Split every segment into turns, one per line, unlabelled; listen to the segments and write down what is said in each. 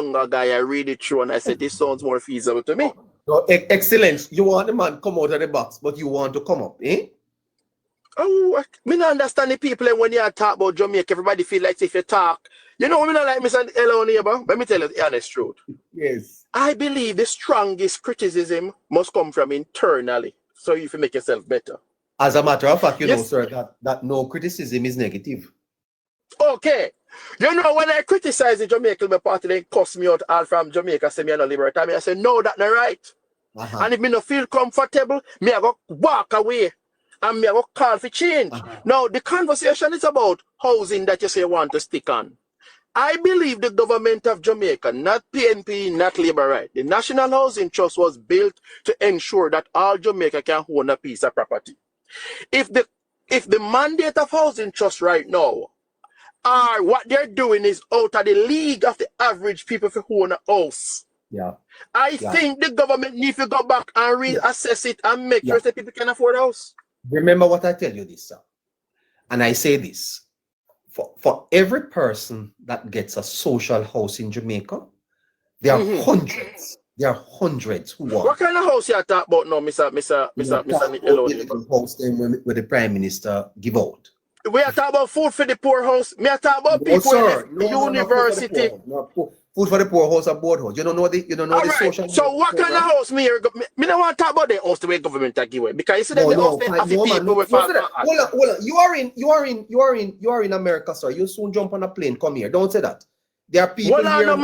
younger guy, I read it through and I said, this sounds more feasible to me.
No, excellence. You want the man come out of the box, but you want to come up, eh?
Oh, me not understand the people when you talk about Jamaica. Everybody feel like if you talk, you know, me not like Mr. Hello Neighbour. Let me tell you the honest truth.
Yes.
I believe the strongest criticism must come from internally, so you can make yourself better.
As a matter of fact, you know, sir, that no criticism is negative.
Okay. You know, when I criticize the Jamaica Labour Party, they cuss me out all from Jamaica, say me no liberal. I say, no, that's not right. And if me no feel comfortable, me I go walk away. And me I go call for change. Now, the conversation is about housing that you say you want to stick on. I believe the government of Jamaica, not PNP, not Labour, right? The National Housing Trust was built to ensure that all Jamaica can own a piece of property. If the mandate of Housing Trust right now are what they're doing is out of the league of the average people who own a house.
Yeah.
I think the government needs to go back and reassess it and make sure that people can afford a house.
Remember what I tell you this, sir. And I say this. For every person that gets a social house in Jamaica, there are hundreds. There are hundreds who want.
What kind of house you talk about now, Mr.
House then where the Prime Minister give out.
We are talking about food for the poor house. Me are talking about people in the university.
Food for the poor house and board house. You don't know the social.
So what kind of house me don't want to talk about the house the way government are giving, because you see that the house they have people with
hold on. You are in America, sir. You soon jump on a plane. Come here. Don't say that. There are people here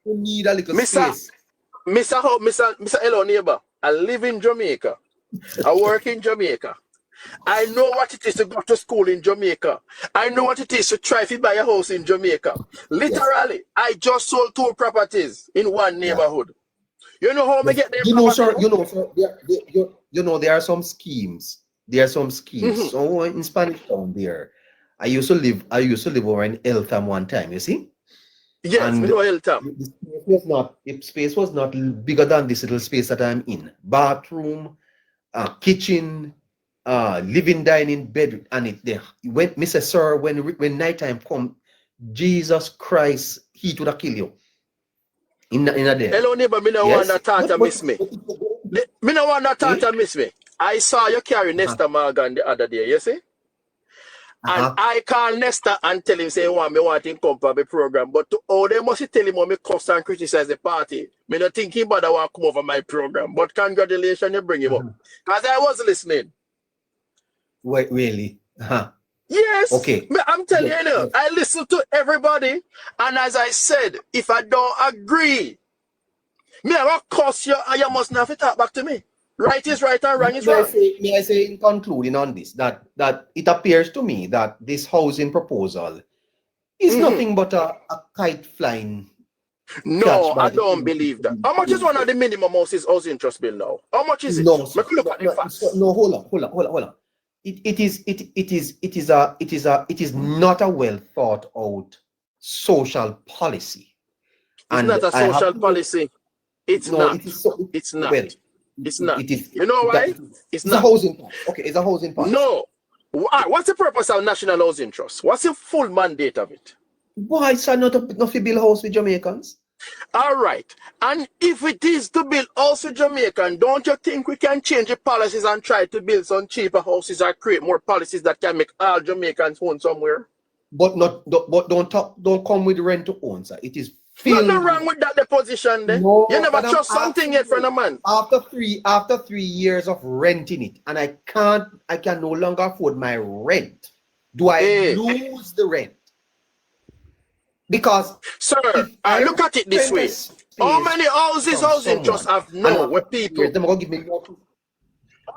who need a little space.
Mr. Hello Neighbour, I live in Jamaica. I work in Jamaica. I know what it is to go to school in Jamaica. I know what it is to try to buy a house in Jamaica. Literally, I just sold 2 properties in one neighborhood. You know how I get them?
You know, sir. There are some schemes. There are some schemes. So in Spanish Town there, I used to live over in Eltham one time. You see?
Yes,
and
we know Eltham.
The space was not bigger than this little space that I'm in. Bathroom, kitchen. Living, dining, bed, and it there. When Mr. Sir, when nighttime come, Jesus Christ, he would have kill you. In a day.
Hello neighbor, me no want that thought to miss me. Me no want that thought to miss me. I saw you carry Nesta Morgan the other day, you see? And I call Nesta and tell him say me want him come for the program. But they must tell him how me cuss and criticize the party. Me not thinking about that want come over my program. But congratulations, you bring him up. Because I was listening.
Wait, really?
Yes.
Okay.
I'm telling you, I listen to everybody, and as I said, if I don't agree, me I will curse you, and you must not talk back to me. Right is right and wrong is wrong.
May I say in concluding on this that it appears to me that this housing proposal is nothing but a kite flying.
No, I don't believe that. How much is one of the minimum housing trust bill now? How much is it?
No,
look at the facts.
No, hold on. It is not a well thought out social policy.
It's not a social policy. It's not. It's not.
Well,
it's not.
It is.
You know why? It's not.
A housing policy. Okay, it's a housing policy.
No. What's the purpose of National Housing Trust? What's the full mandate of it?
Why, sir, not to build a house with Jamaicans?
All right. And if it is to build also Jamaican, don't you think we can change the policies and try to build some cheaper houses or create more policies that can make all Jamaicans own somewhere?
But don't come with rent to own, sir. It is
nothing wrong with that deposition then. No, you never trust something yet from a man.
After 3 years of renting it, and I can no longer afford my rent. Do I lose the rent? Because,
sir, I look at it this way. How many houses housing trusts have no with people?
They're going to give me more.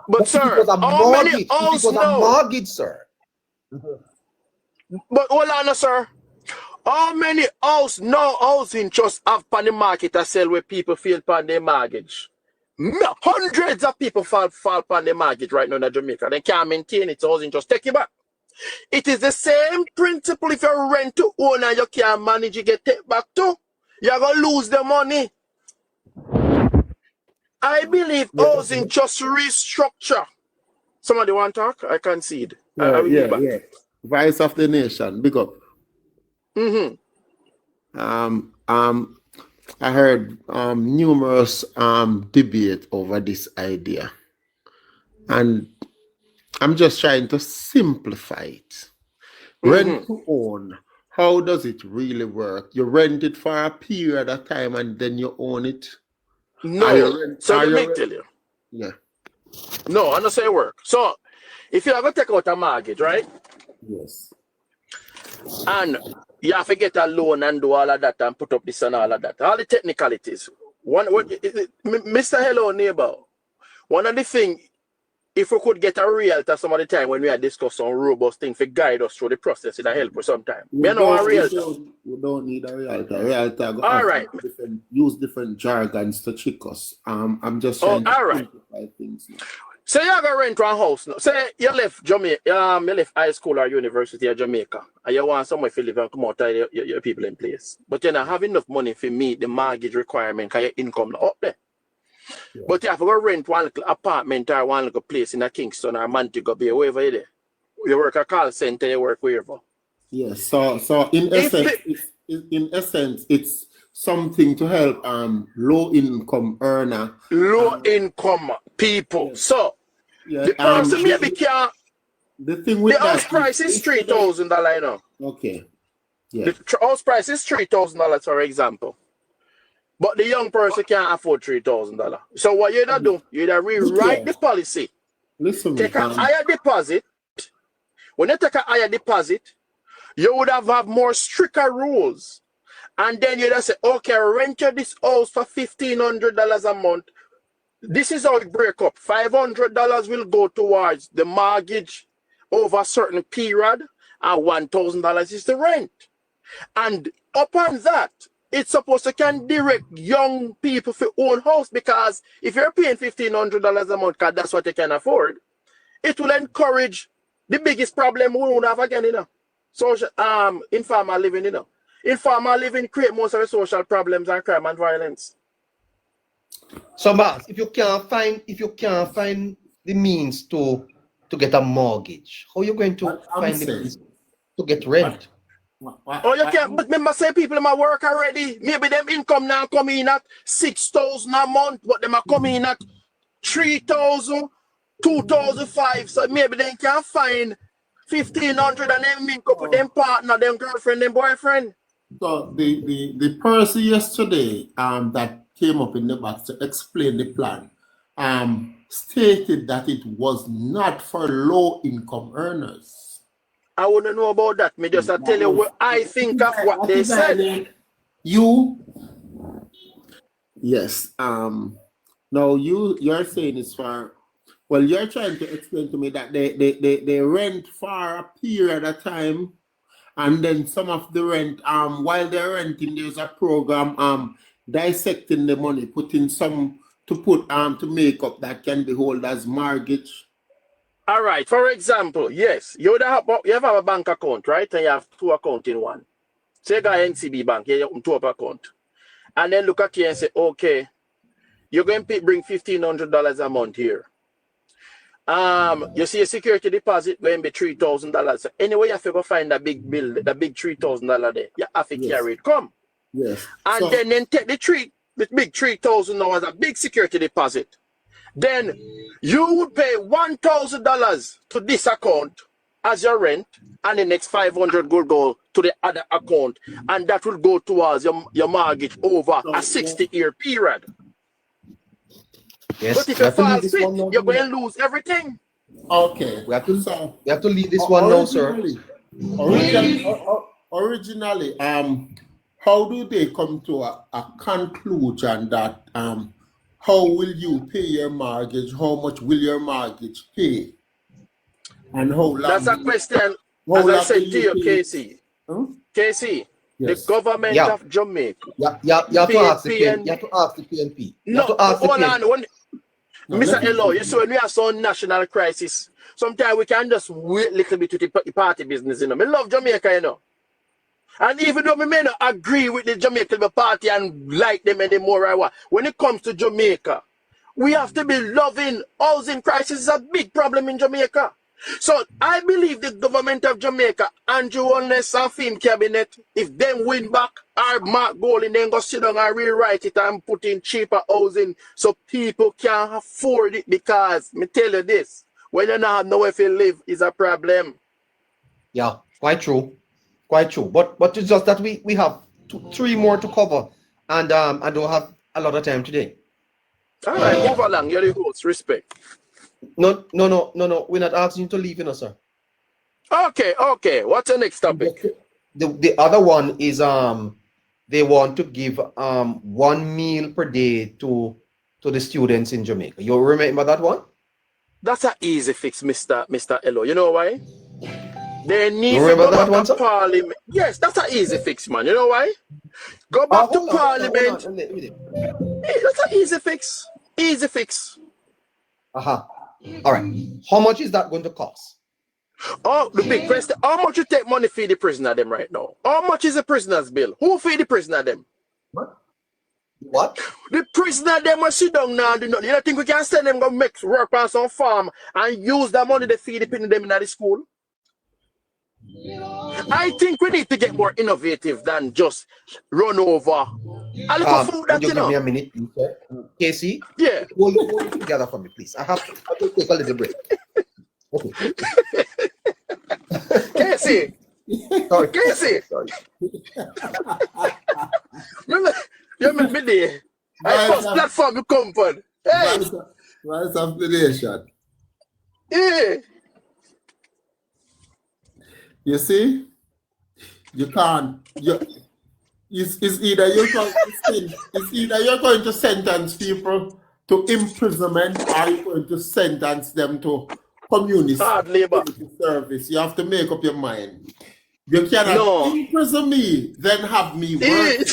But sir, how many houses no?
Mortgage, sir.
But hold on, sir. How many housing trusts have on the market to sell where people feel upon their mortgage? Hundreds of people fall upon their mortgage right now in Jamaica. They can't maintain it, housing trust. Take it back. It is the same principle if you rent to own and you can't manage, you get take back too. You're going to lose the money. I believe housing just restructure. Somebody want to talk? I concede.
Yeah. Vice of the nation, big up. I heard numerous debate over this idea, and I'm just trying to simplify it. Rent to own. How does it really work? You rent it for a period of time and then you own it?
No. So let me tell you.
Yeah.
No, I don't say it work. So if you have to take out a mortgage, right?
Yes.
And you have to get a loan and do all of that and put up this and all of that. All the technicalities. Mr. Hello Neighbor, one of the things, if we could get a realtor some of the time when we are discussing robust things to guide us through the process, it'll help us sometime. We
don't need a realtor.
All right.
Use different jargons to trick us. I'm just trying to simplify things now.
Say you're going to rent one house now. Say you left Jamaica, you left high school or university of Jamaica, and you want somewhere to live and come out of your people in place. But you don't have enough money to meet the mortgage requirement because your income not up there. Yeah. But you have to go rent one little apartment or one little place in a Kingston or Montego Bay, wherever you're there. You work a call center, you work wherever.
Yes, so in essence, it's something to help low income earner.
Low income people. Yes. So the person maybe can
the thing with
the house price is $3,000 now.
Okay. Yeah.
The house price is $3,000 for example. But the young person can't afford $3,000. So what you either do, you either rewrite the policy.
Listen,
take a higher deposit. When you take a higher deposit, you would have more stricter rules. And then you just say, okay, rent you this house for $1,500 a month. This is how it break up. $500 will go towards the mortgage over a certain period, and $1,000 is the rent. And upon that, it's supposed to can direct young people for own house, because if you're paying $1,500 a month, because that's what you can afford, it will encourage the biggest problem we won't have again, social, informal living, Informal living create most of the social problems and crime and violence.
So, Bas, if you can't find the means to get a mortgage, how are you going to find the means to get rent?
Oh, you can't. But remember, say people in my work already. Maybe them income now coming in at $6,000 a month, but them are coming in at $3,000, $2,500. So maybe they can find $1,500 and then link up with them partner, them girlfriend, them boyfriend.
So the person yesterday that came up in the box to explain the plan stated that it was not for low income earners.
I wouldn't know about that. Me just tell you what I think of what they said.
Yes. Now you're saying it's for, well, you're trying to explain to me that they rent for a period of time, and then some of the rent, while they're renting, there's a program dissecting the money, putting some to make up that can be held as mortgage.
All right. For example, yes, you have a bank account, right? And you have two accounts in one. Say you got NCB bank, you have two account, and then look at you and say, okay, you're going to bring $1,500 a month here. You see a security deposit going to be $3,000. So anyway, you have to go find that big bill, that big $3,000 there. You have to carry it. Come.
Yes.
And then take the big $3,000 as a big security deposit. Then you would pay $1,000 to this account as your rent, and the next $500 will go to the other account, and that will go towards your mortgage over a 60-year period.
Yes,
but if you fall sick, you're going to lose everything.
Okay.
We have to leave this one now, sir.
Originally, how do they come to a conclusion that how will you pay your mortgage? How much will your mortgage pay? And how long?
That's a question, as I said to you, KC. KC, yes. The government of Jamaica.
You have to ask the PNP.
No, hold on. Mr. Elo, you see, when we have some national crisis, sometimes we can just wait a little bit to the party business, I love Jamaica, And even though we may not agree with the Jamaica Labour Party and like them anymore, when it comes to Jamaica, we have to be loving. Housing crisis is a big problem in Jamaica. So I believe the government of Jamaica, Andrew Holness and Film Cabinet, if them win back, our Mark Golding then go sit down and rewrite it and put in cheaper housing so people can afford it, because me tell you this, when you don't have nowhere to live is a problem.
Yeah, quite true. Quite true. But it's just that we have three more to cover, and I don't have a lot of time today.
All right, move along. You're the host. Respect.
No. We're not asking you to leave, sir.
Okay. What's the next topic?
The other one is they want to give 1 meal per day to the students in Jamaica. You remember that one?
That's an easy fix, Mr. Elo. You know why? They need
You
to
remember
go
that
back
one,
to
sir?
Parliament. Yes, that's an easy fix, man. You know why? Go back to Parliament.
Hold on.
Hey, that's an easy fix. Easy fix.
All right. How much is that going to cost?
Oh, the big question. How much you take money for the prisoner them right now? How much is the prisoner's bill? Who feed the prisoner them?
What?
The prisoner them will sit down now and do nothing. You don't think we can send them go make work on some farm and use that money to feed the people them in the school? I think we need to get more innovative than just run over. A little food that,
you
you know.
Give me a minute, sir. Casey?
Yeah.
Hold it together for me, please. I have to take a little break. Okay.
Casey.
Sorry.
Casey.
Sorry.
Remember, you make me there. I first platform you come for. Hey.
Rise of the nation.
Yeah.
You see, you can't. It's either you're going to sentence people to imprisonment, or you're going to sentence them to community service. You have to make up your mind. You cannot imprison me, then have me work.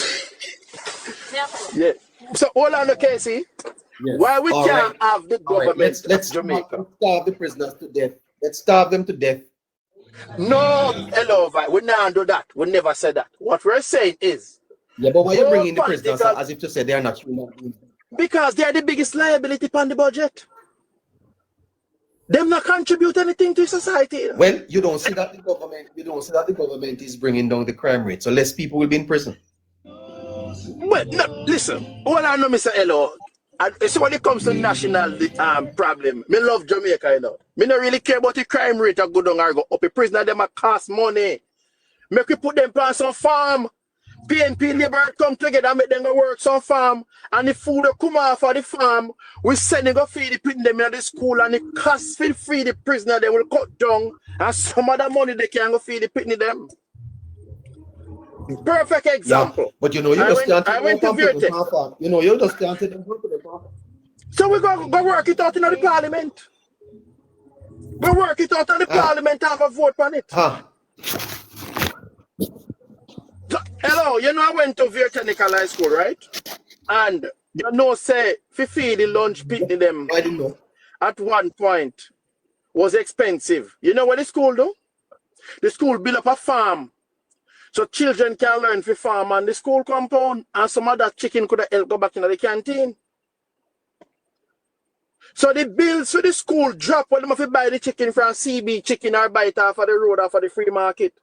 Yeah.
So hold on, Casey.
Yes.
Why we can't have the government
let's
Jamaica?
starve the prisoners to death. Let's starve them to death.
No, hello, we not do that. We never said that. What we're saying is,
yeah, but why you bringing the prisoners as if to say they are not human beings?
Because they are the biggest liability upon the budget. Them not contribute anything to society.
Well, you don't see that the government is bringing down the crime rate, so less people will be in prison.
Well, no, listen. All I know, Mr. Elo, so when it comes to national problem, me love Jamaica, you know. Me not really care about the crime rate that go down or go up. A prisoner, them a cost money. Make we put them on some farm. PNP Labour come together and make them go work some farm. And the food that come off of the farm, we send them go feed the people them in the school, and the cost for feed the prisoner, they will cut down. And some of the money they can go feed the people them. Perfect example.
Yeah, but you know, you just can't take them from the farm. You know, you just can't take them from the farm.
So we go work it out in the parliament. We work it out in the parliament and have a vote on it. So, hello, you know I went to Weath Technical High School, right? And you know, say, if you feed the lunch people them,
I didn't know.
At one point was expensive. You know what the school do? The school build up a farm. So children can learn to farm on the school compound, and some of that chicken could have go back into the canteen. So the bills for the school drop when they have to buy the chicken from CB chicken or buy it off of the road off of the free market.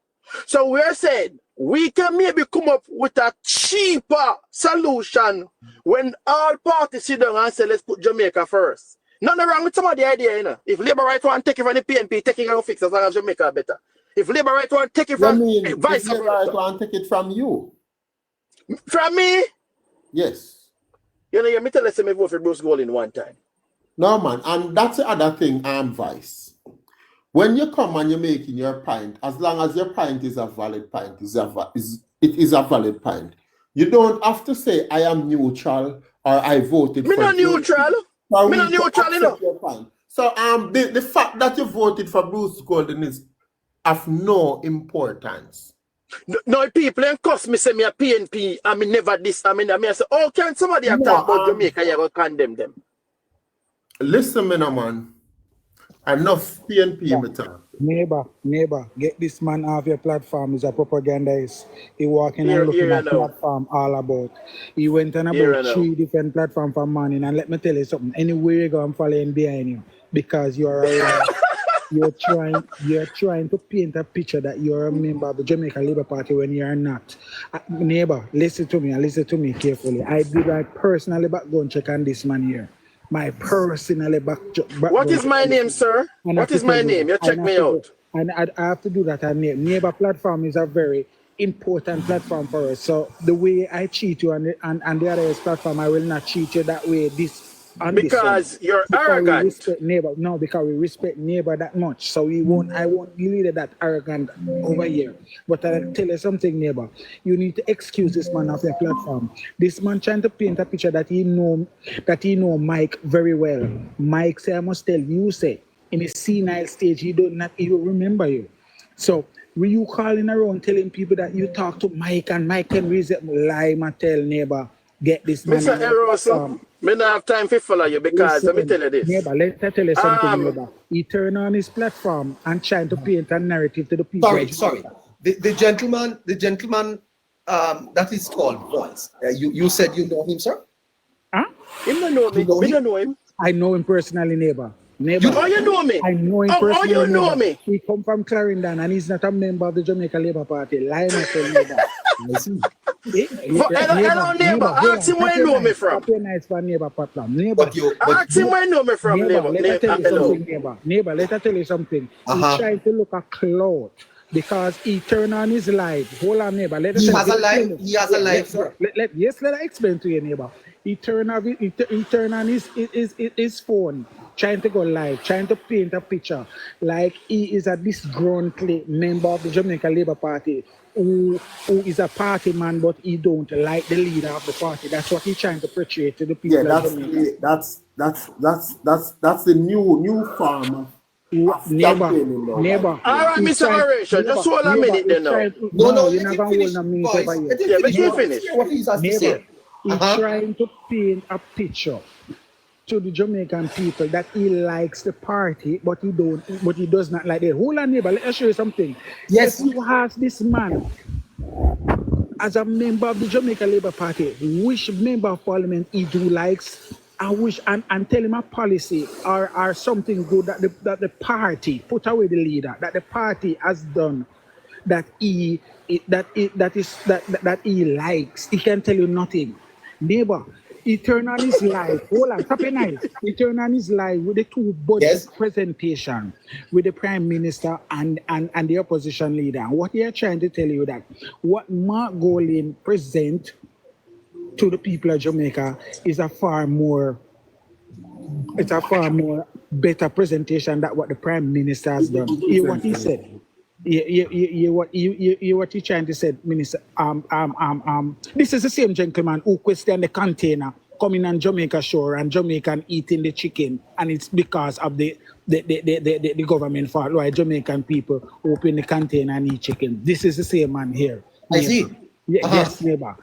So we're saying we can maybe come up with a cheaper solution when all parties sit down and say, let's put Jamaica first. Nothing wrong with some of the idea, you know. If Labour right want to take it from the PNP, take it and fix as long as Jamaica better. If Labour right want to take it from
vice versa. Labour right want to take it from you.
From me?
Yes.
You know, me tell us me vote for Bruce Golding one time.
No, man, and that's the other thing, Vice. When you come and you're making your point, as long as your point is a valid point, it is a valid point. You don't have to say, I am neutral or I voted for...
Me not neutral. Me not neutral, you know.
So the fact that you voted for Bruce Golding is of no importance.
No, people ain't cuss me say me a PNP and me never this. I say, oh, can somebody talk about Jamaica, you go condemn them?
Listen, man. Enough PNP me talk.
Neighbor, get this man off your platform. He's a propagandist. He walking and looking at platform all about. He went on about 3 different platforms for morning. And let me tell you something. Anywhere you go, I'm following behind you because you are a you're trying to paint a picture that you're a member of the Jamaica Labour Party when you're not. Neighbor, listen to me and listen to me carefully. I did my personally background check on this man here. My personally background.
What is my name, sir? What is my name? You check me out.
And I have to do that on Neighbor platform is a very important platform for us. So the way I cheat you on the other platform, I will not cheat you that way. Because
you're arrogant.
We respect Neighbor. No, because we respect Neighbor that much. So I won't be really that arrogant over here. But I'll tell you something, Neighbor. You need to excuse this man off your platform. This man trying to paint a picture that he know Mike very well. Mike say, I must tell you, say, in a senile stage, he don't even remember you. So were you calling around telling people that you talk to Mike and Mike can lie and tell Neighbor, get this man.
Mr. Eroso, I don't have time to follow you because let me tell you this.
Neighbor, let me tell you something, Neighbor. He turned on his platform and trying to paint a narrative to the people.
Sorry. The gentleman that is called Voice. You said you know him, sir?
Huh?
Him don't know me. We don't know him.
I know him personally, Neighbor.
You know me?
I know him personally.
How you know me?
He come from Clarendon and he's not a member of the Jamaica Labour Party. Lie not tell Neighbor.
Hello, Neighbor. Ask him where you know me from.
Nice for Neighbor platform. Neighbor.
Ask him where you know me from, Neighbor.
Let me tell you something, Neighbor. Neighbor, let me tell you something. He's trying to look a cloud because he turned on his light. Hold on, Neighbor.
He has a light. He has a light, sir.
Let I explain to you, Neighbor. He turned on his phone, trying to go live, trying to paint a picture like he is a disgruntled member of the Jamaica Labour Party who is a party man, but he don't like the leader of the party. That's what he's trying to portray to the people.
Yeah, that's the new farmer.
Neighbor.
All right, Mr. Oration, just hold a minute then now.
No,
you're not going to hold a minute over here.
Yeah, but you finish.
What he has to say.
He's trying to paint a picture to the Jamaican people that he likes the party, but he does not like it. Hold on, Neighbor, let me show you something.
Yes.
If you ask this man, as a member of the Jamaica Labour Party, which member of parliament he do likes, and tell him a policy or something good that the party put away the leader, that the party has done, that he likes, he can tell you nothing. Neighbor, he turned on his live. Hold on, stop your knife. He turned on his live with the two budget presentation with the Prime Minister and the opposition leader. And what he are trying to tell you that what Mark Golin present to the people of Jamaica is a far more better presentation than what the Prime Minister has done. Hear what he said. What he trying to say, Minister. This is the same gentleman who questioned the container coming on Jamaica shore and Jamaican eating the chicken, and it's because of the government fault why Jamaican people open the container and eat chicken. This is the same man here.
I see.
Yes, neighbor.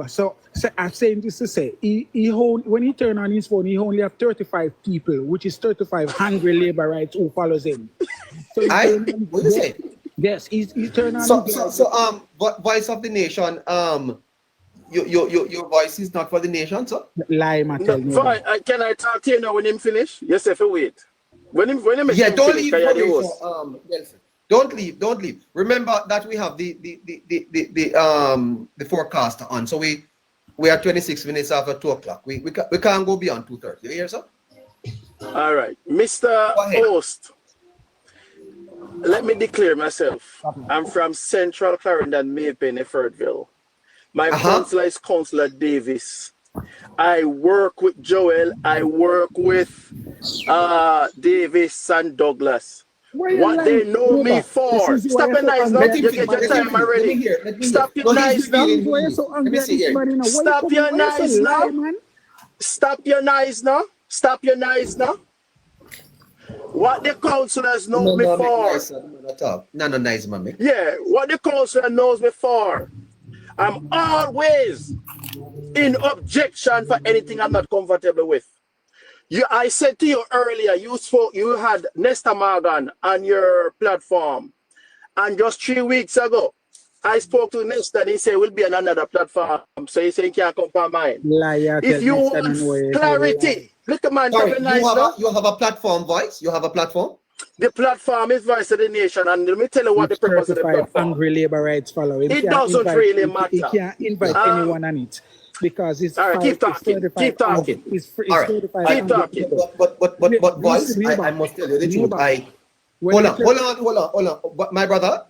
So I'm saying this to say, when he turned on his phone, he only have 35 people, which is 35 hungry labor rights who follows him. So
what you say?
Yes, he turned on.
So Voice of the Nation. Your voice is not for the nation, sir.
Lie, man.
Can I talk to you now when him finish? Yes, if you wait. When him
don't
finish,
leave. Don't leave. Remember that we have the forecaster on. So we are 26 minutes after 2 o'clock. We can't go beyond 2:30. You hear, sir?
All right, Mr. Host. Let me declare myself. I'm from Central Clarendon, Maypen, Effortville. My counselor is Councillor Davis. I work with Joel. I work with Davis and Douglas. What they know me for. Stop your nice now. You get your time already. Stop your nice now. Stop your nice now. Stop your nice now. Stop your nice now. What the councillors know me for.
No, nice, man.
Yeah, what the councillor knows me for. I'm always in objection for anything I'm not comfortable with. I said to you earlier, you had Nesta Morgan on your platform. And just 3 weeks ago, I spoke to Nesta and he said, we'll be on another platform. So he said, he can't come from mine. If you want clarity, look at man,
you have a platform, Voice? You have a platform?
The platform is Voice of the Nation, and let me tell you what the purpose of the platform.
Angry labor rights following.
It doesn't really matter.
You can't invite anyone on it because it's
all right. Keep talking. Keep talking.
All right.
Keep talking.
But Voice, I must tell you the truth. Hold on. But my brother,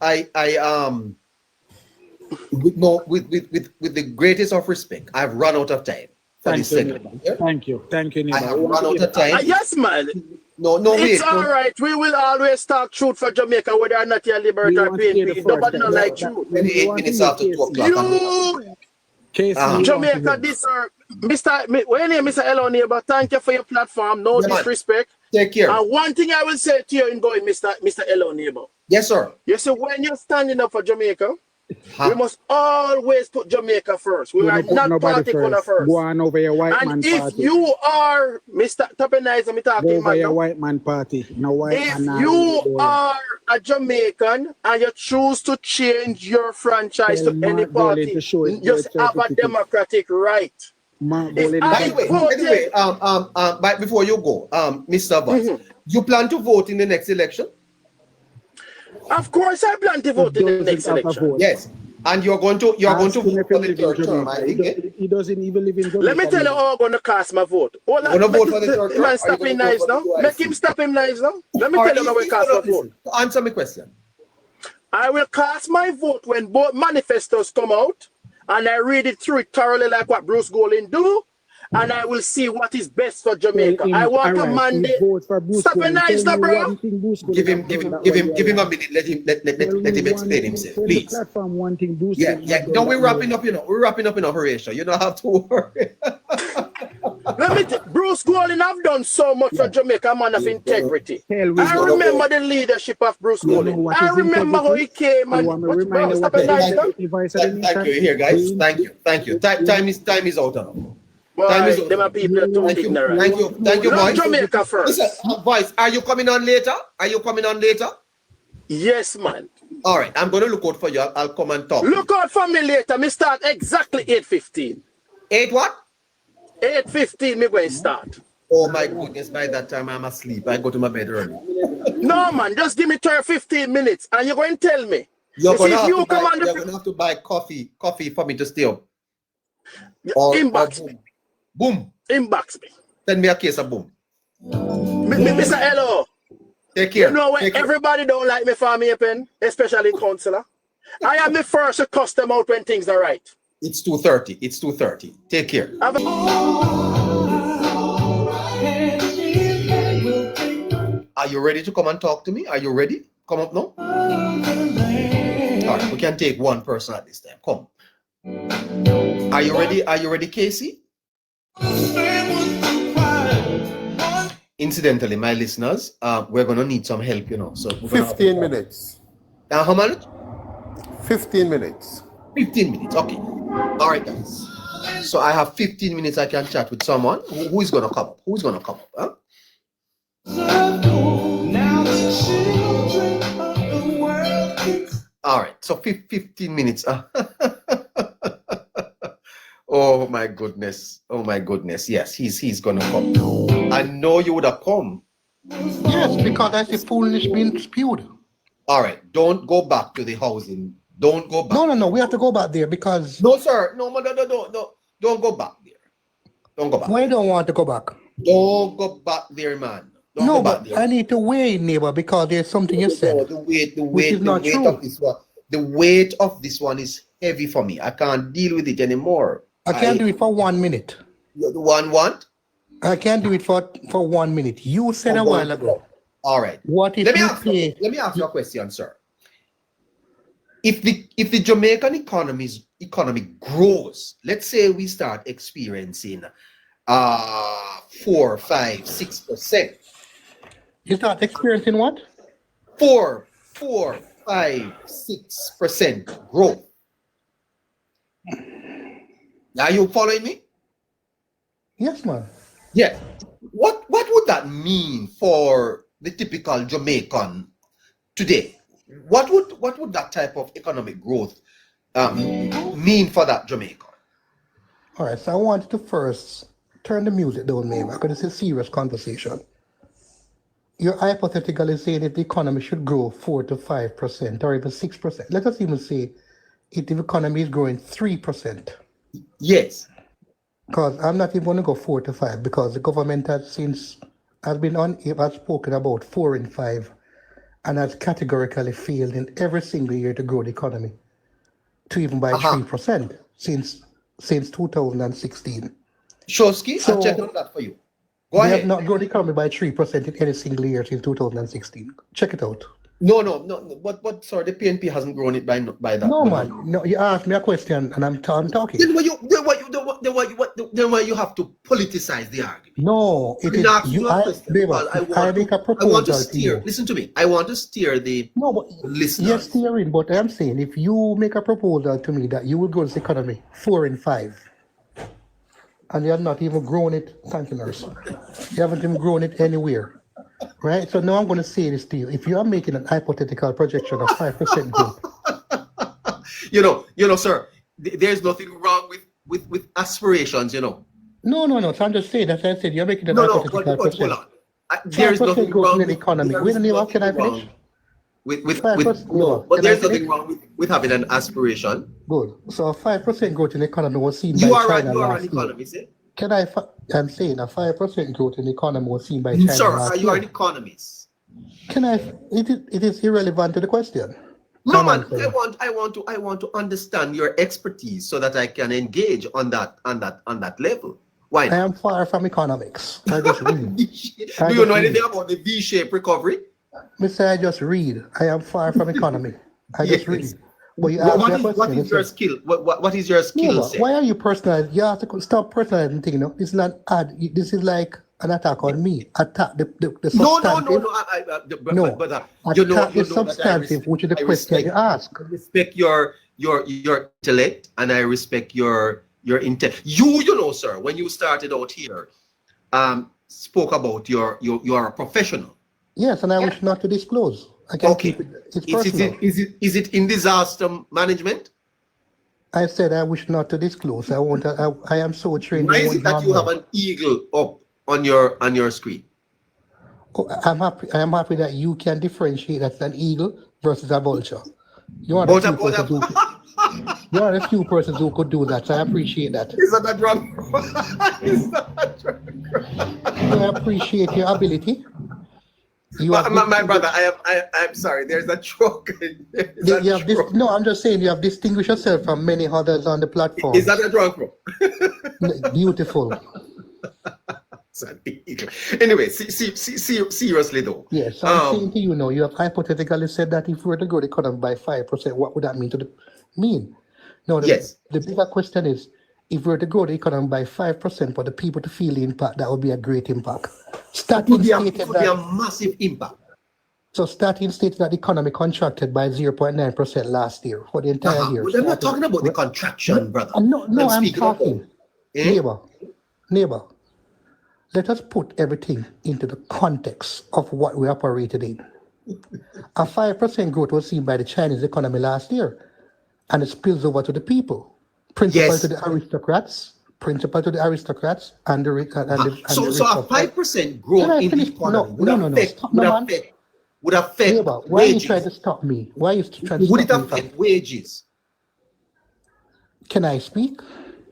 with the greatest of respect, I've run out of time for this segment.
Thank you. Neighbor.
I have run out of time.
Yes, man.
No,
it's
wait.
All right. We will always talk truth for Jamaica, whether or not you're Liberal or PNP. Nobody don't like truth.
28 minutes after 2 o'clock.
Jamaica deserve. Mr. Hello, neighbor, thank you for your platform. No disrespect.
Take care.
And one thing I will say to you in going, Mr. Hello, neighbor.
Yes, sir.
You see, when you're standing up for Jamaica, we must always put Jamaica first. We are not particular first.
Go on over your white
and
man
if
party.
you are, Mr. Topenizer, me talking
go over your white man party. No white
if you are a Jamaican and you choose to change your franchise to any party, you just have a democratic right.
Anyway, but before you go, Mr. Voice, you plan to vote in the next election?
Of course, I plan to vote in the next election.
Yes, and you're going to vote for the third term.
He doesn't even live in Jamaica.
Let me tell you how I'm going to cast my vote.
Going to vote for the third term?
Man, stop him nice now. Make him stop him nice now. Let me tell you how I will cast my vote.
Answer my question.
I will cast my vote when both manifestos come out, and I read it through it thoroughly like what Bruce Golding do. And I will see what is best for Jamaica. I want a mandate. Stop it nice now, bro.
Give him a minute. Let him explain himself, please. Yeah. No, we're wrapping up. We're wrapping up in operation. You don't have to worry.
Bruce Golding have done so much for Jamaica, man of integrity. I remember the leadership of Bruce Golding. I remember how he came and stop it nice now.
Thank you, here, guys. Thank you. Time is out now.
Boy, them are people are too ignorant.
Thank you, Voice.
Jamaica first.
Listen, Voice, are you coming on later?
Yes, man.
All right, I'm going to look out for you. I'll come and talk.
Look out for me later. Me start exactly 8:15.
8 what?
8:15 me going to start.
Oh my goodness, by that time I'm asleep. I go to my bed early.
No, man, just give me 15 minutes and you're going to tell me.
You're going to have to buy coffee for me to stay up.
Inbox me.
Boom.
Inbox me.
Send me a case of boom.
Mr. Hello.
Take care.
You know when everybody don't like me for me, pen, especially councillor. I am the first to cuss them out when things are right.
It's 2:30. Take care. Are you ready to come and talk to me? Are you ready? Come up now. All right, we can take one person at this time. Come. Are you ready, Casey? Incidentally, my listeners, we're going to need some help, So
15 minutes.
How much?
15 minutes.
15 minutes, okay. All right, guys. So I have 15 minutes I can chat with someone. Who is going to come up? Huh? All right, so 15 minutes. Oh my goodness. Yes, he's gonna come. I know you would have come.
Yes, because that's the foolishness being spewed.
All right, don't go back to the housing. Don't go back.
No. We have to go back there because.
No, sir. No. Don't go back there. Don't go back.
Why don't want to go back?
Don't go back there, man. Don't go back there.
I need to weigh, neighbor, because there's something you said.
No, the weight of this one is heavy for me. I can't deal with it anymore.
I can't do it for 1 minute.
The one what?
I can't do it for 1 minute. You said a while ago.
All right.
What if
let me ask you a question, sir. If the Jamaican economy grows, let's say we start experiencing 4, 5, 6%.
You start experiencing what?
4, 5, 6% growth. Are you following me?
Yes, man.
Yeah. What would that mean for the typical Jamaican today? What would that type of economic growth mean for that Jamaican?
All right, so I wanted to first turn the music down, man, because it's a serious conversation. You're hypothetically saying if the economy should grow 4 to 5% or even 6%. Let us even say if the economy is growing 3%.
Yes.
Because I'm not even going to go 4 to 5 because the government has spoken about 4 and 5 and has categorically failed in every single year to grow the economy to even by 3% since 2016.
Shosky, I'll check on that for you. Go ahead.
They have not grown the economy by 3% in any single year since 2016. Check it out.
No. But sorry, the PNP hasn't grown it by that.
No, man. No, you asked me a question and I'm talking.
Then why you have to politicize the argument?
No, it is. I make a proposal.
I want to steer. Listen to me. I want to steer the listeners.
Yes, steering. But I'm saying if you make a proposal to me that you will grow this economy 4 and 5, and you have not even grown it, thank you, nurse. You haven't even grown it anywhere. Right? So now I'm going to say this to you. If you are making an hypothetical projection of 5% growth.
you know, sir, there's nothing wrong with aspirations, No.
So I'm just saying, as I said, you're making an hypothetical projection.
Hold on. There's nothing wrong
with the economy. Wait a minute, can I finish?
But there's nothing wrong with having an aspiration.
Good. So a 5% growth in the economy was seen by China
you are
last
an economist,
year. I'm saying a 5% growth in the economy was seen by China
Sir,
last
you
year.
are an economist.
It is irrelevant to the question.
No, man. I want to understand your expertise so that I can engage on that level. Why not?
I am far from economics. I just read.
Do you know anything about the V-shaped recovery?
Mister, I just read. I am far from economy. I just read. Well,
what is your skill? What is your skill set?
Why are you personalizing? You have to stop personalizing things. This is not ad. This is like an attack on me. Attack the substantive.
No.
Attack the substantive, which is the question you ask.
I respect your intellect, and I respect your intent. You know, sir, when you started out here, spoke about you are a professional.
Yes, and I wish not to disclose. I can keep it. It's personal.
Is it in disaster management?
I said I wish not to disclose. I am so trained.
Why is it that you have an eagle up on your screen?
Oh, I am happy that you can differentiate that's an eagle versus a vulture. You are the few persons who could do that. So I appreciate that.
Is that a drug?
I appreciate your ability.
My brother, I'm sorry. There's a truck.
No, I'm just saying you have distinguished yourself from many others on the platform.
Is that a drunk?
Beautiful.
Anyway, seriously though.
Yes, I'm saying to you now, you have hypothetically said that if we were to grow the economy by 5%, what would that mean No, the bigger question is, if we were to grow the economy by 5% for the people to feel the impact, that would be a great impact.
It would be a massive impact.
So starting stated that the economy contracted by 0.9% last year for the entire year.
Well, I'm not talking about the contraction, brother.
No, I'm talking. Neighbor, let us put everything into the context of what we operated in. A 5% growth was seen by the Chinese economy last year, and it spills over to the people. Principal to the aristocrats, and the
So a 5% growth in the economy would affect
Neighbor, why
wages.
are you trying to stop me? Why are you trying to
Would it
stop me?
affect wages?
Can I speak?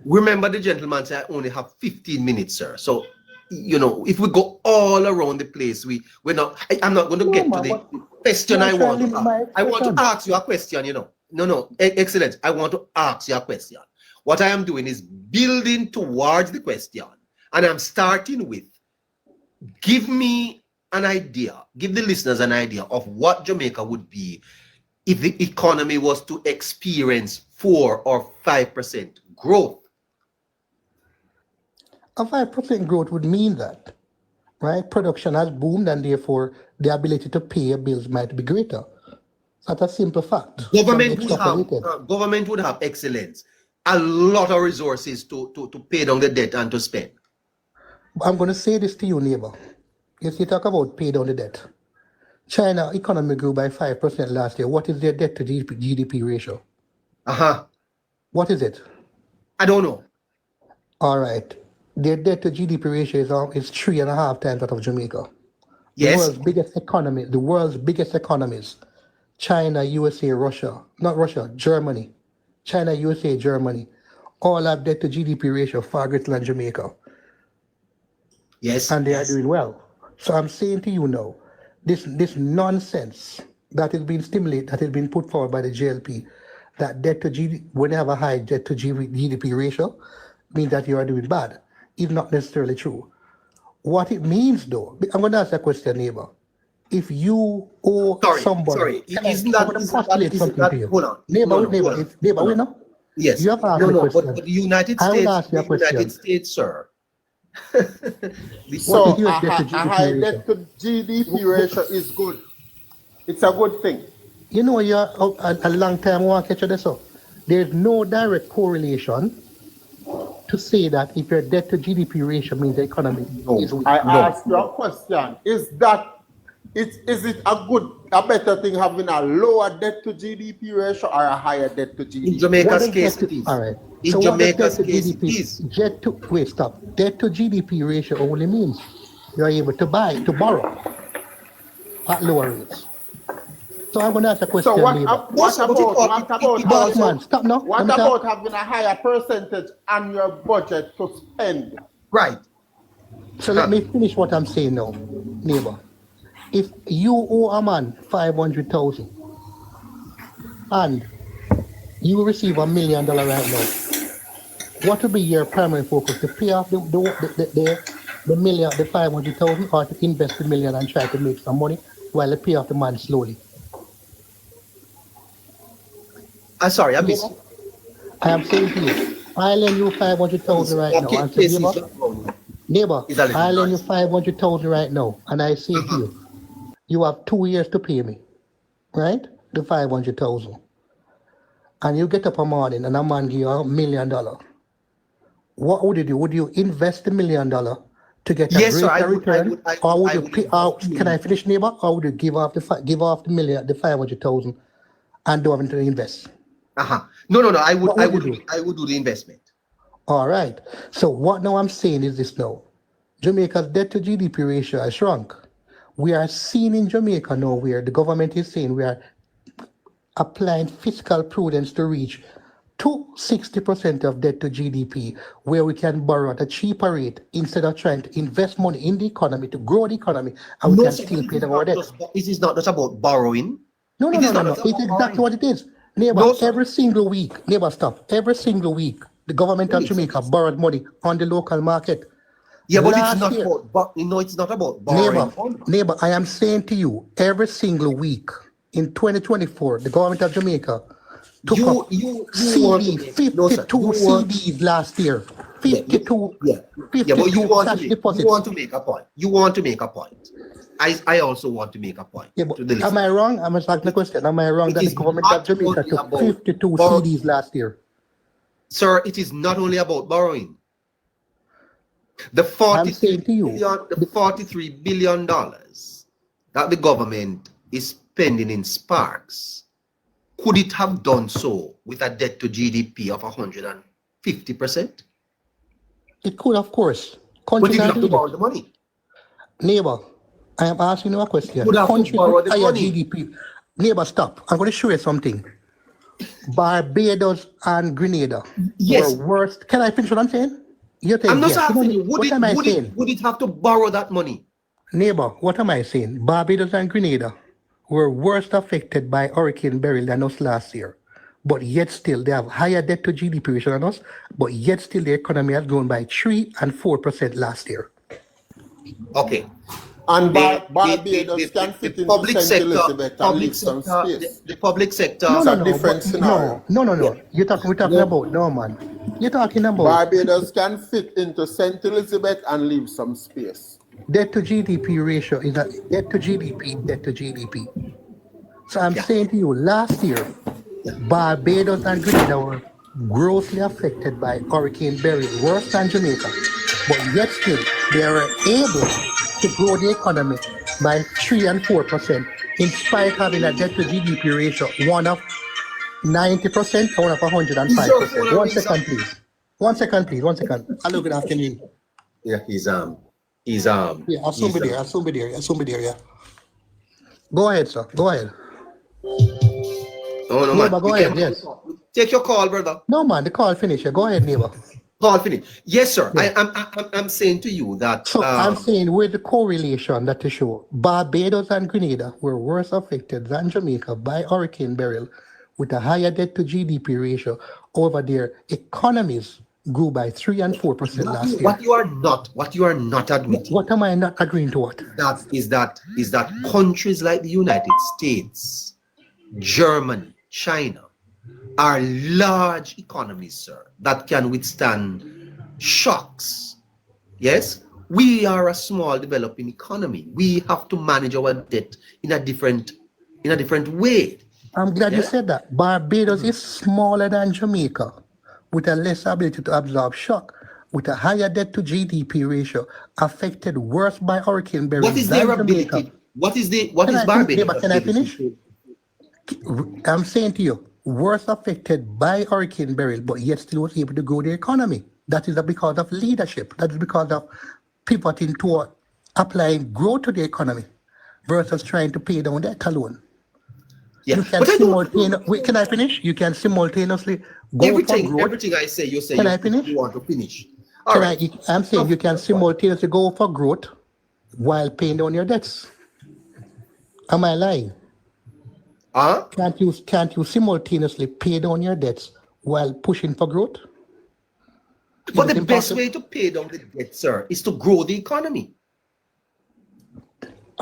Remember, the gentleman said I only have 15 minutes, sir. So, if we go all around the place, we're not. I'm not going to get to the question I want to ask. I want to ask you a question. No, excellent. I want to ask you a question. What I am doing is building towards the question, and I'm starting with, give me an idea, give the listeners an idea of what Jamaica would be if the economy was to experience 4 or 5% growth.
A 5% growth would mean that, right? Production has boomed, and therefore the ability to pay your bills might be greater. That's a simple fact.
Government would have excellence. A lot of resources to pay down the debt and to spend.
I'm going to say this to you, neighbor. Yes, you talk about pay down the debt. China economy grew by 5% last year. What is their debt to GDP ratio? What is it?
I don't know.
All right. Their debt to GDP ratio is 3.5 times that of Jamaica.
Yes.
The world's biggest economies, China, USA, Russia, not Russia, Germany, China, USA, Germany, all have debt to GDP ratio far greater than Jamaica.
Yes.
And they are doing well. So I'm saying to you now, this nonsense that is being stimulated, that is being put forward by the JLP, that debt to GDP, when you have a high debt to GDP ratio, means that you are doing bad. It's not necessarily true. What it means, though, I'm going to ask a question, neighbor. If you owe somebody,
hold on.
Neighbor,
yes.
You have asked a question.
But the United States, sir.
So a high debt to GDP ratio is good. It's a good thing.
You know, you're a long time I want to catch this up. There's no direct correlation to say that if your debt to GDP ratio means the economy is weak.
I asked you a question. Is it a better thing having a lower debt to GDP ratio or a higher debt to GDP?
In Jamaica's case, it is.
All right.
In Jamaica's case, it is.
Debt to GDP ratio only means you're able to borrow at lower rates. So I'm going to ask a question.
So what about having a higher percentage on your budget to spend?
Right.
So let me finish what I'm saying now, neighbor. If you owe a man 500,000 and you receive $1 million right now, what would be your primary focus? To pay off the 500,000, or to invest $1 million and try to make some money while you pay off the man slowly?
I'm sorry, I missed.
I am saying to you, I lend you 500,000 right now. And say, neighbor, I lend you 500,000 right now, and I say to you, you have 2 years to pay me, right? The 500,000. And you get up a morning and a man give you $1 million. What would you do? Would you invest $1 million to get a greater return? Or would you pay out? Can I finish, neighbor? Or would you give off the 500,000 and do everything to invest?
No. I would do the investment.
All right. So what now I'm saying is this now. Jamaica's debt to GDP ratio has shrunk. We are seeing in Jamaica now where the government is saying we are applying fiscal prudence to reach to 60% of debt to GDP, where we can borrow at a cheaper rate instead of trying to invest money in the economy to grow the economy, and we can still pay our debt.
It is not just about borrowing.
No. It's exactly what it is. Neighbor, every single week, every single week, the government of Jamaica borrowed money on the local market.
Yeah, but it's not about borrowing.
Neighbor, I am saying to you, every single week in 2024, the government of Jamaica took up 52 CDs last year. 52.
But you want to make a point. You want to make a point. I also want to make a point.
Yeah, but am I wrong? I'm asking the question. Am I wrong that the government of Jamaica took 52 CDs last year?
Sir, it is not only about borrowing. The $43 billion that the government is spending in sparks, could it have done so with a debt to GDP of 150%?
It could, of course.
But it have to borrow the money.
Neighbor, I am asking you a question.
Country with higher
GDP. Neighbor, stop. I'm going to show you something. Barbados and Grenada were worse. Can I finish what I'm saying?
I'm not asking you. Would it have to borrow that money?
Neighbor, what am I saying? Barbados and Grenada were worst affected by Hurricane Beryl than us last year. But yet still, they have higher debt to GDP ratio than us, but yet still the economy has grown by 3 and 4% last year.
Okay.
And Barbados can fit in public St. Elizabeth and leave some space.
The public sector
is a different scenario.
No. We're talking about, no, man. You're talking about...
Barbados can fit into St. Elizabeth and leave some space.
Debt to GDP ratio is a debt to GDP. So I'm saying to you, last year, Barbados and Grenada were grossly affected by Hurricane Beryl, worse than Jamaica. But yet still, they were able to grow the economy by 3 and 4%, in spite of having a debt to GDP ratio, one of 90%, one of 105%. 1 second, please. Hello, good afternoon.
Yeah, he's He's
Yeah, I'll soon be there. I'll soon be there. I'll soon be there. Yeah. Go ahead, sir. Go ahead.
Oh no,
Neighbor,
man.
go ahead. Yes.
Take your call, brother.
No, man. The call finished. Go ahead, neighbor.
Call finish. Yes, sir.
Yeah.
I'm saying to you that
So I'm saying with the correlation that you show, Barbados and Grenada were worse affected than Jamaica by Hurricane Beryl, with a higher debt to GDP ratio. Over their economies grew by 3 and 4% last year.
what you are not admitting.
What am I not agreeing to? What?
That countries like the United States, Germany, China are large economies, sir, that can withstand shocks. Yes, we are a small developing economy. We have to manage our debt in a different way.
I'm glad you said that. Barbados is smaller than Jamaica, with a less ability to absorb shock, with a higher debt to GDP ratio, affected worse by Hurricane Beryl.
What is their ability? What is Barbados?
Can I finish? I'm saying to you, worse affected by Hurricane Beryl, but yet still was able to grow the economy. That is because of leadership. That is because of pivoting toward applying growth to the economy versus trying to pay down debt alone.
Yeah.
You can simultaneously. Can I finish? You can simultaneously go for growth.
Everything I say, you say.
Can I finish?
You want to finish.
I'm saying you can simultaneously go for growth while paying down your debts. Am I lying? Can't you simultaneously pay down your debts while pushing for growth?
But the best way to pay down the debt, sir, is to grow the economy.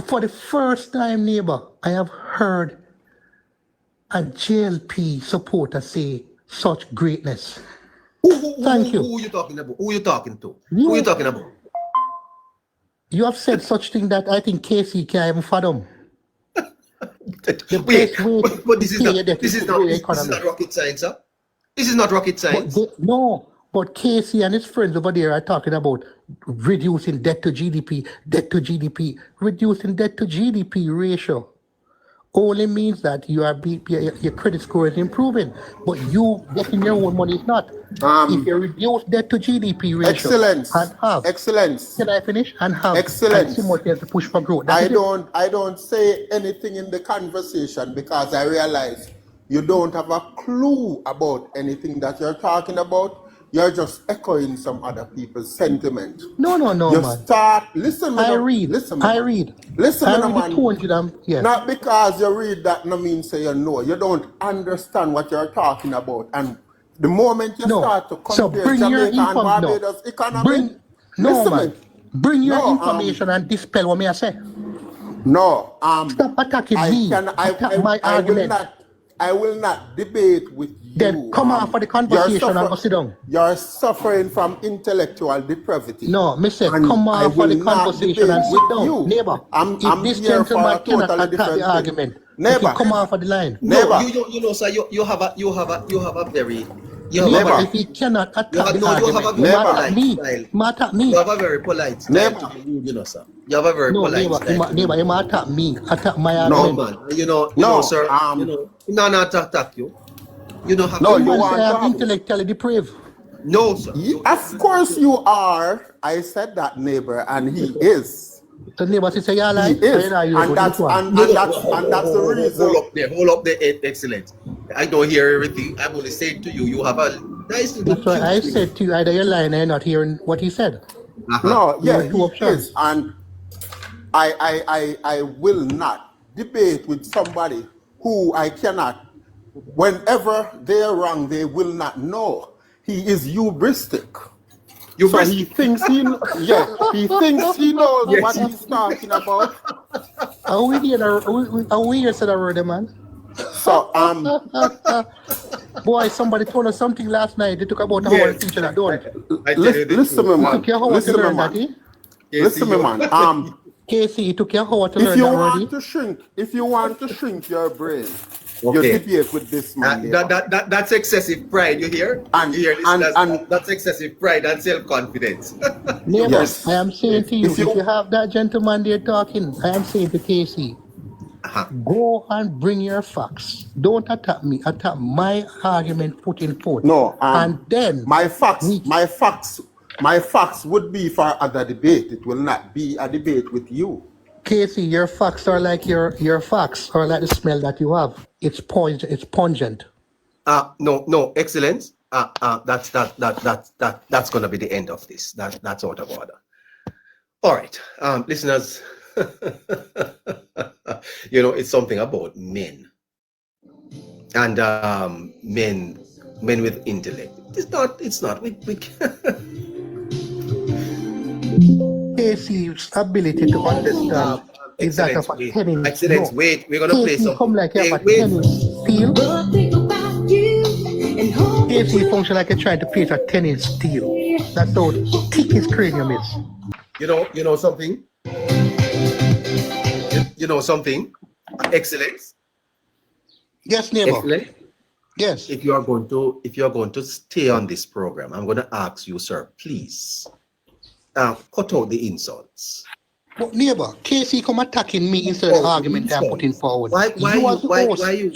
For the first time, neighbor, I have heard a JLP supporter say such greatness. Thank you.
Who are you talking about? Who are you talking to? Who are you talking about?
You have said such thing that I think Casey can't even fathom.
But this is not rocket science, sir. This is not rocket science.
But Casey and his friends over there are talking about reducing debt to GDP. Reducing debt to GDP ratio only means that your credit score is improving, but you getting your own money is not. If you reduce debt to GDP ratio,
excellence.
Can I finish? And have
excellence.
To push for growth.
I don't say anything in the conversation because I realize you don't have a clue about anything that you're talking about. You're just echoing some other people's sentiment.
No,
you
man.
Listen,
I read.
Listen,
man. Yes.
Not because you read that no means say you know. You don't understand what you're talking about. And the moment you start to compare Jamaica and Barbados economy,
bring your information and dispel what me I say.
No.
Stop attacking me. My argument.
I will not debate with you.
Then come out for the conversation and go sit down.
You're suffering from intellectual depravity.
No, Mr. Come out for the conversation and sit down. Neighbor, if this gentleman cannot attack the argument,
neighbor,
come out for the line.
Neighbor,
you know, sir, you have a very.
If he cannot attack the argument,
you have a very polite style to be rude, you know, sir. You have a very polite style.
Neighbor, you might attack me, attack my argument.
No, man. You know, sir. Not attack you. You don't have
to. You want to have intellectually depraved.
No, sir.
Of course you are. I said that, neighbor, and he is.
The neighbor says you are lying.
He is. And that's the reason.
Hold up there, excellent. I don't hear everything. I'm only saying to you, you have a nice little.
That's why I said to you, either you're lying or you're not hearing what he said.
No, yeah, he is. And I will not debate with somebody who I cannot. Whenever they're wrong, they will not know. He is hubristic. So he thinks he thinks he knows what he's talking about.
Are we here said a word, man?
So
boy, somebody told us something last night. They took about how our teacher that don't.
Listen, me, man. Listen, me, man.
Casey, it took you how to learn that already.
If you want to shrink your brain, you debate with this man.
That's excessive pride, you hear?
And
you hear this? That's excessive pride and self-confidence.
Yes. I am saying to you, if you have that gentleman there talking, I am saying to Casey, go and bring your facts. Don't attack me. Attack my argument putting forth.
No,
and then
my facts My facts would be for other debate. It will not be a debate with you.
Casey, your facts are like your facts are like the smell that you have. It's pungent.
No, Excellence. That's gonna be the end of this. That's out of order. All right, listeners. It's something about men and men with intellect. It's not. We
Casey's ability to understand is that of a tennis.
Excellence.
No.
Wait, we're gonna play
Casey
some.
come like you have a tennis steel. Casey function like you're trying to play a tennis steel. That's how thick his cranium is.
You know something. You know something. Excellence.
Yes, neighbor.
Excellent.
Yes.
If you are going to stay on this program, I'm going to ask you, sir, please, cut out the insults.
But neighbor, Casey come attacking me instead of the argument I'm putting forward.
Why you?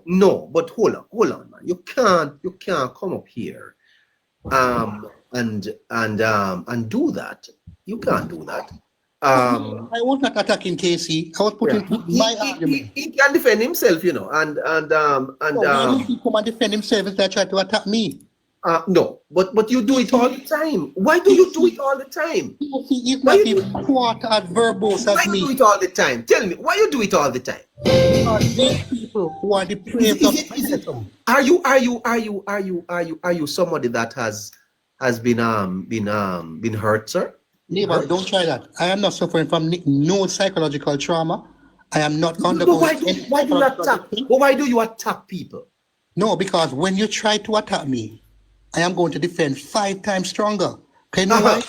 No, but hold on, man. You can't come up here, and do that. You can't do that.
I was not attacking Casey. I was putting my argument.
He can defend himself, and
he come and defend himself instead of trying to attack me.
No, but you do it all the time. Why do you do it all the time?
He's not even quarter as verbose as me.
Why you do it all the time? Tell me, why you do it all the time?
Because these people who are the praise of
Are you somebody that has been hurt, sir?
Neighbor, don't try that. I am not suffering from no psychological trauma. I am not undergoing.
Why do you attack? Well, why do you attack people?
No, because when you try to attack me, I am going to defend 5 times stronger. Okay, you know why?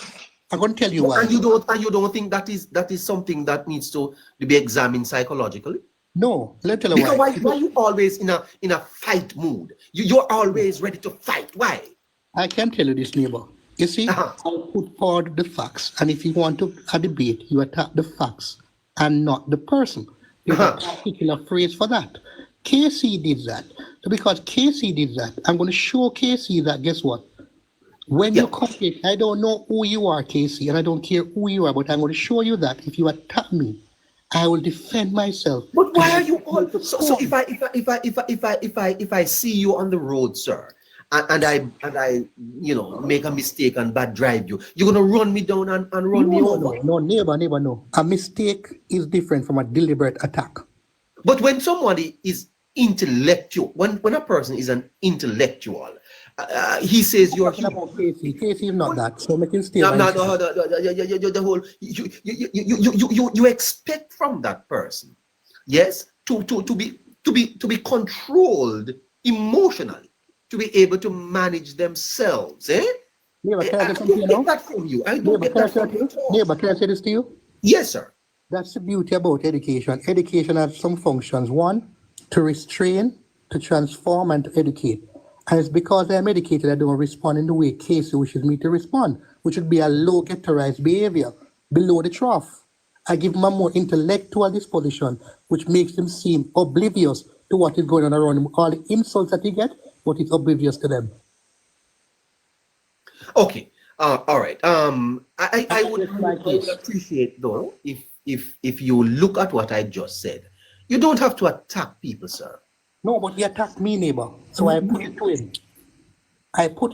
I'm going to tell you why.
And you don't think that is something that needs to be examined psychologically?
No, let me tell you why.
Why are you always in a fight mood? You're always ready to fight. Why?
I can tell you this, neighbor. You see, I put forward the facts, and if you want to a debate, you attack the facts and not the person. There's a particular phrase for that. Casey did that. So because Casey did that, I'm going to show Casey that, guess what? When you compete, I don't know who you are, Casey, and I don't care who you are, but I'm going to show you that if you attack me, I will defend myself.
But why are you all so if I see you on the road, sir, and I make a mistake and bad drive you, you're gonna run me down and run me over?
No, neighbor, no. A mistake is different from a deliberate attack.
But when somebody is intellectual, when a person is an intellectual, he says you're
about Casey. Casey is not that. So make him stay.
The whole you expect from that person, yes, to be controlled emotionally, to be able to manage themselves, eh?
Neighbor, can I
I don't get that from you. I don't get that from you at all.
Neighbor, can I say this to you?
Yes, sir.
That's the beauty about education. Education has some functions. One, to restrain, to transform, and to educate. And it's because I'm educated, I don't respond in the way Casey wishes me to respond, which would be a low ghettoized behavior, below the trough. I give him a more intellectual disposition, which makes him seem oblivious to what is going on around him. All the insults that he gets, but he's oblivious to them.
Okay. All right. I would appreciate, though, if you look at what I just said. You don't have to attack people, sir.
No, but he attacked me, neighbor. So I put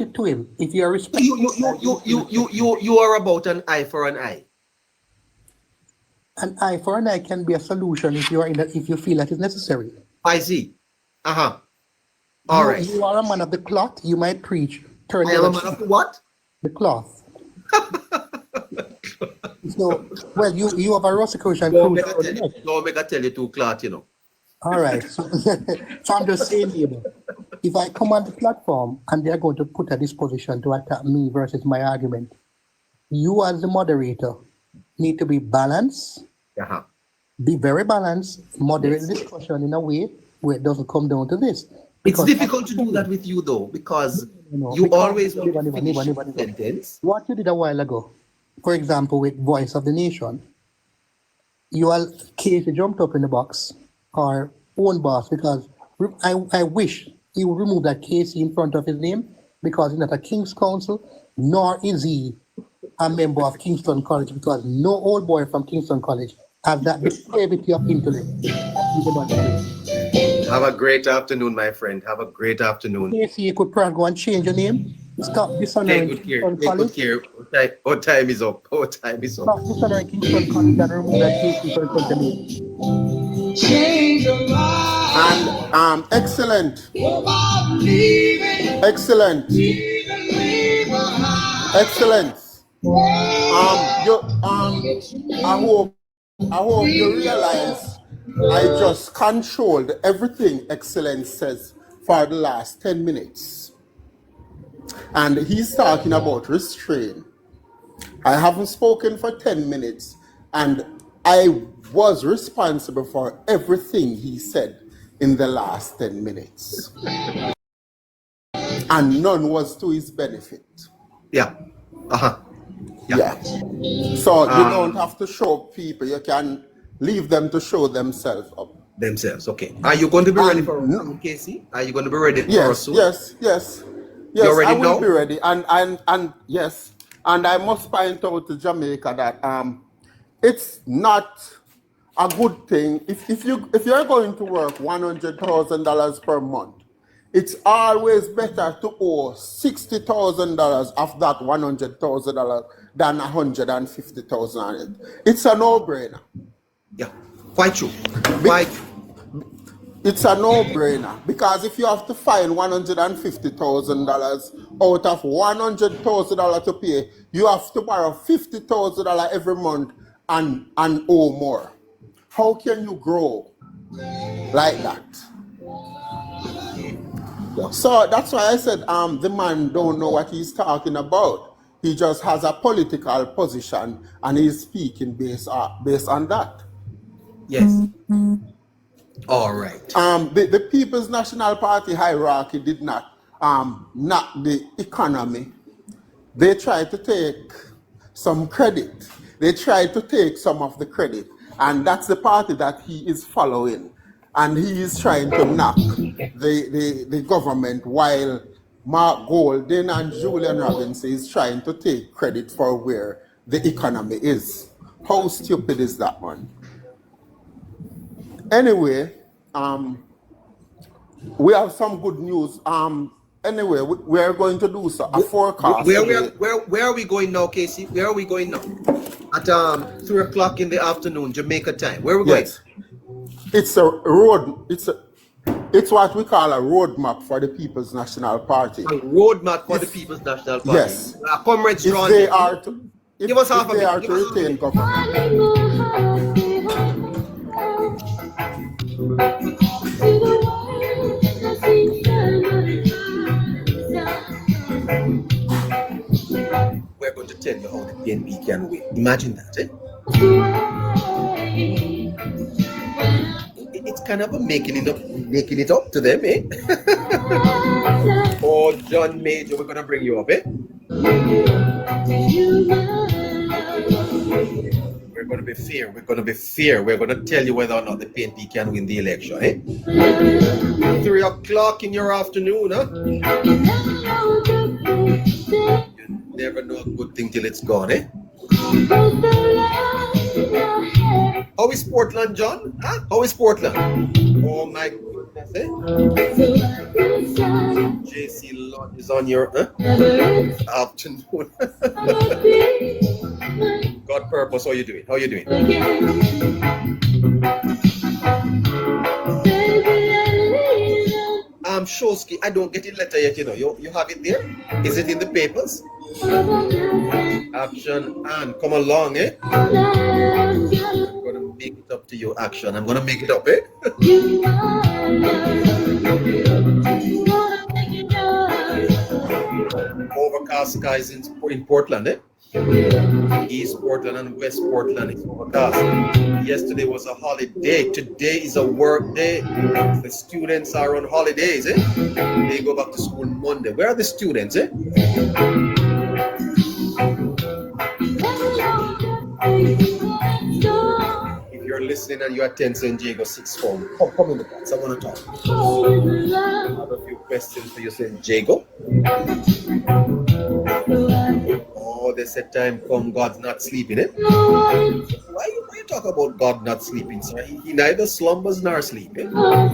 it to him. If you are respectful,
you are about an eye for an eye.
An eye for an eye can be a solution if you are in that, if you feel that is necessary.
I see. All right.
You are a man of the cloth. You might preach.
I am a man of the what?
The cloth. So, well, you have a Rosicrucian.
No, make I tell you two cloth, you know.
All right. So I'm just saying, neighbor, if I come on the platform and they're going to put a disposition to attack me versus my argument, you as the moderator need to be balanced, be very balanced, moderate the discussion in a way where it doesn't come down to this.
It's difficult to do that with you, though, because you always want to finish the sentence.
What you did a while ago, for example, with Voice of the Nation, you all Casey jumped up in the box, or own boss, because I wish he would remove that Casey in front of his name, because he's not a King's Council, nor is he a member of Kingston College, because no old boy from Kingston College have that depravity of intellect.
Have a great afternoon, my friend. Have a great afternoon.
If you could probably go and change your name, stop dishonoring
Take good care.
Kingston
Take
College.
good care. Our time is up. Our time is up.
Stop dishonoring Kingston College and remove that Kingston College.
And excellent. Excellent. Excellent. I hope you realize I just controlled everything Excellence says for the last 10 minutes. And he's talking about restraint. I haven't spoken for 10 minutes, and I was responsible for everything he said in the last 10 minutes. And none was to his benefit.
Yeah.
Yeah. So you don't have to show people, you can leave them to show themselves up.
Themselves, okay. Are you going to be ready for Casey? Are you going to be ready for us soon?
Yes.
You're ready
I will
now?
be ready. And yes. And I must point out to Jamaica that it's not a good thing if you're going to work $100,000 per month. It's always better to owe $60,000 of that $100,000 than $150,000. It's a no-brainer.
Yeah, quite true.
It's a no-brainer, because if you have to find $150,000 out of $100,000 to pay, you have to borrow $50,000 every month and owe more. How can you grow like that? So that's why I said the man don't know what he's talking about. He just has a political position and he's speaking based on that.
Yes. All right.
The People's National Party hierarchy did not knock the economy. They tried to take some credit. They tried to take some of the credit. And that's the party that he is following. And he is trying to knock the government, while Mark Golden and Julian Robinson is trying to take credit for where the economy is. How stupid is that one? Anyway, we have some good news. Anyway, we are going to do a forecast.
Where are we going now, Casey? Where are we going now? At 3 o'clock in the afternoon, Jamaica time. Where are we going?
Yes. It's a road. It's what we call a roadmap for the People's National Party.
A roadmap for the People's National Party.
Yes.
Comrades,
If
John,
they are to,
give us half
if
a
they
minute.
are to retain government.
We're going to tell you how the PNP can win. Imagine that, eh? It's kind of a making it up to them, eh? Oh, John Major, we're gonna bring you up, eh? We're gonna be fair. We're gonna tell you whether or not the PNP can win the election, eh? 3 o'clock in your afternoon, huh? You never know a good thing till it's gone, eh? How is Portland, John? Huh? How is Portland? Oh my goodness, eh? JC Lord is on your afternoon. God purpose, how you doing? How you doing? Shosky, I don't get the letter yet, you know. You have it there? Is it in the papers? Action and come along, eh? I'm gonna make it up to you, Action. I'm gonna make it up, eh? Overcast skies in Portland, eh? East Portland and West Portland is overcast. Yesterday was a holiday. Today is a work day. The students are on holidays, eh? They go back to school Monday. Where are the students, eh? If you're you're listening and you attend St. Jago 6 form, come in the box. I want to talk. I have a few questions for you, St. Jago. Oh, they said time come, God's not sleeping, eh? Why you talk about God not sleeping, sir? He neither slumbers nor sleeping. Oh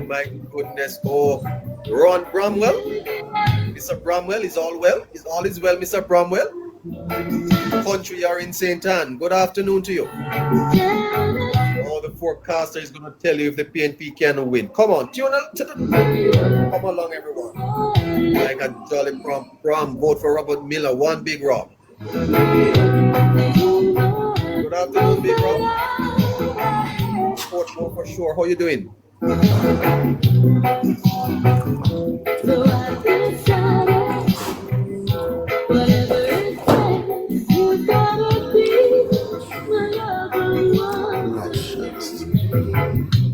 my goodness. Oh, Ron Bramwell. Mr. Bramwell, is all well? Is all is well, Mr. Bramwell? Country are in St. Anne. Good afternoon to you. Oh, the forecaster is going to tell you if the PNP can win. Come on, tune up to the... Come along, everyone. Like a jolly prom. Vote for Robert Miller. One big rock. Good afternoon, big rock. Sport more for sure. How you doing?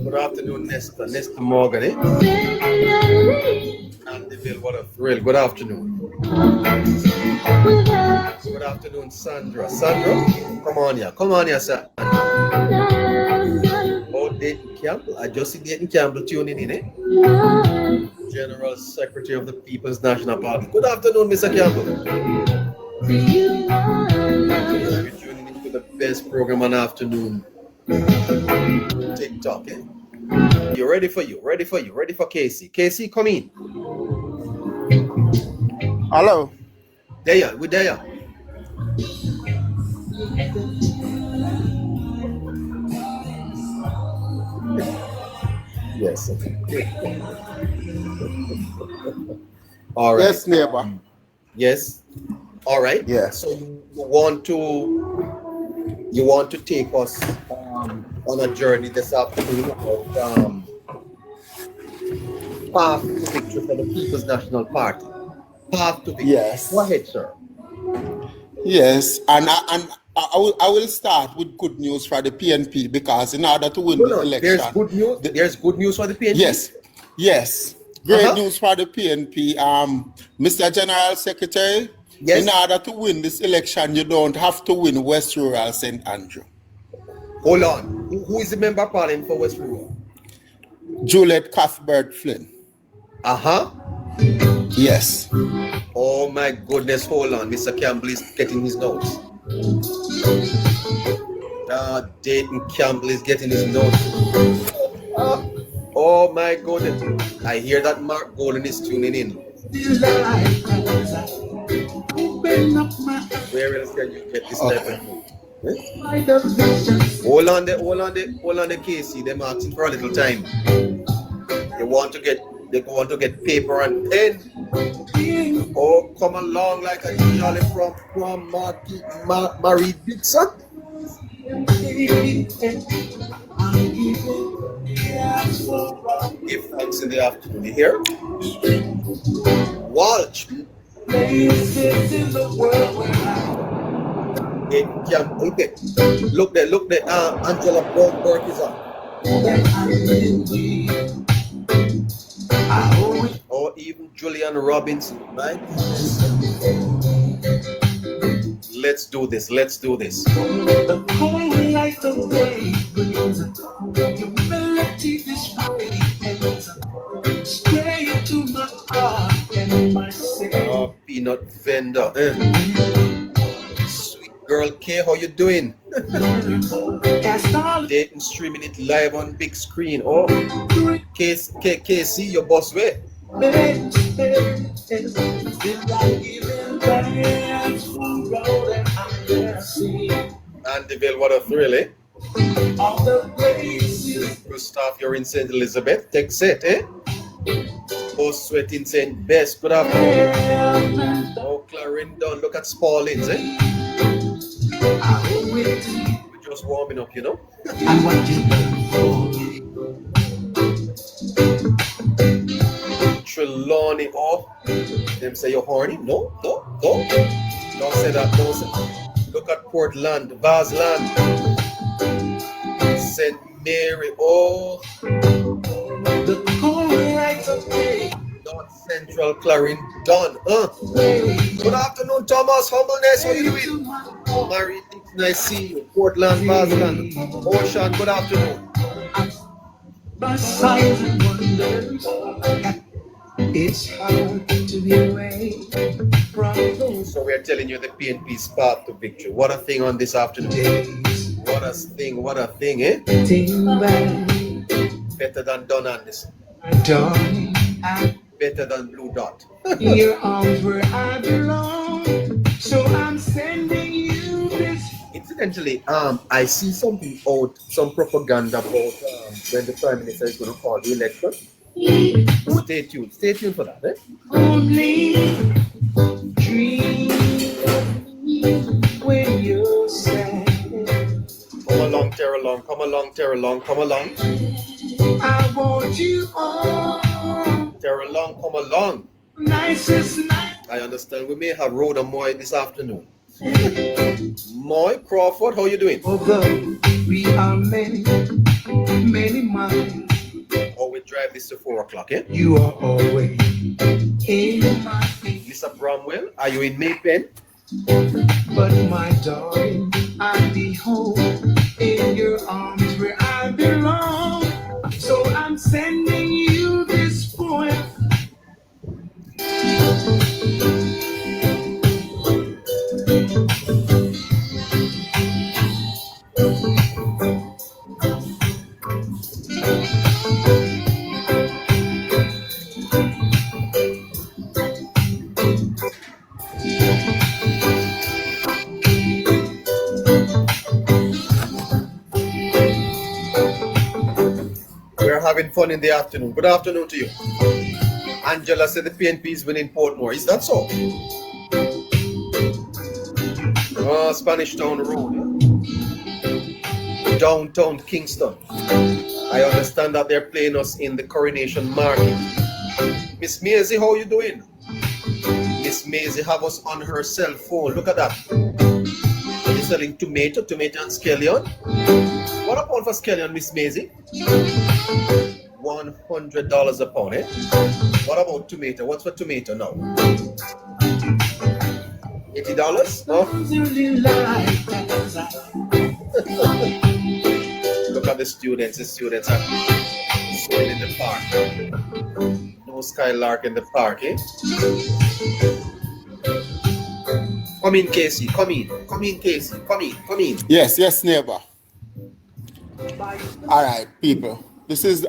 Good afternoon, Nesta Morgan, eh? Andyville, what a thrill. Good afternoon. Good afternoon, Sandra. Sandra, come on here, sir. Oh, Dayton Campbell. I just see Dayton Campbell tuning in, eh? General Secretary of the People's National Party. Good afternoon, Mr. Campbell. You're tuning into the best program on afternoon. TikTok, eh? You ready for Casey. Casey, come in.
Hello.
There, we're there. Yes. All right.
Yes, neighbor.
Yes. All right.
Yes.
So you want to take us on a journey this afternoon of path to victory for the People's National Party. Path to victory.
Yes.
Go ahead, sir.
Yes, and I will start with good news for the PNP, because in order to win the election,
there's good news. There's good news for the PNP.
Yes. Great news for the PNP. Mr. General Secretary, in order to win this election, you don't have to win West Rural St. Andrew.
Hold on. Who is the member of parliament for West Rural?
Juliet Cuthbert Flynn. Yes.
Oh my goodness, hold on. Mr. Campbell is getting his notes. Dayton Campbell is getting his notes. Oh my goodness. I hear that Mark Golden is tuning in. Where else can you get this type of note? Hold on the Casey. They're asking for a little time. They want to get paper and pen. Oh, come along like a jolly from Marie Dixon. Give thanks in the afternoon. You hear? Walsh. Look there. Angela Brownberg is on. Or even Julian Robinson, right? Let's do this. The cold light of day brings humility display and straight to my heart and my soul. Peanut vendor. Sweet girl K, how you doing? Dayton streaming it live on big screen. Oh, KC, your boss way. Andyville, what a thrill, eh? Gustav, you're in St. Elizabeth. Take set, eh? Post sweat in St. Bess. Good afternoon. Oh, Clarendon, look at Spalding's, eh? We're just warming up, you know? Trelawney, oh, them say you're horny? No. Don't say that, don't say that. Look at Portland, Vassland, St. Mary, oh. No, North Central Clarendon. Good afternoon, Thomas. Humbleness, how you doing? Mary Dixon, I see you. Portland, Basland. Ocean, good afternoon.
By signs and wonders, it's hard to be away from those.
So we're telling you the PNP's path to victory. What a thing on this afternoon.
days.
What a thing, eh?
Think back,
Better than Don Anderson.
darling,
Better than Blue Dot.
your arms where I belong. So I'm sending you this.
Incidentally, I see something out, some propaganda about when the Prime Minister is going to call the election. Stay tuned for that, eh?
Only dream when you're sad.
Come along, tear along, come along, tear along, come along.
I want you all.
Tear along, come along.
Nicest night.
I understand we may have Rhoda Moy this afternoon. Moy Crawford, how you doing?
Although we are many, many miles,
Oh, we drive this to 4 o'clock, eh?
you are always in my feet.
Lisa Bramwell, are you in Maypen?
But my darling, I'll be home in your arms where I belong. So I'm sending you this poem.
We're having fun in the afternoon. Good afternoon to you. Angela said the PNP is winning Portmore. Is that so? Spanish Town Road. Downtown Kingston. I understand that they're playing us in the Coronation Market. Miss Maisie, how you doing? Miss Maisie have us on her cell phone. Look at that. They're selling tomato and scallion. What a pound for scallion, Miss Maisie? $100 a pound, eh? What about tomato? What's for tomato now? $80? No? Look at the students. The students are swimming in the park. No skylark in the park, eh? Come in, Casey. Come in. Come in, Casey. Come in. Come in.
Yes, neighbor. All right, people. This is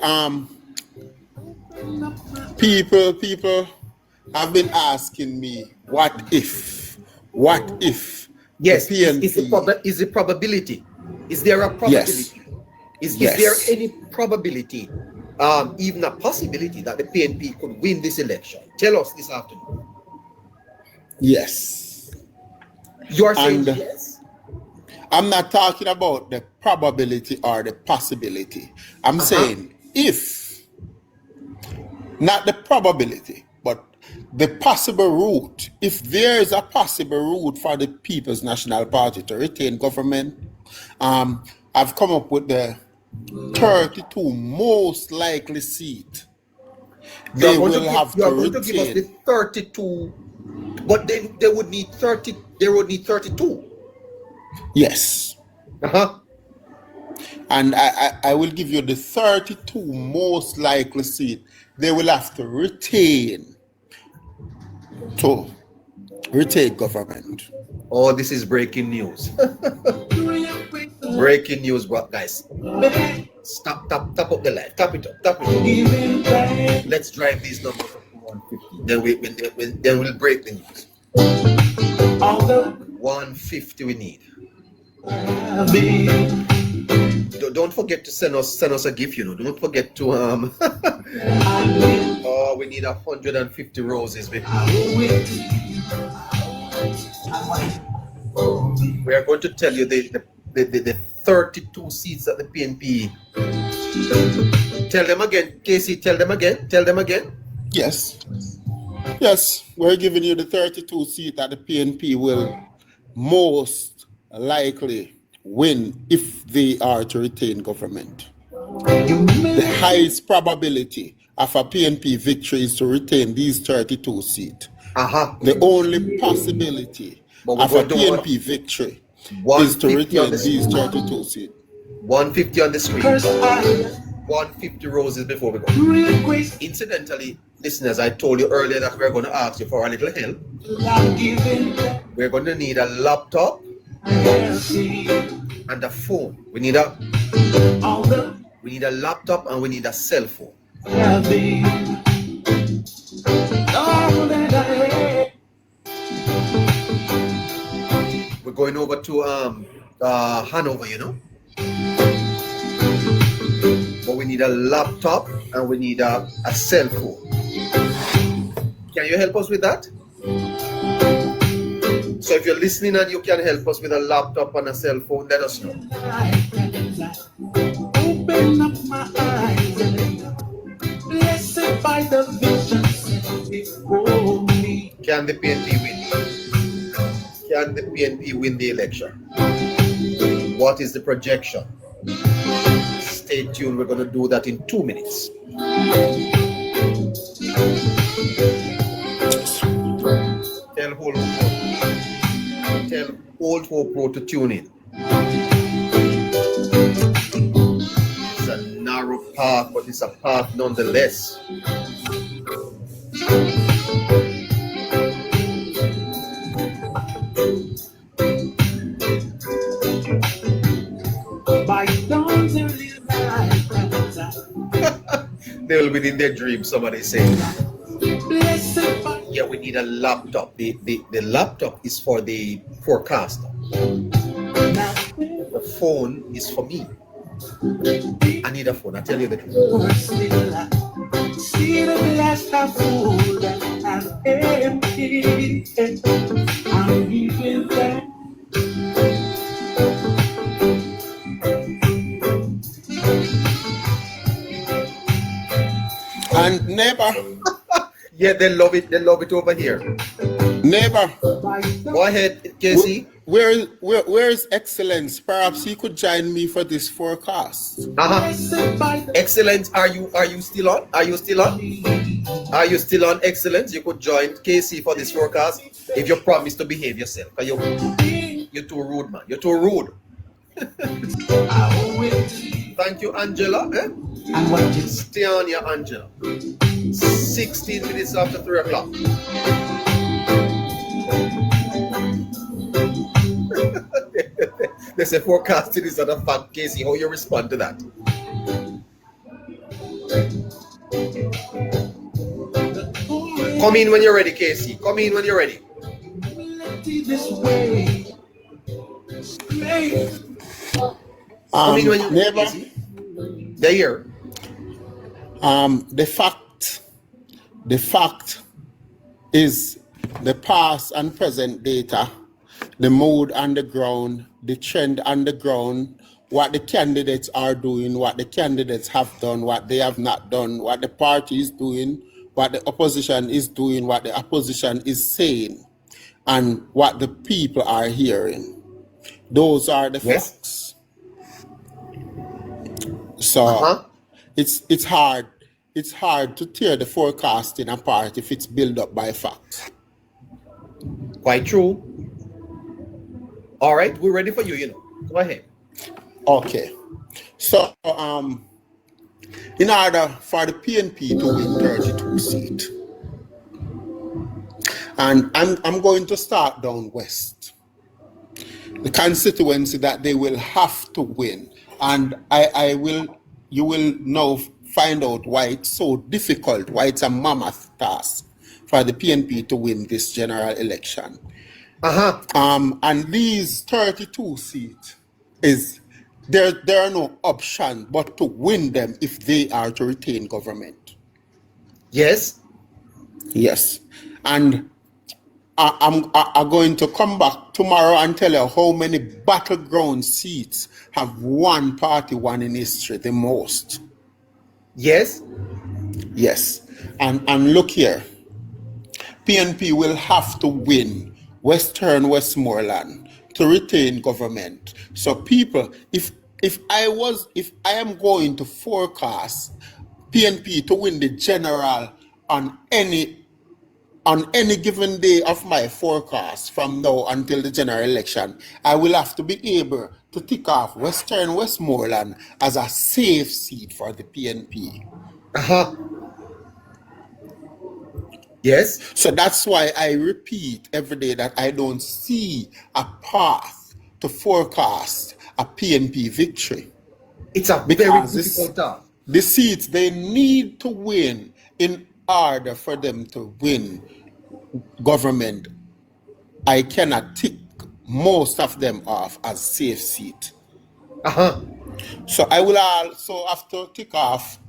people have been asking me, what if
Yes,
the PNP,
is it probability? Is there a probability?
Yes.
Is there any probability, even a possibility that the PNP could win this election? Tell us this afternoon.
Yes.
You're saying
And
yes?
I'm not talking about the probability or the possibility. I'm saying if, not the probability, but the possible route. If there is a possible route for the People's National Party to retain government, I've come up with the 32 most likely seat. They will have to
You're going to give us
retain.
the 32, but they would need 30. They would need 32.
Yes. And I will give you the 32 most likely seat. They will have to retain government.
Oh, this is breaking news. Breaking news, guys. Stop, tap up the light. Tap it up. Let's drive these numbers up to 150. Then we'll break the news. 150 we need. Don't forget to send us a gift, Don't forget to oh, we need 150 roses, baby. We are going to tell you the 32 seats at the PNP. Tell them again, Casey. Tell them again.
Yes, we're giving you the 32 seat that the PNP will most likely win if they are to retain government. The highest probability of a PNP victory is to retain these 32 seats.
Uh-huh.
The only possibility
But we're
of a
going to
PNP victory is to
150
retain
on the
these
screen.
32 seats.
150 on the screen. 150 roses before we go. Incidentally, listeners, I told you earlier that we're going to ask you for a little help. We're going to need a laptop and a phone. We need a laptop and we need a cell phone. We're going over to Hanover, you know. But we need a laptop and we need a cell phone. Can you help us with that? So if you're listening and you can help us with a laptop and a cell phone, let us know.
Open up my eyes, blessed by the vision before me.
Can the PNP win? Can the PNP win the election? What is the projection? Stay tuned. We're going to do that in 2 minutes. Tell Old Hope Road to tune in. It's a narrow path, but it's a path nonetheless.
By dawn's early light,
They will be in their dreams, somebody saying.
blessed by
Yeah, we need a laptop. The laptop is for the forecaster. The phone is for me. I need a phone, I tell you the truth.
see the glass half full and half empty. I'm giving thanks.
And neighbor,
Yeah, they love it. They love it over here.
neighbor,
Go ahead, Casey.
where is Excellence? Perhaps he could join me for this forecast.
Excellence, are you still on? Are you still on? Are you still on, Excellence? You could join Casey for this forecast if you promise to behave yourself. You're too rude, man. You're too rude. Thank you, Angela. Stay on here, Angela. 16 minutes after 3 o'clock. They say forecasting is not a fact, Casey. How you respond to that? Come in when you're ready, Casey. Come in when you're ready. Come in when you're ready,
Neighbor,
Casey. They're here.
The fact is the past and present data, the mood on the ground, the trend on the ground, what the candidates are doing, what the candidates have done, what they have not done, what the party is doing, what the opposition is doing, what the opposition is saying, and what the people are hearing. Those are the facts. So it's hard to tear the forecasting apart if it's built up by facts.
Quite true. All right, we're ready for you, you know. Go ahead.
Okay. So in order for the PNP to win 32 seats, and I'm going to start down west, the constituency that they will have to win, and you will now find out why it's so difficult, why it's a mammoth task for the PNP to win this general election. And these 32 seats is there are no option but to win them if they are to retain government.
Yes.
Yes. And I'm going to come back tomorrow and tell you how many battleground seats have one party won in history the most.
Yes.
Yes. And look here. PNP will have to win Western Westmoreland to retain government. So people, if I am going to forecast PNP to win the general on any given day of my forecast from now until the general election, I will have to be able to tick off Western Westmoreland as a safe seat for the PNP.
Yes.
So that's why I repeat every day that I don't see a path to forecast a PNP victory.
It's a very
Because
difficult task.
the seats they need to win in order for them to win government, I cannot tick most of them off as safe seat. So I will also have to tick off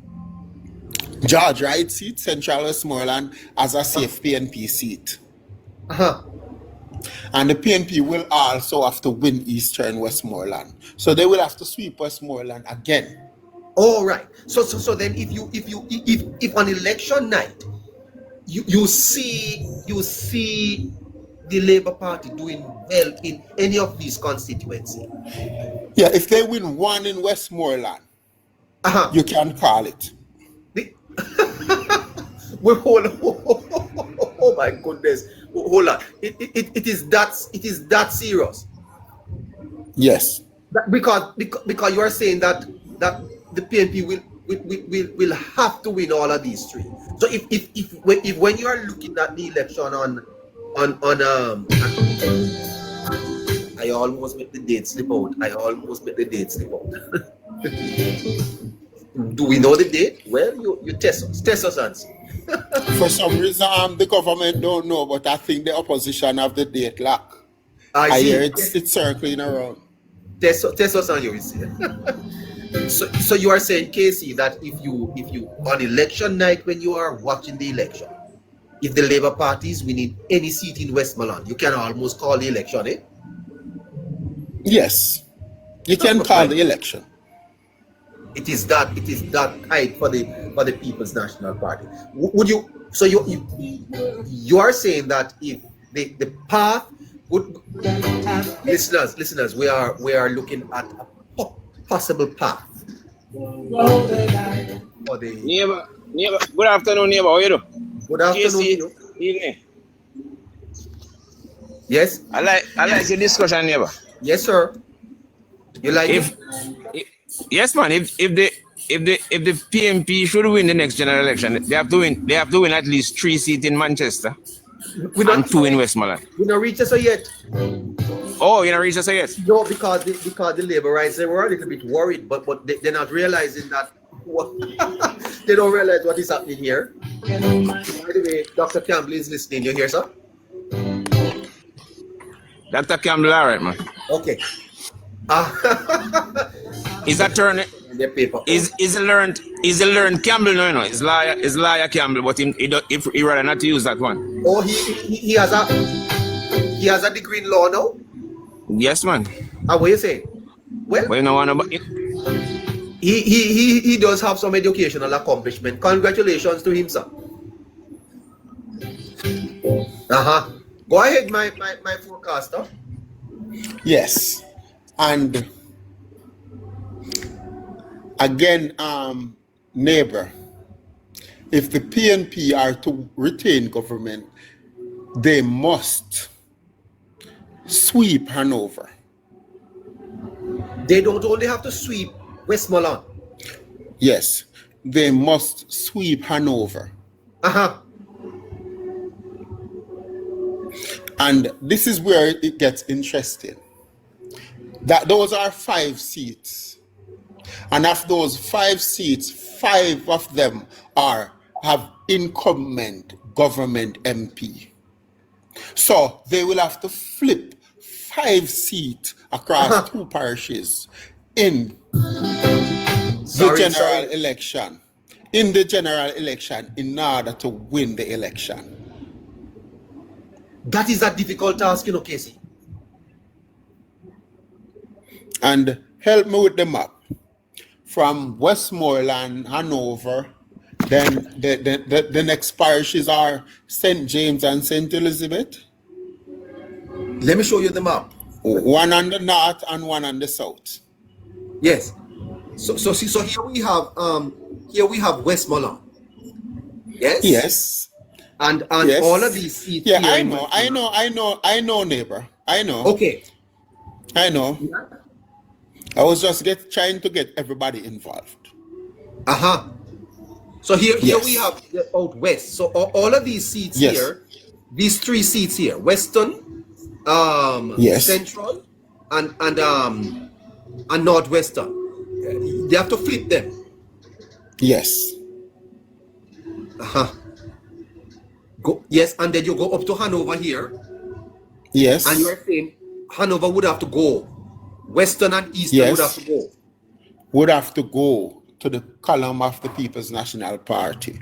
George Wright seat, Central Westmoreland, as a safe PNP seat. And the PNP will also have to win Eastern Westmoreland. So they will have to sweep Westmoreland again.
All right. So then if on election night you see the Labour Party doing well in any of these constituencies.
Yeah, if they win one in Westmoreland, you can call it.
Oh my goodness. Hold on. It is that serious.
Yes.
Because you are saying that the PNP will have to win all of these three. So if when you are looking at the election on I almost made the date slip out. Do we know the date? Well, you test us and see.
For some reason, the government don't know, but I think the opposition have the date lock.
I
hear
see.
it's circling around.
Test us on you see. So you are saying, Casey, that if you on election night when you are watching the election, if the Labour Party is winning any seat in Westmoreland, you can almost call the election, eh?
Yes, you can call the election.
It is that tight for the People's National Party. Would you? So you are saying that if the path would, listeners, we are looking at a possible path for the
Neighbour. Good afternoon, neighbour. How you do?
Good afternoon.
Evening.
Yes.
I like your discussion, neighbour.
Yes, sir. You like
Yes, man. If the PNP should win the next general election, they have to win at least 3 seats in Manchester and 2 in Westmoreland.
We not reached us yet.
Oh, you not reached us yet?
No, because the Labourites, they were a little bit worried, but they're not realizing that they don't realize what is happening here. By the way, Dr. Campbell is listening. You hear, sir?
Dr. Campbell, all right, man.
Okay.
Is that turn?
Their paper.
Is a learned Campbell? No. It's liar Campbell, but he rather not to use that one.
Oh, he has a degree in law now.
Yes, man.
What you saying? Well,
you know what about it?
He does have some educational accomplishment. Congratulations to him, sir. Go ahead, my forecaster.
Yes, and again, neighbor, if the PNP are to retain government, they must sweep Hanover.
They don't only have to sweep Westmoreland.
Yes, they must sweep Hanover. And this is where it gets interesting. That those are 5 seats. And of those 5 seats, 5 of them have incumbent government MP. So they will have to flip 5 seats across 2 parishes in the general election. In the general election, in order to win the election.
That is a difficult task, Casey.
And help me with the map. From Westmoreland, Hanover, then the next parishes are St. James and St. Elizabeth.
Let me show you the map.
One on the north and one on the south.
Yes. So here we have here we have Westmoreland. Yes?
Yes.
And
Yes.
all of these seats
Yeah,
here
I
in
know,
Westmoreland.
I know, neighbor. I know.
Okay.
I know. I was just trying to get everybody involved.
Uh-huh. So here
Yes.
we have the out west. So all of these seats
Yes.
here, these three seats here, Western,
Yes.
Central, and Northwestern. They have to flip them.
Yes.
Uh-huh. Yes, and then you go up to Hanover here,
Yes.
and you're saying Hanover would have to go. Western and Eastern
Yes.
would have to go.
Would have to go to the column of the People's National Party.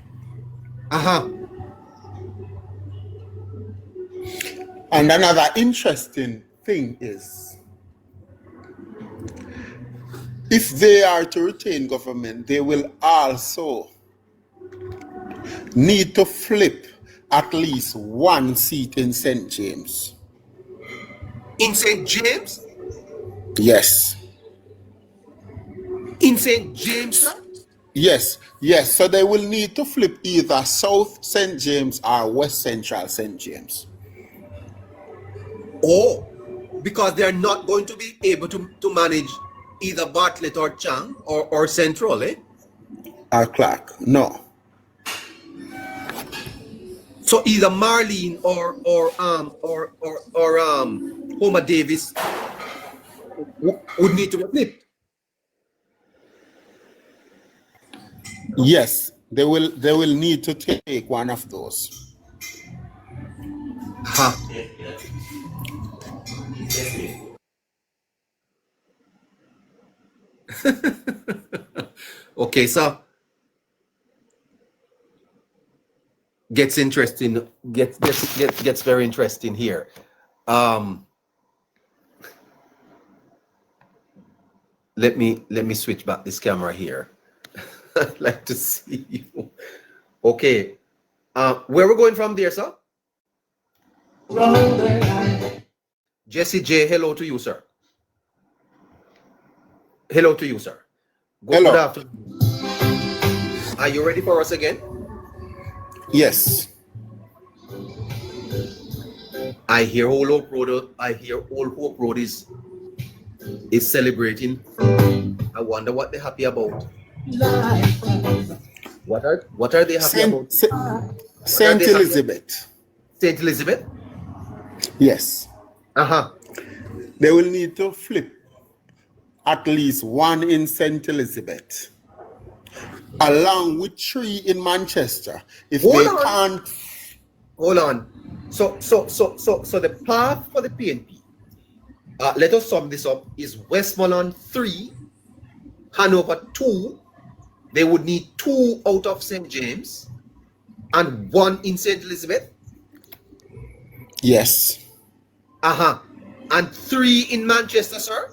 Uh-huh.
And another interesting thing is, if they are to retain government, they will also need to flip at least one seat in St. James.
In St. James?
Yes.
In St. James, sir?
Yes. Yes. So they will need to flip either South St. James or West Central St. James.
Oh, because they're not going to be able to manage either Bartlett or Chang or Central, eh?
Or Clark. No.
So either Marlene or Homer Davis would need to be flipped.
Yes. They will need to take one of those.
Huh. Okay, so gets interesting. Gets very interesting here. Let me switch back this camera here. I'd like to see you. Okay. Where we're going from there, sir? Jesse J, hello to you, sir. Hello to you, sir.
Hello.
Good afternoon. Are you ready for us again?
Yes.
I hear Old Hope Road is celebrating. I wonder what they're happy about. What are they happy about?
St. Elizabeth.
St. Elizabeth?
Yes.
Uh-huh.
They will need to flip at least one in St. Elizabeth, along with 3 in Manchester. If they can't.
Hold on. So the path for the PNP, let us sum this up, is Westmoreland 3, Hanover 2. They would need 2 out of St. James and 1 in St. Elizabeth.
Yes.
Uh-huh. And 3 in Manchester, sir?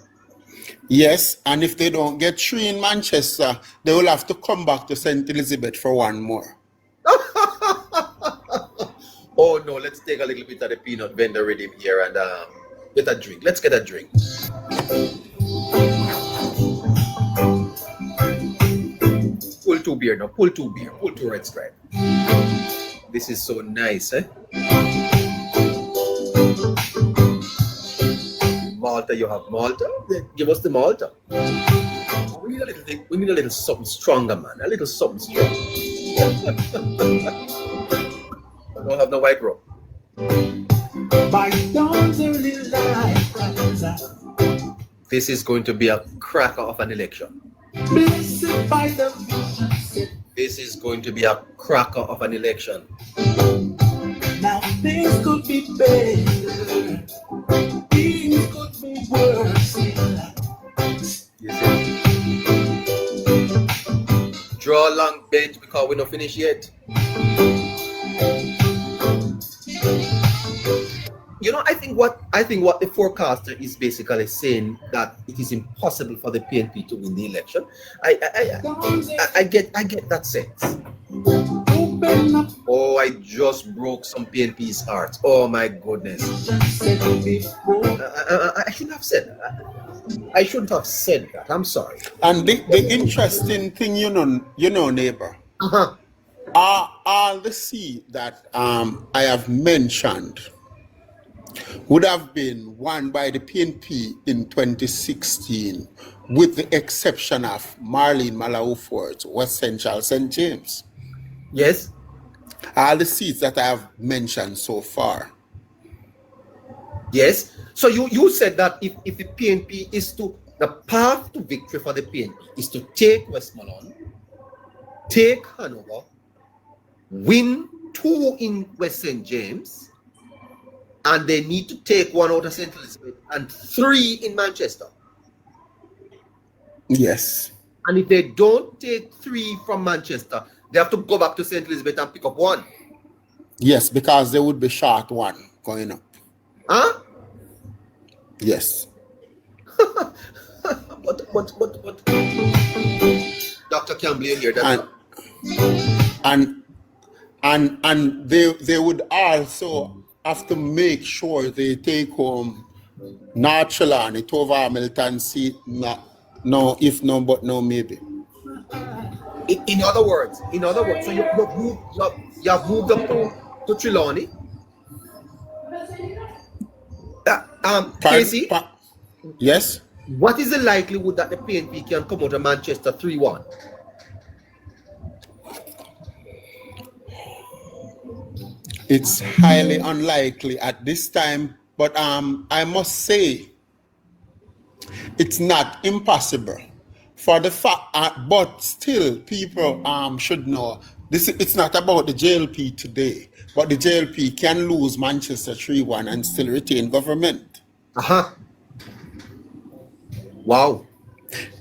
Yes, and if they don't get 3 in Manchester, they will have to come back to St. Elizabeth for 1 more.
Oh no, let's take a little bit of the peanut vendor rhythm here and get a drink. Let's get a drink. Pull 2 beer now. Pull 2 beer. Pull 2 Red Stripe. This is so nice, eh? Malta, you have Malta? Give us the Malta. We need a little thing. We need a little something stronger, man. A little something strong. I don't have no white rum. This is going to be a cracker of an election. This is going to be a cracker of an election.
Now things could be better. Things could be worse.
You see? Draw a long bench because we're not finished yet. You know, I think what the forecaster is basically saying, that it is impossible for the PNP to win the election. I get that sense. Oh, I just broke some PNP's heart. Oh my goodness. I shouldn't have said that. I shouldn't have said that. I'm sorry.
And the interesting thing, you know, neighbor, all the seats that I have mentioned would have been won by the PNP in 2016, with the exception of Marlene Malauford's West Central St. James.
Yes.
All the seats that I have mentioned so far.
Yes. So you said that if the PNP is to, the path to victory for the PNP is to take Westmoreland, take Hanover, win 2 in West St. James, and they need to take 1 out of St. Elizabeth and 3 in Manchester.
Yes.
And if they don't take 3 from Manchester, they have to go back to St. Elizabeth and pick up 1.
Yes, because they would be short 1 going up.
Huh?
Yes.
But Dr. Campbell here,
and they would also have to make sure they take home North Trelawney, Tova Hamilton seat. No, if no, but no, maybe.
In other words, so you have moved up to Trelawney. Casey?
Yes?
What is the likelihood that the PNP can come out of Manchester 3-1?
It's highly unlikely at this time, but I must say it's not impossible. For the fact, but still, people should know this. It's not about the JLP today, but the JLP can lose Manchester 3-1 and still retain government.
Wow.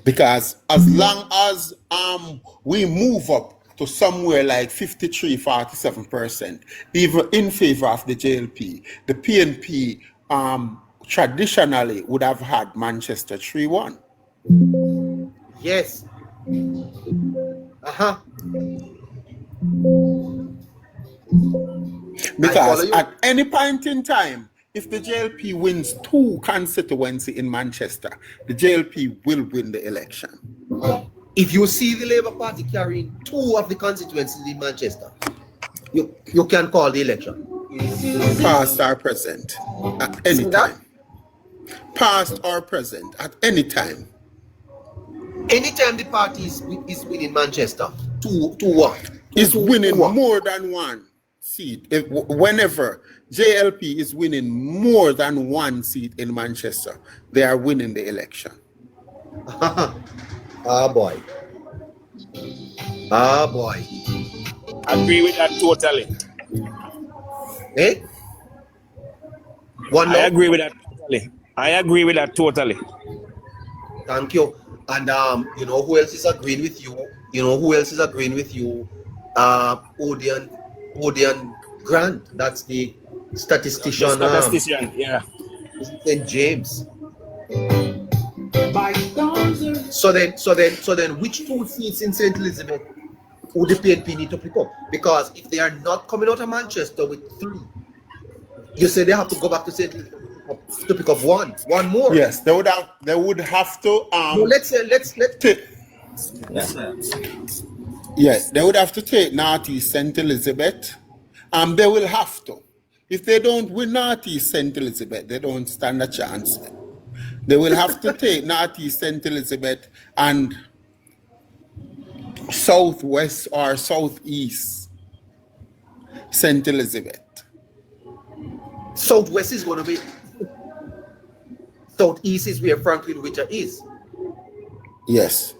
Because as long as we move up to somewhere like 53-47%, even in favor of the JLP, the PNP traditionally would have had Manchester 3-1.
Yes.
Because at any point in time, if the JLP wins 2 constituency in Manchester, the JLP will win the election.
If you see the Labour Party carrying 2 of the constituencies in Manchester, you can call the election.
Past or present, at any time. Past or present, at any time.
Anytime the party is winning Manchester, 2-1.
Is winning more than 1 seat. Whenever JLP is winning more than 1 seat in Manchester, they are winning the election.
Boy. Boy.
Agree with that totally.
Eh?
I agree with that totally. I agree with that totally.
Thank you. And you know who else is agreeing with you? Odian Grant. That's the statistician.
Yeah.
St. James. So then, which 2 seats in St. Elizabeth would the PNP need to pick up? Because if they are not coming out of Manchester with 3, you say they have to go back to St. Elizabeth to pick up 1 more.
Yes, they would have to.
So let's
take. Yes, they would have to take Northeast St. Elizabeth. They will have to. If they don't win Northeast St. Elizabeth, they don't stand a chance. They will have to take Northeast St. Elizabeth and Southwest or Southeast St. Elizabeth.
Southwest is going to be. Southeast is where Franklin Witter is.
Yes.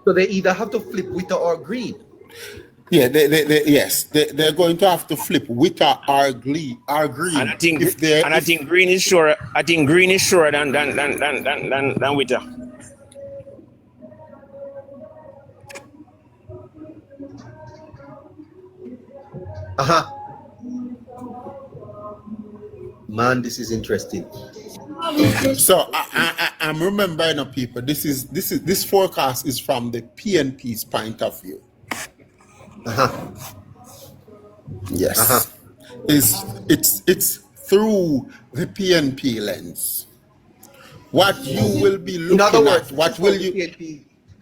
So they either have to flip Witter or Green.
Yeah, they're going to have to flip Witter or Green.
And I think Green is sure. I think Green is sure than Witter.
Man, this is interesting.
So I'm remembering, people. This forecast is from the PNP's point of view. Yes. It's through the PNP lens. What you will be looking
In other words,
at, what will you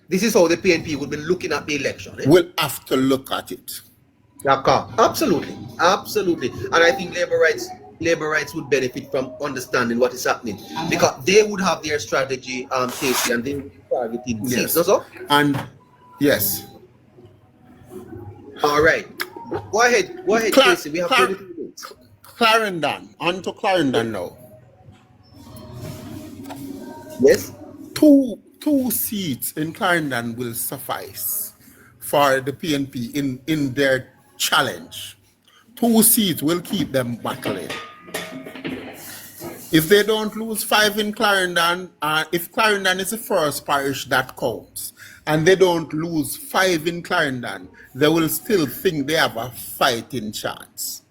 this is how the PNP will be looking at the election.
will have to look at it.
Absolutely, absolutely. And I think labor rights would benefit from understanding what is happening, because they would have their strategy, Casey, and they would be targeting seats. So?
And yes.
All right. Go ahead, Casey. We have 22 minutes.
Clarendon, on to Clarendon now.
Yes.
Two seats in Clarendon will suffice for the PNP in their challenge. 2 seats will keep them battling. If they don't lose 5 in Clarendon, if Clarendon is the first parish that counts, and they don't lose 5 in Clarendon, they will still think they have a fighting chance.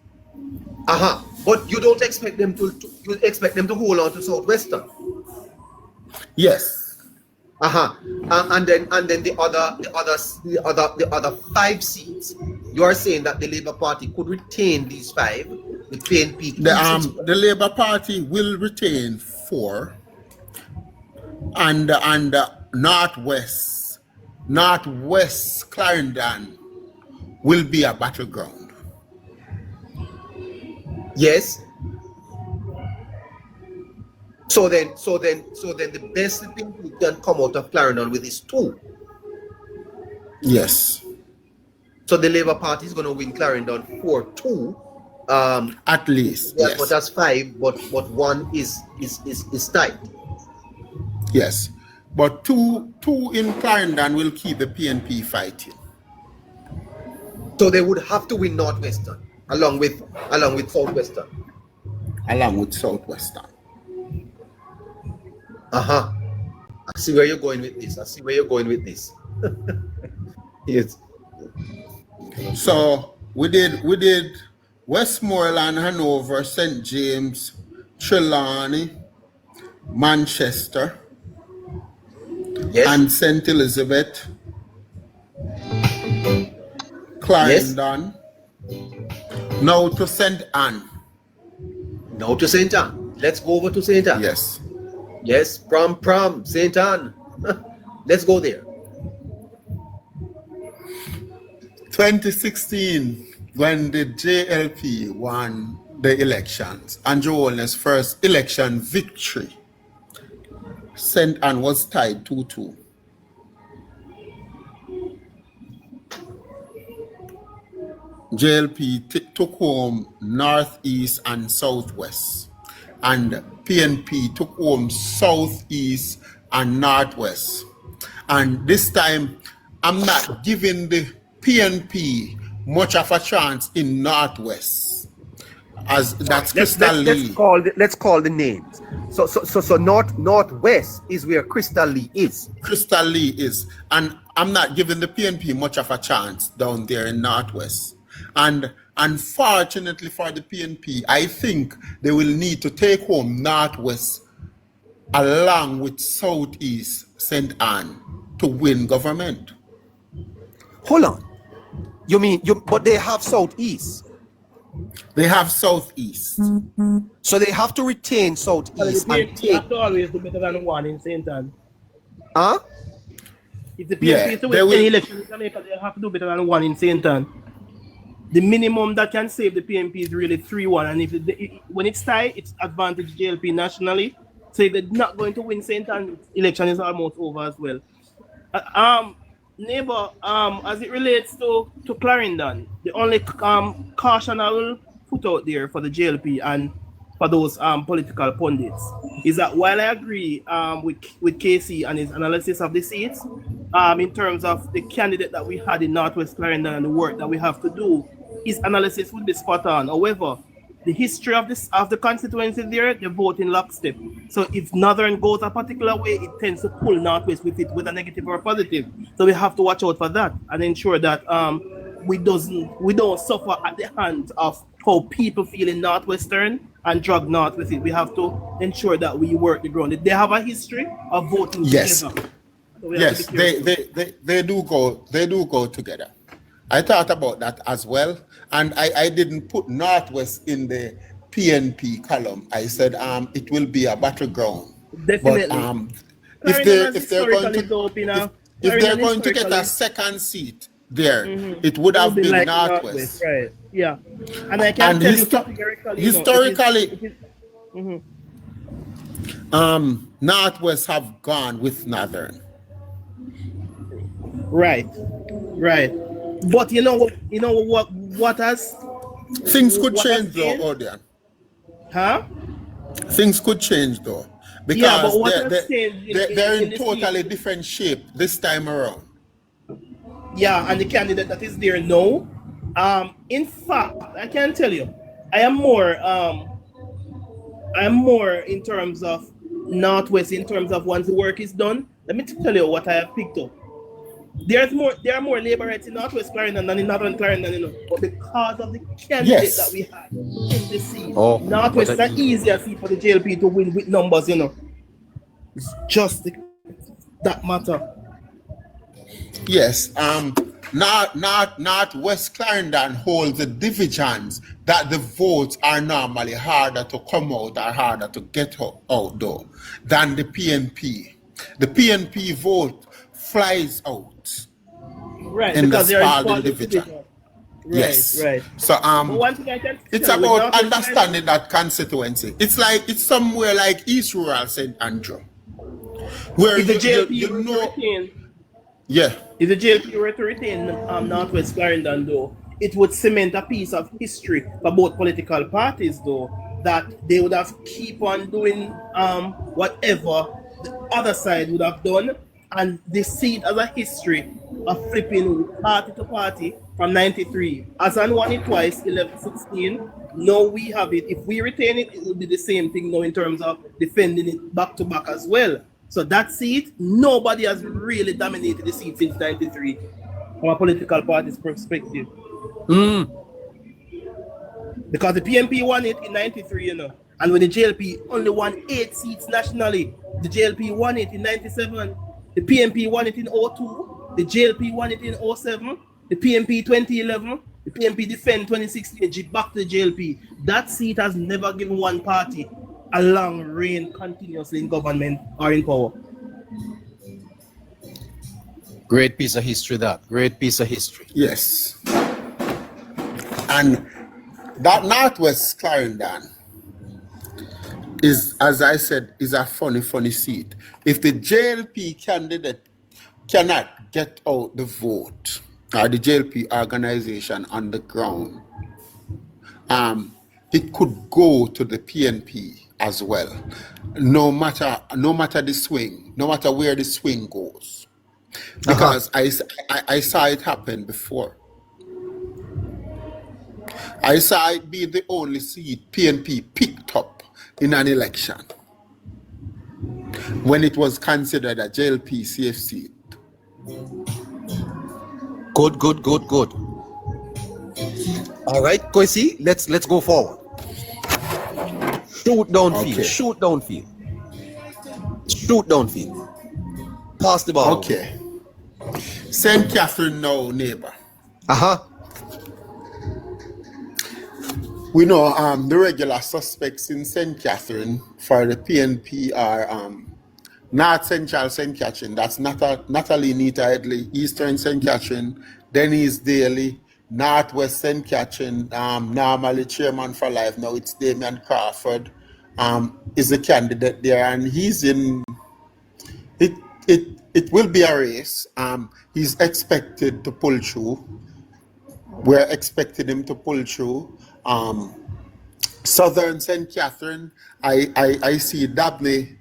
But you don't expect them to hold on to Southwestern.
Yes.
And then the other 5 seats. You are saying that the Labour Party could retain these 5. The PNP.
The Labour Party will retain 4, and Northwest Clarendon will be a battleground.
Yes. So then the best thing we can come out of Clarendon with is 2.
Yes.
So the Labour Party is going to win Clarendon 4-2.
At least.
Yeah,
Yes.
but that's 5. But 1 is tight.
Yes. But two in Clarendon will keep the PNP fighting.
So they would have to win Northwestern along with Southwestern.
Along with Southwestern.
I see where you're going with this. Yes.
So we did Westmoreland, Hanover, St. James, Trelawney, Manchester,
Yes.
and St. Elizabeth, Clarendon, now to St. Anne.
Now to St. Anne. Let's go over to St. Anne.
Yes.
Yes, prom, St. Anne. Let's go there.
2016, when the JLP won the elections, Andrew Holness' first election victory, St. Anne was tied 2-2. JLP took home Northeast and Southwest, and PNP took home Southeast and Northwest. And this time, I'm not giving the PNP much of a chance in Northwest, as that's Crystal Lee.
Let's call the names. So Northwest is where Crystal Lee is.
Crystal Lee is, and I'm not giving the PNP much of a chance down there in Northwest. And unfortunately for the PNP, I think they will need to take home Northwest along with Southeast St. Anne to win government.
Hold on. But they have Southeast.
They have Southeast.
So they have to retain Southeast.
The PNP have to always do better than 1 in St. Anne. If the PNP is to win any election in Jamaica, they have to do better than 1 in St. Anne. The minimum that can save the PNP is really 3-1, and when it's tied, it's advantage JLP nationally. So if they're not going to win St. Anne, election is almost over as well. Neighbour, as it relates to Clarendon, the only caution I will put out there for the JLP and for those political pundits is that while I agree with Casey and his analysis of the seats, in terms of the candidate that we had in Northwest Clarendon and the work that we have to do, his analysis would be spot on. However, the history of the constituency there, they vote in lockstep. So if Northern goes a particular way, it tends to pull Northwest with it, with a negative or a positive. So we have to watch out for that and ensure that we don't suffer at the hands of how people feel in Northwestern and drag North with it. We have to ensure that we work the ground. They have a history of voting
Yes.
together.
Yes, they do go together. I thought about that as well, and I didn't put Northwest in the PNP column. I said it will be a battleground.
Definitely.
But
if they're going to
if they're going to get a second seat there, it would have been like Northwest.
Right. Yeah. And I can tell you
historically, Northwest have gone with Northern.
Right. Right. But you know what has
things could change though, Odian.
Huh?
Things could change though. Because they're in totally different shape this time around.
Yeah, and the candidate that is there now, in fact, I can tell you, I am more in terms of Northwest, in terms of once the work is done. Let me tell you what I have picked up. There are more Labourites in Northwest Clarendon than in Northern Clarendon, but because of the candidate that we had in the seat, Northwest is an easier seat for the JLP to win with numbers, It's just that matter.
Yes, Northwest Clarendon holds the divisions that the votes are normally harder to come out or harder to get out though than the PNP. The PNP vote flies out.
Right,
in the Spalding division.
Right,
yes.
Right.
So
one thing I can
it's about understanding that constituency. It's somewhere like East Rural St. Andrew. Where
if the JLP if the JLP were to retain Northwest Clarendon though, it would cement a piece of history for both political parties though, that they would have keep on doing whatever the other side would have done, and they see it as a history of flipping party to party from 93. As I won it twice, 11-16. Now we have it. If we retain it, it will be the same thing now in terms of defending it back to back as well. So that seat, nobody has really dominated the seat since 93 from a political party's perspective. Because the PNP won it in 93, and when the JLP only won 8 seats nationally, the JLP won it in 97, the PNP won it in 02, the JLP won it in 07, the PNP 2011, the PNP defend 2016, back to the JLP. That seat has never given one party a long reign continuously in government or in power.
Great piece of history, that. Great piece of history.
Yes. And that Northwest Clarendon is, as I said, is a funny seat. If the JLP candidate cannot get out the vote, or the JLP organization on the ground, it could go to the PNP as well. No matter the swing, no matter where the swing goes. Because I saw it happen before. I saw it be the only seat PNP picked up in an election when it was considered a JLP safe seat.
Good. All right, Kwesi, let's go forward. Shoot downfield. Pass the ball.
Okay. St. Catherine now, neighbor. We know the regular suspects in St. Catherine for the PNP are North Central St. Catherine, that's Natalie Nita Headley, Eastern St. Catherine, Denise Daly, Northwest St. Catherine, normally chairman for life, now it's Damian Crawford, is the candidate there, and he's in, it will be a race. He's expected to pull through. We're expecting him to pull through. Southern St. Catherine, I see Dabney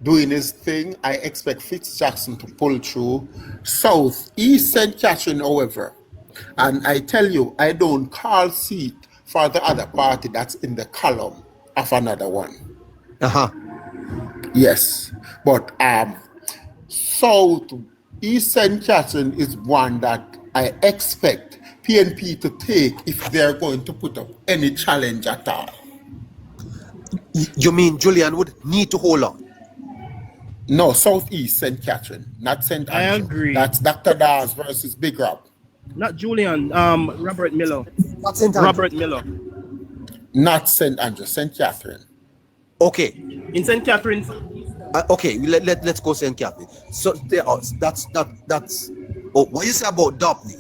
doing his thing. I expect Fitzjackson to pull through. South East St. Catherine, however, and I tell you, I don't call seat for the other party that's in the column of another one. Yes, but South East St. Catherine is one that I expect PNP to take if they're going to put up any challenge at all.
You mean Julian would need to hold on?
No, Southeast St. Catherine, not St. Andrew.
I agree.
That's Dr. Dawes versus Big Rob.
Not Julian. Robert Miller.
Not St. Andrew.
Robert Miller.
Not St. Andrew, St. Catherine.
Okay.
In St. Catherine's.
Okay, let's go St. Catherine. So that's oh, what you say about Dabney?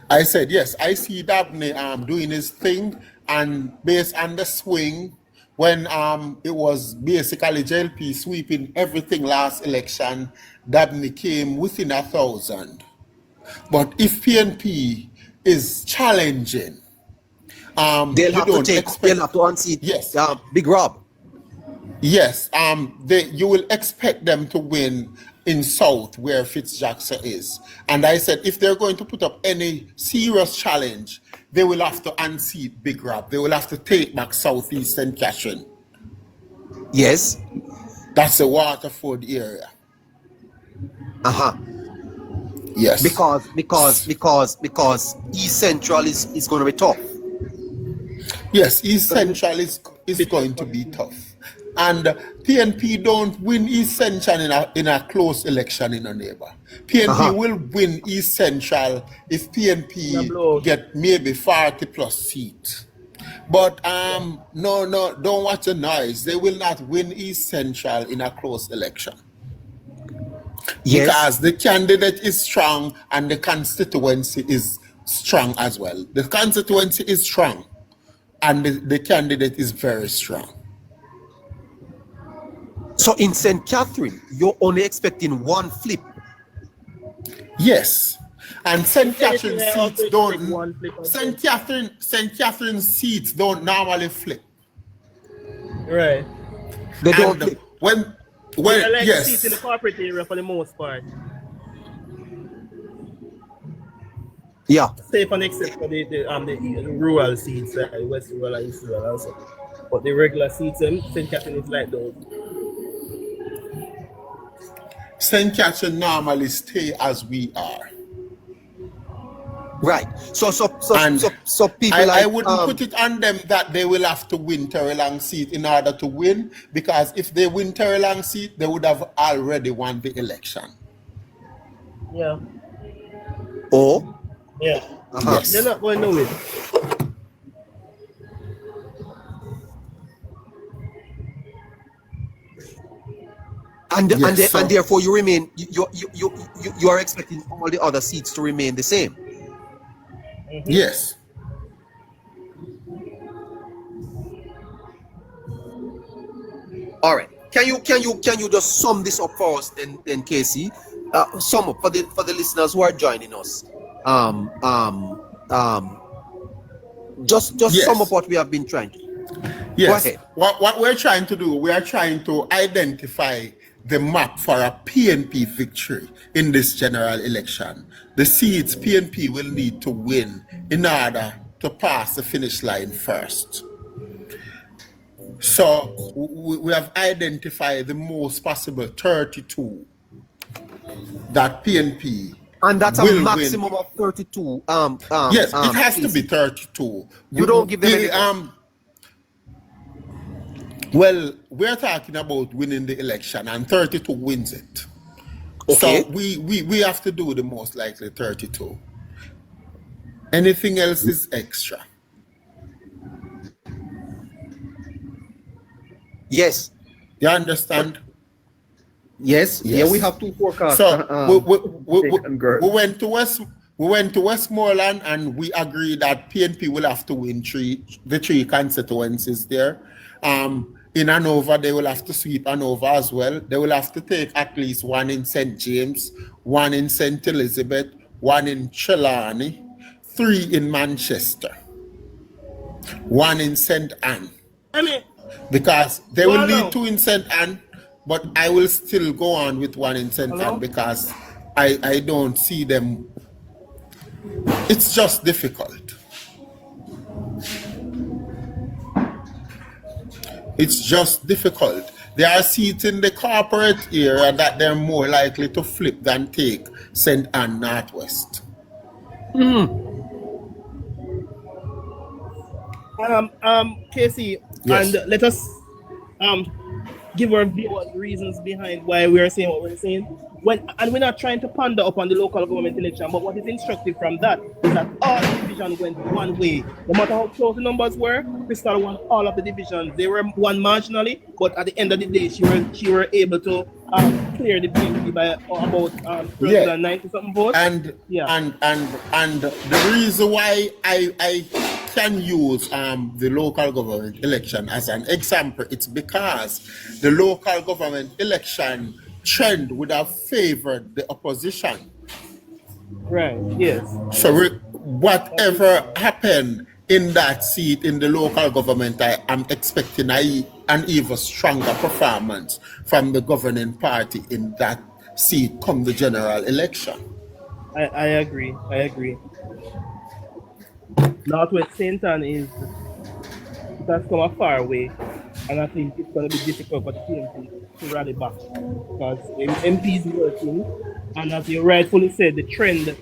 I said yes. I see Dabney doing his thing, and based on the swing, when it was basically JLP sweeping everything last election, Dabney came within 1,000. But if PNP is challenging,
They'll have to unseat
yes,
Big Rob.
yes, you will expect them to win in South where Fitzjackson is. And I said if they're going to put up any serious challenge, they will have to unseat Big Rob. They will have to take back Southeast St. Catherine.
Yes.
That's the Waterford area.
Uh-huh.
Yes.
Because East Central is going to be tough.
Yes, East Central is going to be tough. And PNP don't win East Central in a close election in a neighbor. PNP will win East Central if PNP get maybe 40 plus seats. But no, don't watch the noise. They will not win East Central in a close election.
Yes.
Because the candidate is strong and the constituency is strong as well. The constituency is strong and the candidate is very strong.
So in St. Catherine, you're only expecting one flip.
Yes. And St. Catherine seats don't St. Catherine seats don't normally flip.
Right.
They don't flip. When
like
yes.
seats in the corporate area for the most part.
Yeah.
Safe and except for the rural seats, West Rural and East Rural also. But the regular seats, St. Catherine is like those.
St. Catherine normally stay as we are.
Right. So people
I wouldn't put it on them that they will have to win Terrelang seat in order to win, because if they win Terrelang seat, they would have already won the election.
Yeah.
Oh?
Yeah.
Yes.
They're not going nowhere.
And therefore you remain you are expecting all the other seats to remain the same.
Mm-hmm. Yes.
All right. Can you just sum this up for us then Casey? Sum up for the listeners who are joining us. Just
yes.
Sum up what we have been trying to.
Yes. What we're trying to do, we are trying to identify the map for a PNP victory in this general election. The seats PNP will need to win in order to pass the finish line first. So we have identified the most possible 32 that PNP
and that's a maximum of 32.
Yes, it has to be 32.
You don't give them any.
Well, we're talking about winning the election, and 32 wins it.
Okay.
So we have to do the most likely 32. Anything else is extra.
Yes.
You understand?
Yes. Yeah, we have two forecasts.
So we went to Westmoreland and we agreed that PNP will have to win the three constituencies there. In Hanover, they will have to sweep Hanover as well. They will have to take at least one in St. James, one in St. Elizabeth, one in Trelawney, 3 in Manchester, 1 in St. Anne. Because they will need 2 in St. Anne, but I will still go on with 1 in St. Anne because I don't see them. It's just difficult. It's just difficult. There are seats in the corporate area that they're more likely to flip than take St. Anne Northwest.
Casey,
yes.
and let us give our viewers reasons behind why we are saying what we're saying. And we're not trying to ponder upon the local government election, but what is instructive from that is that all the divisions went one way. No matter how close the numbers were, Crystal won all of the divisions. They were won marginally, but at the end of the day, she were able to clear the PNP by about 390 something votes.
And the reason why I can use the local government election as an example, it's because the local government election trend would have favored the opposition.
Right, yes.
So whatever happened in that seat in the local government, I am expecting an even stronger performance from the governing party in that seat come the general election.
I agree. Northwest St. It has come a far way, and I think it's going to be difficult for the PNP to rally back because MP is working, and as you rightfully said, the trend is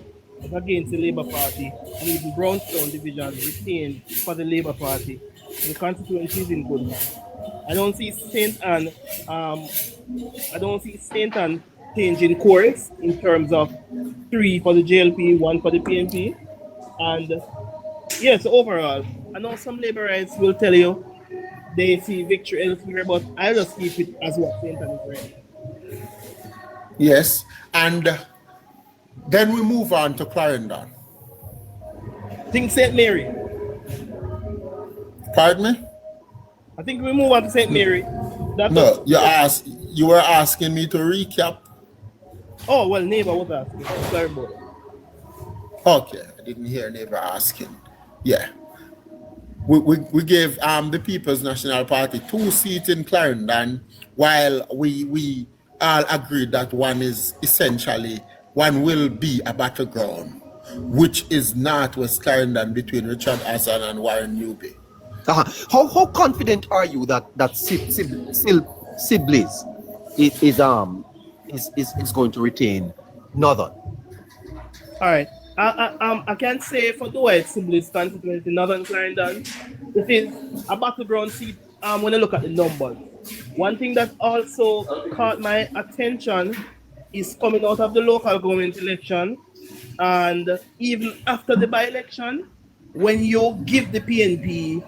against the Labour Party, and even Brownstone division retained for the Labour Party. The constituency is in good hands. I don't see St. Anne changing course in terms of 3 for the JLP, 1 for the PNP, and yes, overall, I know some Labourites will tell you they see victory elsewhere, but I just keep it as what St. Anne is ready.
Yes, and then we move on to Clarendon.
I think St. Mary.
Pardon me?
I think we move on to St. Mary.
You were asking me to recap.
Oh, well, Neighbour was asking. Sorry about it.
Okay, I didn't hear Neighbour asking. Yeah. We gave the People's National Party 2 seats in Clarendon, while we all agreed that one will be a battleground, which is Northwest Clarendon between Richard Hassan and Warren Newby.
How confident are you that Sibley's is going to retain Northern?
All right. I can say for the White Sibley's constituency, Northern Clarendon, it is a battleground seat when I look at the numbers. One thing that also caught my attention is coming out of the local government election, and even after the by-election, when you give the PNP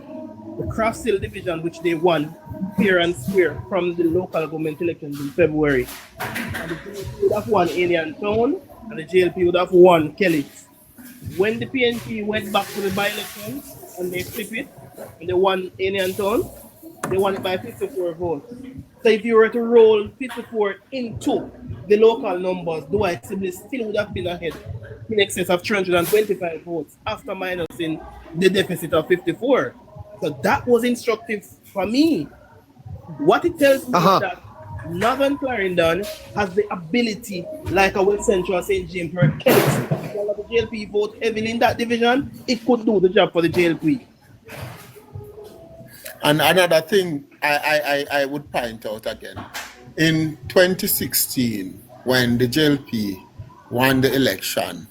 the Cross Hill division, which they won fair and square from the local government elections in February, and the JLP would have won Alien Town, and the JLP would have won Kelly. When the PNP went back to the by-election and they flipped it, and they won Alien Town, they won it by 54 votes. So if you were to roll 54 into the local numbers, the White Sibley still would have been ahead in excess of 325 votes after minusing the deficit of 54. So that was instructive for me. What it tells me is that Northern Clarendon has the ability, like a West Central St. James or Kelly, if the JLP vote heavily in that division, it could do the job for the JLP.
And another thing I would point out again, in 2016, when the JLP won the election,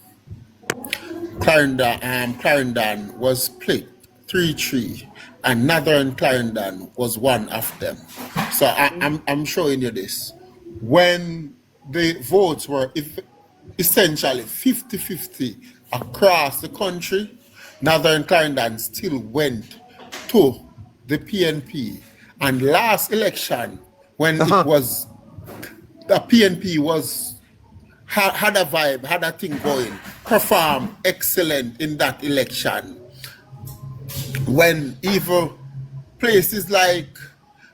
Clarendon was split 3-3, and Northern Clarendon was one of them. So I'm showing you this. When the votes were essentially 50-50 across the country, Northern Clarendon still went to the PNP. And last election, when it was, the PNP had a vibe, had a thing going, performed excellent in that election. When even places like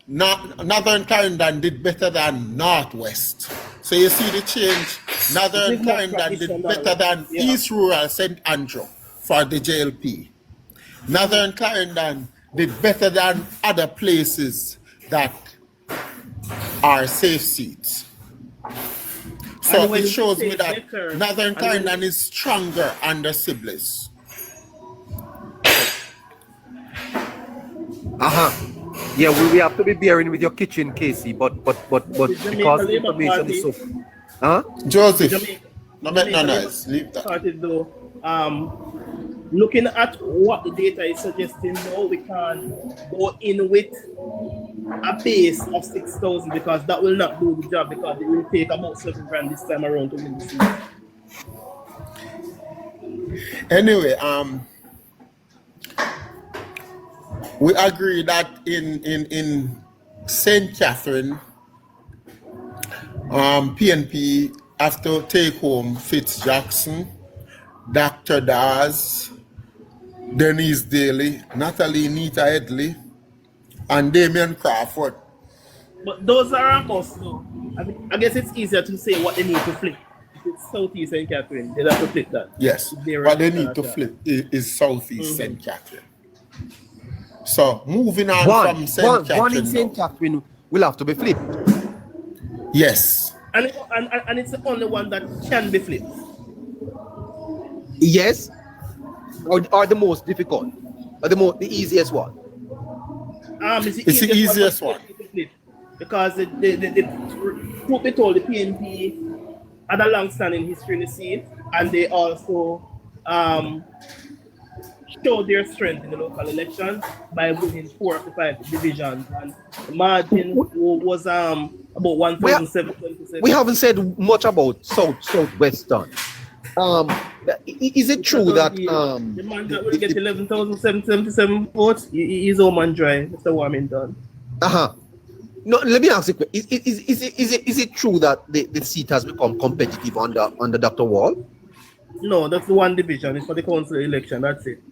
Northern Clarendon did better than Northwest. So you see the change. Northern Clarendon did better than East Rural St. Andrew for the JLP. Northern Clarendon did better than other places that are safe seats. So it shows me that Northern Clarendon is stronger under Sibley's.
Yeah, we have to be bearing with your kitchen, Casey, but because the information is so.
Joseph, no make no noise. Leave that.
Started though, looking at what the data is suggesting, no, we can't go in with a base of 6,000 because that will not do the job because it will take about 7 grand this time around to win the seat.
Anyway, we agree that in St. Catherine, PNP have to take home Fitz Jackson, Dr. Daz, Denise Daly, Natalie Nita Headley, and Damian Crawford.
But those are a must, though. I guess it's easier to say what they need to flip. If it's Southeast St. Catherine, they have to flip that.
Yes, what they need to flip is Southeast St. Catherine. So, moving on from St. Catherine.
One in St. Catherine will have to be flipped.
Yes.
And it's the only one that can be flipped.
Yes. Or the most difficult. Or the easiest one.
It's the easiest one. Because truth be told, the PNP had a long-standing history in the seat, and they also showed their strength in the local elections by winning 4 of the 5 divisions, and the margin was about 1,700%.
We haven't said much about Southwestern. Is it true that
the man that will get 11,777 votes, he's home and dry, Mr. Warmington?
No, let me ask you, is it true that the seat has become competitive under Dr. Wall?
No, that's the one division. It's for the council election. That's it.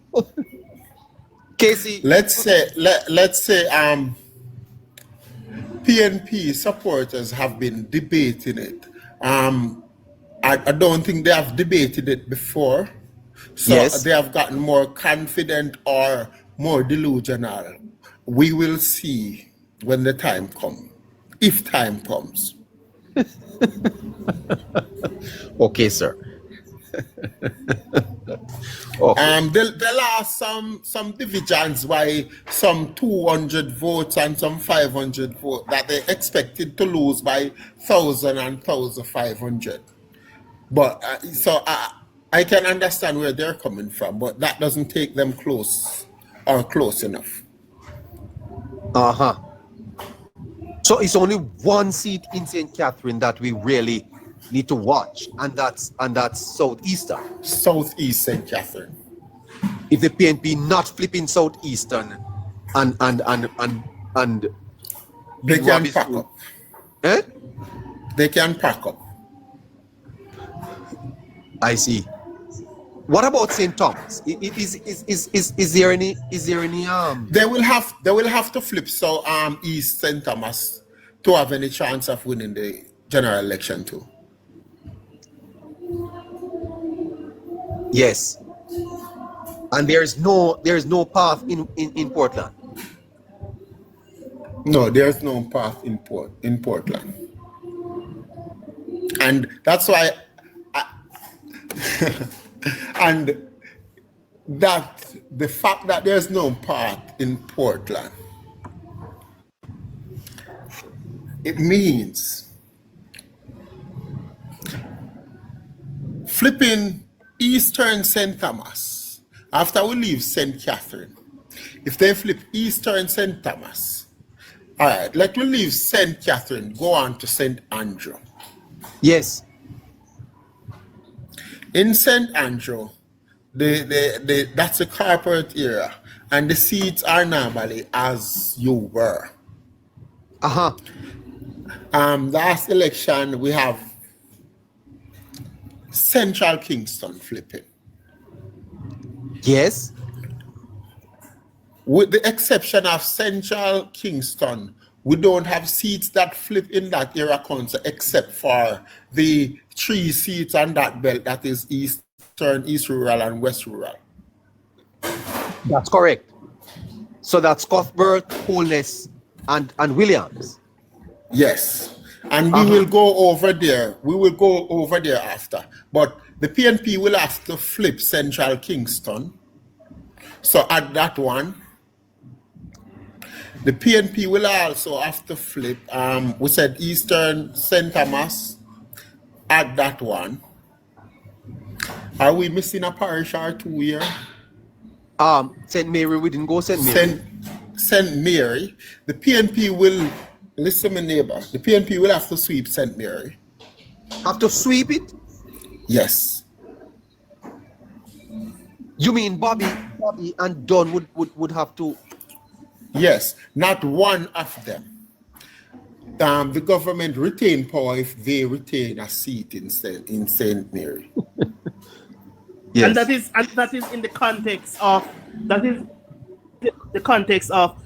Casey,
let's say PNP supporters have been debating it. I don't think they have debated it before, so
yes,
they have gotten more confident or more delusional. We will see when the time comes, if time comes.
Okay, sir.
There are some divisions by some 200 votes and some 500 votes that they expected to lose by 1,000 and 1,500. But I can understand where they're coming from, but that doesn't take them close enough.
So it's only one seat in St. Catherine that we really need to watch, and that's Southeastern.
Southeast St. Catherine.
If the PNP not flipping Southeastern and
they can pack up.
Eh?
They can pack up.
I see. What about St. Thomas? Is there any
They will have to flip East St. Thomas to have any chance of winning the general election too.
Yes. And there's no path in Portland.
No, there's no path in Portland. And that's why and that the fact that there's no path in Portland, it means flipping Eastern St. Thomas after we leave St. Catherine. If they flip Eastern St. Thomas, all right, let me leave St. Catherine, go on to St. Andrew.
Yes.
In St. Andrew, that's a corporate area, and the seats are normally as you were. Last election, we have Central Kingston flipping.
Yes.
With the exception of Central Kingston, we don't have seats that flip in that area council except for the 3 seats on that belt that is Eastern, East Rural, and West Rural.
That's correct. So that's Cuthbert, Holness, and Williams.
Yes. And we will go over there. We will go over there after. But the PNP will have to flip Central Kingston. So at that one, the PNP will also have to flip, we said Eastern St. Thomas at that one. Are we missing a parish or 2 here?
St. Mary, we didn't go St. Mary.
St. Mary, the PNP will, listen, my neighbor, the PNP will have to sweep St. Mary.
Have to sweep it?
Yes.
You mean Bobby and Don would have to?
Yes, not one of them. The government retain power if they retain a seat in St. Mary.
Yes.
And that is in the context of the context of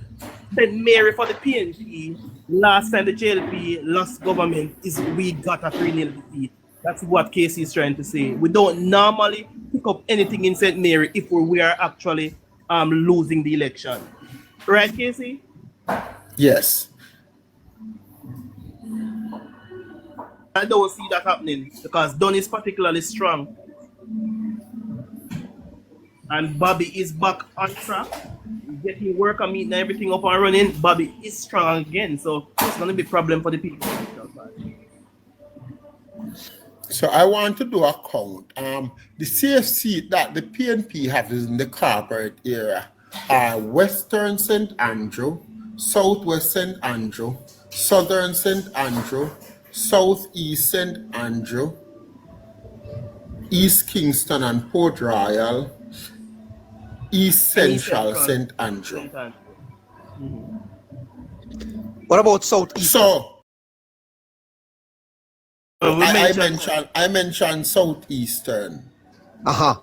St. Mary for the PNP. Last time the JLP lost government is we got a 3-0 defeat. That's what Casey is trying to say. We don't normally pick up anything in St. Mary if we are actually losing the election. Right, Casey?
Yes.
I don't see that happening because Don is particularly strong. And Bobby is back on track. Getting work and meeting everything up and running. Bobby is strong again. So it's going to be a problem for the people.
So I want to do a count. The safe seat that the PNP have in the corporate area are Western St. Andrew, Southwest St. Andrew, Southern St. Andrew, Southeast St. Andrew, East Kingston and Port Royal, East Central St. Andrew.
What about Southeast?
So I mentioned Southeastern.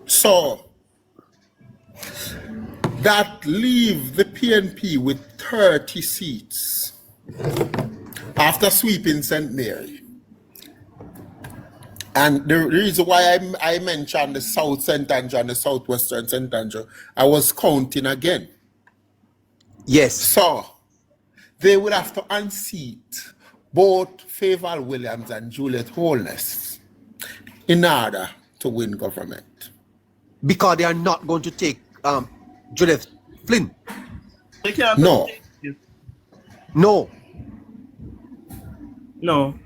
So that leave the PNP with 30 seats after sweeping St. Mary. And the reason why I mentioned the South St. Andrew and the Southwestern St. Andrew, I was counting again.
Yes.
So they will have to unseat both Favour Williams and Juliet Holness in order to win government.
Because they are not going to take Juliet Flynn.
No.
No.
No.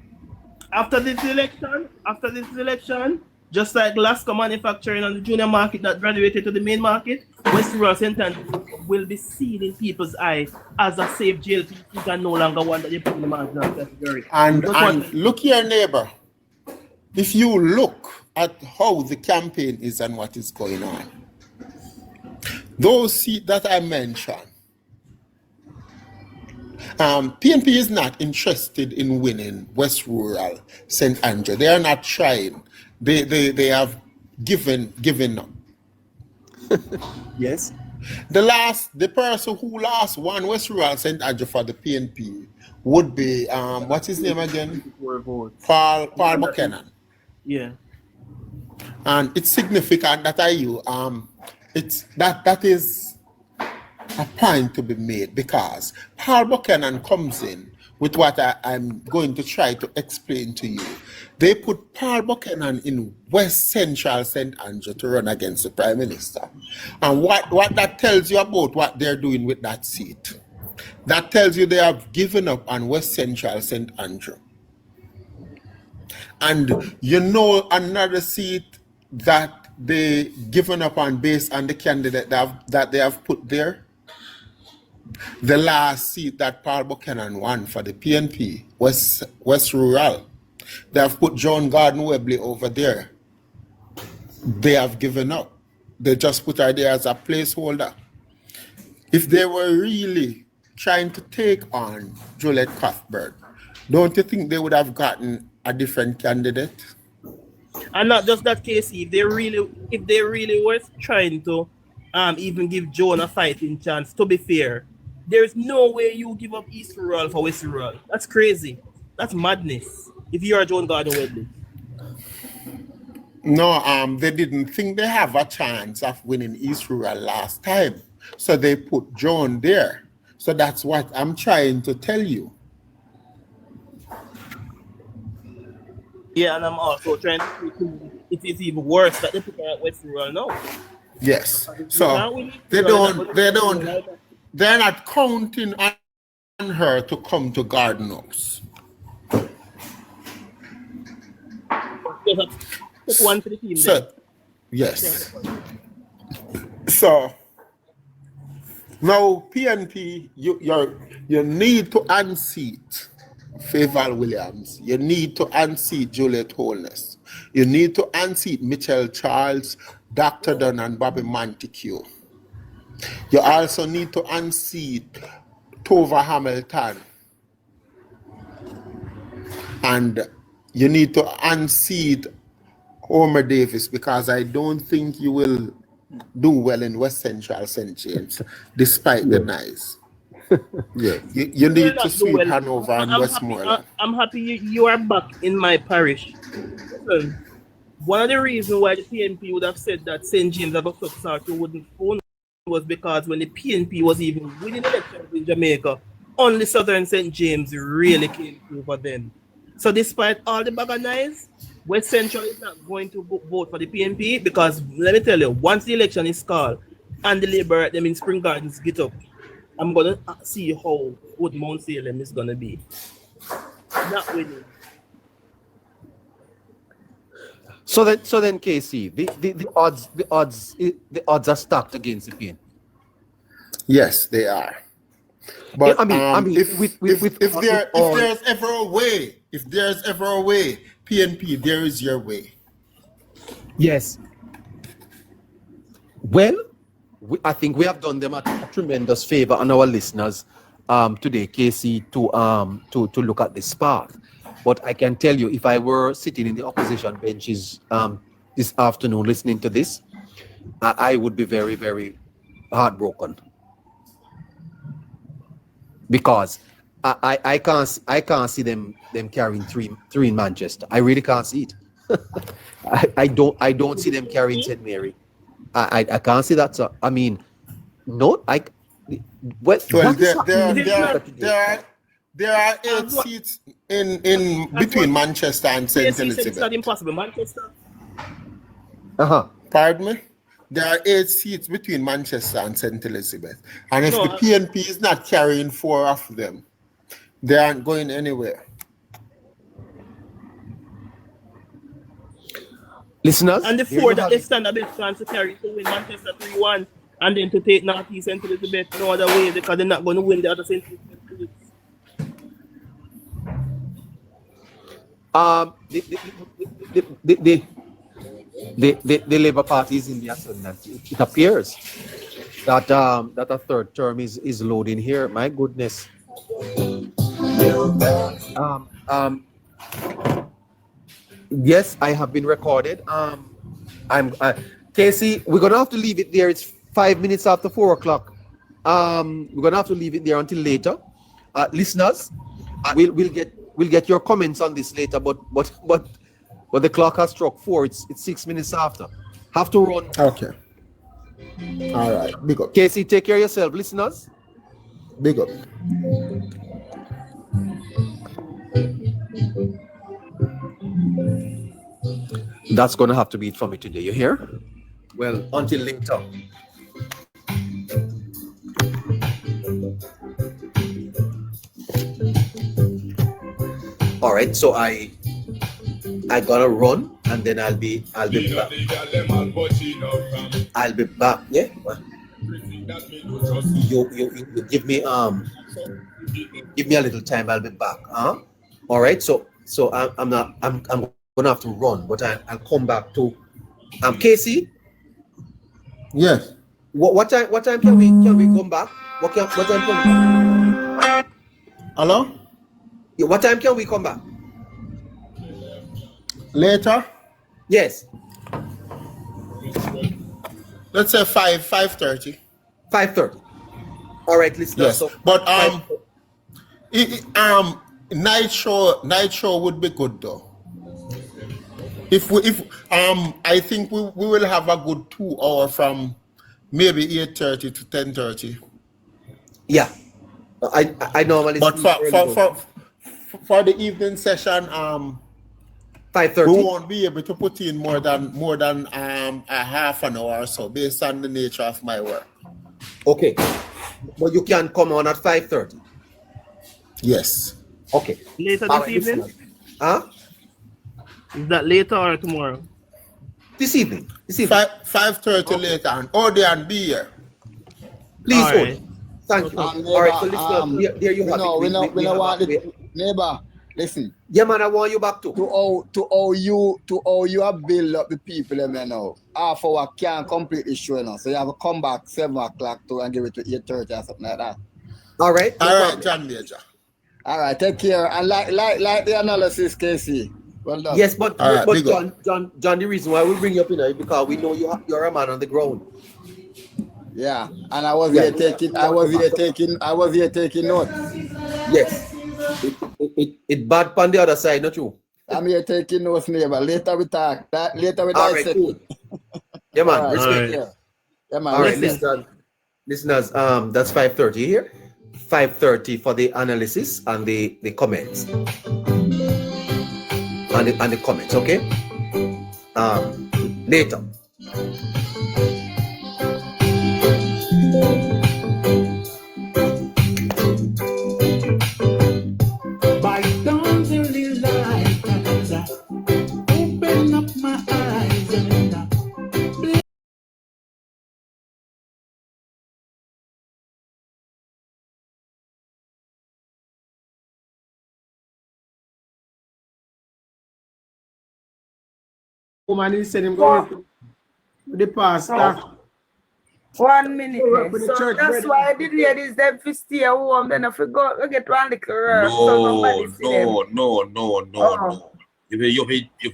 After this election, just like Glasgow Manufacturing and the junior market that graduated to the main market, West Rural St. Andrew will be seen in people's eyes as a safe JLP. You can no longer want that they put in the marginal category.
And look here, neighbor. If you look at how the campaign is and what is going on, those seats that I mentioned, PNP is not interested in winning West Rural St. Andrew. They are not trying. They have given up.
Yes.
The person who last won West Rural St. Andrew for the PNP would be what's his name again? Paul Buchanan.
Yeah.
And it's significant that that is a point to be made because Paul Buchanan comes in with what I'm going to try to explain to you. They put Paul Buchanan in West Central St. Andrew to run against the Prime Minister. And what that tells you about what they're doing with that seat, that tells you they have given up on West Central St. Andrew. And you know another seat that they given up on based on the candidate that they have put there? The last seat that Paul Buchanan won for the PNP, West Rural. They have put John Gordon Webley over there. They have given up. They just put her there as a placeholder. If they were really trying to take on Juliet Cuthbert, don't you think they would have gotten a different candidate?
And not just that, Casey. If they really were trying to even give Joan a fighting chance, to be fair, there's no way you give up East Rural for West Rural. That's crazy. That's madness. If you are John Gordon Webley.
No, they didn't think they have a chance of winning East Rural last time. So they put John there. So that's what I'm trying to tell you.
Yeah, and I'm also trying to see if it's even worse that they put her at West Rural now.
Yes. So they're not counting on her to come to Garden House.
Just one for the team.
So, yes. So Now, PNP, you need to unseat Favour Williams. You need to unseat Juliet Holness. You need to unseat Michelle Charles, Dr. Dunn, and Bobby Montague. You also need to unseat Tova Hamilton. And you need to unseat Homer Davis, because I don't think you will do well in West Central St. James, despite the noise.
Yeah.
You need to seat Hanover and Westmoreland.
I'm happy you are back in my parish. Listen, one of the reasons why the PNP would have said that St. James of Oxford wouldn't phone was because when the PNP was even winning elections in Jamaica, only Southern St. James really came through for them. So despite all the bag of noise, West Central is not going to vote for the PNP, because let me tell you, once the election is called and the Labour at them in Spring Gardens get up, I'm going to see how good Mount Salem is going to be. Not winning.
So then, KC, the odds are stacked against the PNP.
Yes, they are. But if there's ever a way, PNP, there is your way.
Yes. Well, I think we have done them a tremendous favor on our listeners today, KC, to look at this path. But I can tell you, if I were sitting in the opposition benches this afternoon listening to this, I would be very, very heartbroken, because I can't see them carrying three in Manchester. I really can't see it. I don't see them carrying St. Mary. I can't see that. So I mean, no,
there are 8 seats in between Manchester and St. Elizabeth.
It's not impossible. Manchester.
Pardon me? There are 8 seats between Manchester and St. Elizabeth. And if the PNP is not carrying 4 of them, they aren't going anywhere.
Listeners,
and the 4 that they stand a bit chance to carry to win Manchester 3-1 and then to take North East St. Elizabeth no other way, because they're not going to win the other St. Elizabeth.
The Labour Party is in the ascendant. It appears that a third term is loading here. My goodness. Yes, I have been recorded. Casey, we're gonna have to leave it there. It's 5 minutes after 4 o'clock. We're gonna have to leave it there until later. Listeners, we'll get your comments on this later. But the clock has struck 4. It's 6 minutes after. Have to run.
Okay. All right. Big up.
Casey, take care of yourself, listeners.
Big up.
That's gonna have to be it for me today. You hear? Well, until later. All right, so I gotta run, and then I'll be back. I'll be back. Yeah. You give me a little time. I'll be back. All right. So I'm gonna have to run, but I'll come back to Casey.
Yes.
What time can we come back? What time can we?
Hello?
Yeah, what time can we come back?
Later?
Yes.
Let's say 5:30.
5:30. All right, listeners.
Yes.
So,
but night show would be good though. If I think we will have a good 2 hour from maybe 8:30 to 10:30.
Yeah. I normally.
But for the evening session,
5:30.
we won't be able to put in more than a half an hour or so, based on the nature of my work.
Okay, but you can come on at 5:30.
Yes.
Okay.
Later this evening? Is that later or tomorrow?
This evening.
5:30 later on. Oh, they and be here.
Please
All
hold.
right.
Thank you.
Neighbor,
All right, so listen, there you have it.
we
have
want
back
it. Neighbor, listen.
Yeah, man, I want you back too.
To how you have built up the people them now. Half hour can't complete the show now. So you have to come back 7 o'clock to and give it to 8:30 or something like that.
All right.
All right, John Major. All right, take care. And like the analysis, Casey. Well done.
Yes, but
right,
John, the reason why we bring you up in here is because we know you're a man on the ground.
Yeah, and I was here taking notes.
Yes. It bad on the other side, not you.
I'm here taking notes, neighbor. Later we talk. Later we
All right, cool. Yeah, man.
All
Respect.
right. Yeah, man.
All right, listeners, that's 5:30 here. 5:30 for the analysis and the comments. And the comments, okay? Later.
By dawn's early light, as I open up my eyes and
Woman, he said him go with the pastor.
1 minute.
With the
So
church
that's
brethren.
why the ladies them fi stay home. Then if we go get one little rest, so nobody see them.
No. You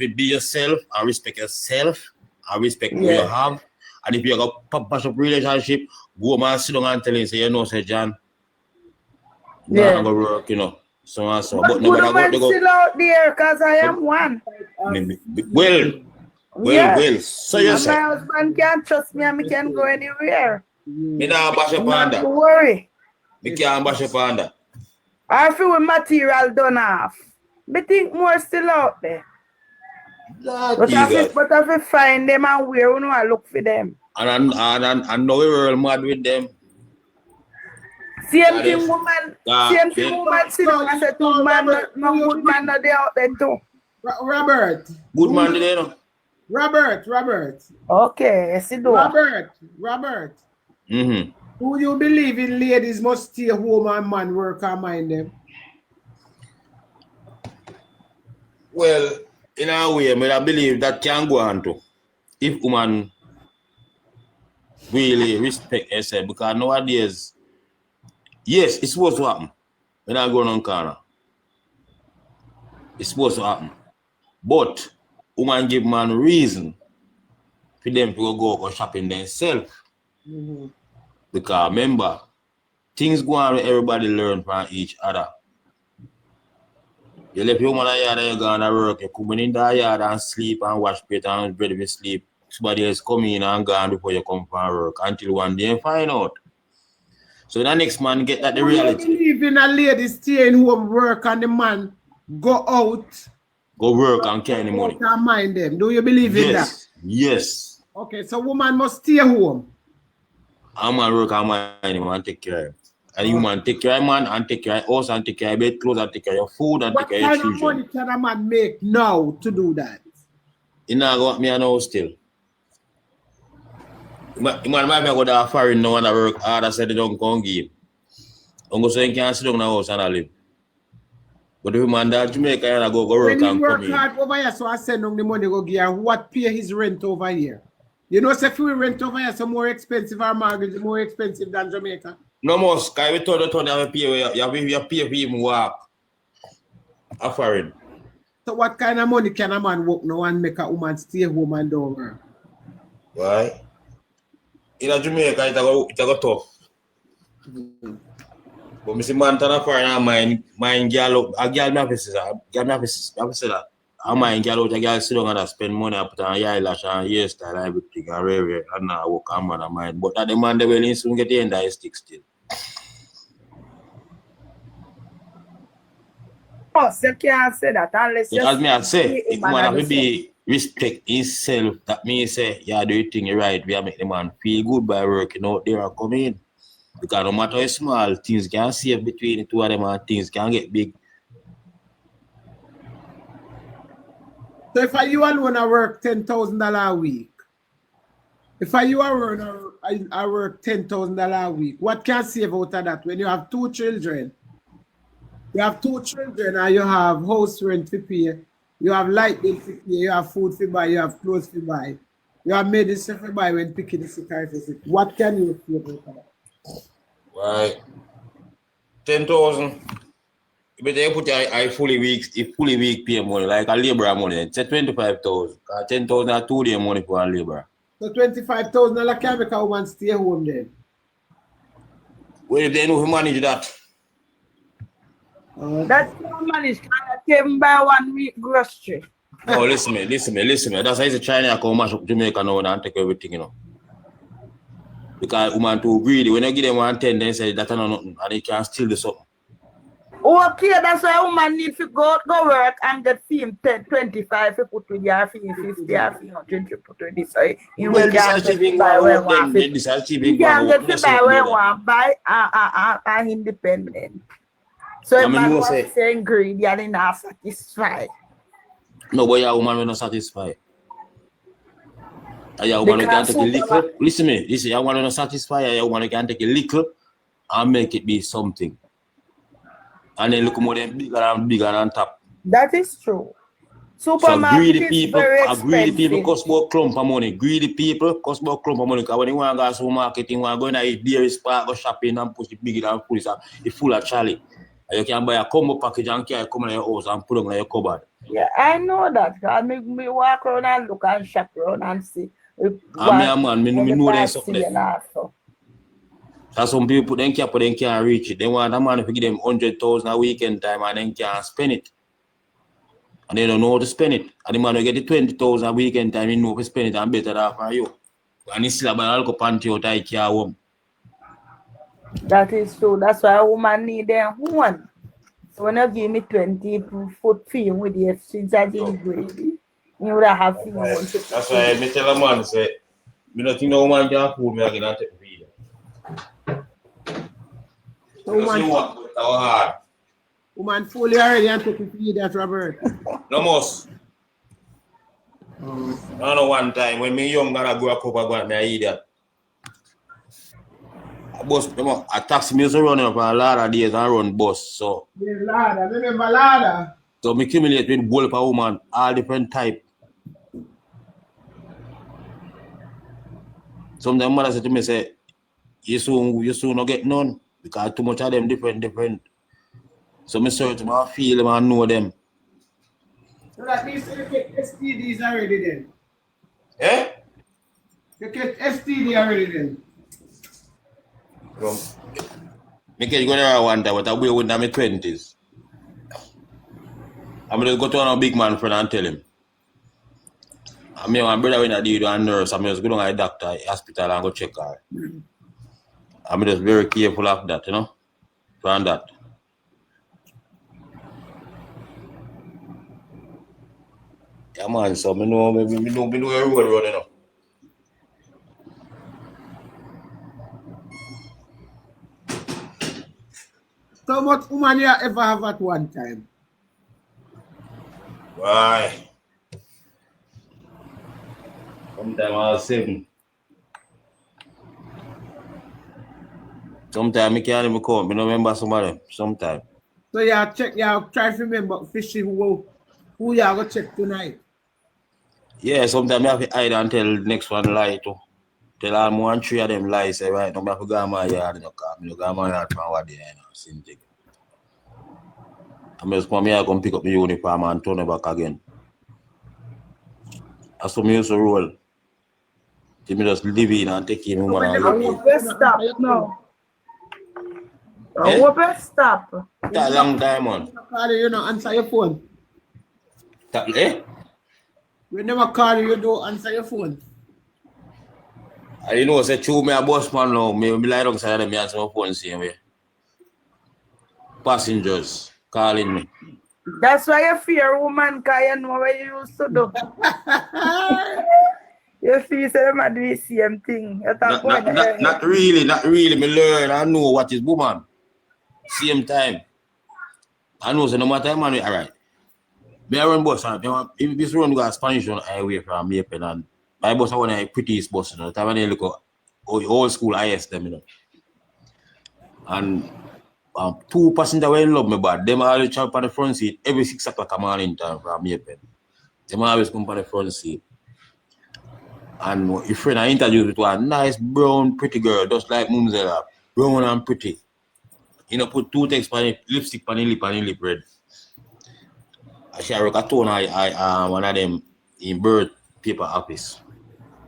be yourself and respect yourself and respect who you have. And if you got a passion relationship, go man sit down and tell him, say, you know, say John,
Yeah.
not gonna work, you know. So and so.
But good man still out there because I am one.
Well. So you
And my
say,
husband can't trust me and me can go anywhere.
me not bash up on
Not
that.
to worry.
Me can't bash up on that.
I feel with material done off. But think more still out there. But if we find them and where we know I look for them.
And now we're all mad with them.
Same thing woman sit down and say to man, no good man no they out there too.
Robert.
Good man today, no?
Robert.
Okay, sit down.
Robert.
Mm-hmm.
Who you believe in ladies must stay home and man work and mind them?
Well, in a way, I believe that can go on too. If woman really respect herself, because nowadays, yes, it's supposed to happen. When I go on corner, it's supposed to happen. But woman give man reason for them to go shopping themselves.
Mm-hmm.
Because remember, things go on where everybody learn from each other. You left your woman in the yard and you go to work, you come in the yard and sleep and wash plate and bread with sleep. Somebody else come in and gone before you come from work until one day you find out. So the next man get that the reality.
You believe in a lady staying home work and the man go out.
Go work and carry the money.
And mind them. Do you believe in that?
Yes.
Okay, so woman must stay home.
A man work and mind him and take care of him. And you man take care of man and take care of house and take care of bed clothes and take care of your food and
What
take care of your
kind of money
children.
can a man make now to do that?
You know what me I know still. Man might go to foreign now and I work hard. I said they don't come give. Uncle so you can't sit down in the house and I live. But if man that Jamaica and I go work
When he
and
work
come in.
hard over here, so I send him the money go give her, what pay his rent over here? You know, say if we rent over here, so more expensive, our mortgage is more expensive than Jamaica.
No most, because we told you have to pay, you pay for even walk. A foreign.
So what kind of money can a man work now and make a woman stay home and don't work?
Why? In Jamaica, it's a tough. But Mr. Man, my girl, a girl, I say that. I mind girl out, a girl sit down and spend money, I put on your eyelash and hairstyle and everything, and rare, and now work on man of mine. But that the man, they will soon get the end of his stick still.
Oh, so you can't say that unless you
As me I say, if
man
man have to
and
be respect himself, that means say, yeah, do you think you're right, we make the man feel good by working out there and coming in. Because no matter how small, things can save between the two of them and things can get big.
So if you alone work $10,000 a week, if you alone
I work $10,000 a week. What can save out of that when you have 2 children? You have 2 children and you have house rent to pay, you have light bill to pay, you have food to buy, you have clothes to buy, you have medicine to buy when picking the sick. What can you save out of that?
Right. 10,000. But they put I fully week pay money, like a labor money. It's 25,000. 10,000 are 2 day money for a labor.
So $25,000 can make a woman stay home then.
Well, if they know who manage that.
That's how manage can buy 1 week grocery.
No, listen me. That's why it's China come mash up Jamaica now and take everything, you know. Because woman too greedy. When you give them 110, they say that's not nothing and they can steal the something.
Okay, that's why a woman need to go work and get fee 25 to put with your fee 50 or fee 100 to put with this. So you
Well,
can
this
get buy where you want.
this is
You can get to buy where you want, buy and independent. So if man was saying greedy and not satisfied.
No, but your woman will not satisfied. Your woman can take a little. Listen, your woman will not satisfy. Your woman can take a little and make it be something. And then look more than bigger and top.
That is true.
Supermarket so greedy people cost about clump of money. Greedy people cost about clump of money. Because when you want to go to supermarket, you want to go in a dairy spot, go shopping and push it bigger and push it. It's full of chali. And you can buy a combo package and carry come in your house and put it in your cupboard.
Yeah, I know that. I make me walk around and look and shop around and see.
Me know there's something there. So some people put them cap, but they can't reach it. They want a man to give them 100,000 a weekend time and then can't spend it. And they don't know how to spend it. And the man will get the 20,000 a weekend time, he know how to spend it and better than for you. And he still have a little panty out of care home.
That is true. That's why a woman need them one. So when you give me 20 foot fee with the exchange, I didn't greedy. You would have fee.
That's why I tell a man, say, I don't think no woman can fool me again and take me.
Woman fully already and took feed that Robert.
No most. I know one time when me young and I grew up and I eat that. A taxi me running up a lot of days and run bus. So
yes, ladder. Remember ladder.
So me accumulate with gold per woman, all different type. Sometimes mother say to me, say, you soon not get none. Because too much of them different. So me search them, I feel them and know them.
So that means you get STDs already then?
Eh?
You get STD already then?
Me can go there one time, but I will in my 20s. I'm going to go to a big man friend and tell him. I mean, my brother when I did a nurse, I'm just going to a doctor, hospital and go check her. I'm just very careful of that, you know, from that. Yeah, man, so me know your road running up.
So much woman you ever have at one time?
Why? Sometimes I was 7. Sometimes I can't even count. I don't remember some of them. Sometimes.
So you try to remember fishing who you are going to check tonight.
Yeah, sometimes I have to hide and tell the next one lie too. Tell all more than 3 of them lies. Say, right, now I have to go to my yard. I go to my yard from what day, same thing. I just come here and pick up my uniform and turn it back again. That's what I used to roll. They just live in and take him home and
I best stop now. I best stop.
That long time on.
You don't answer your phone.
That, eh?
We never call you, don't answer your phone.
I know, say, true, me a boss man now. Me lie down side of them, me answer my phone same way. Passengers calling me.
That's why you fear woman, because you know what you used to do. You feel them do the same thing.
Not really. Me learn and know what is woman. Same time. I know, so no matter man, all right. Me run bus, if this run go a Spanish on highway from Maple and my bus I want a prettiest bus, you know, the time when they look up, old school IS them, you know. And 2 passengers were in love me, but them always jump on the front seat every 6 o'clock a morning time from Maypen. Them always come on the front seat. And your friend I interviewed with a nice brown pretty girl, just like Mumzella, brown and pretty. You know, put 2 texts on lipstick on the lip red. She wrote a tone one of them in birth paper office.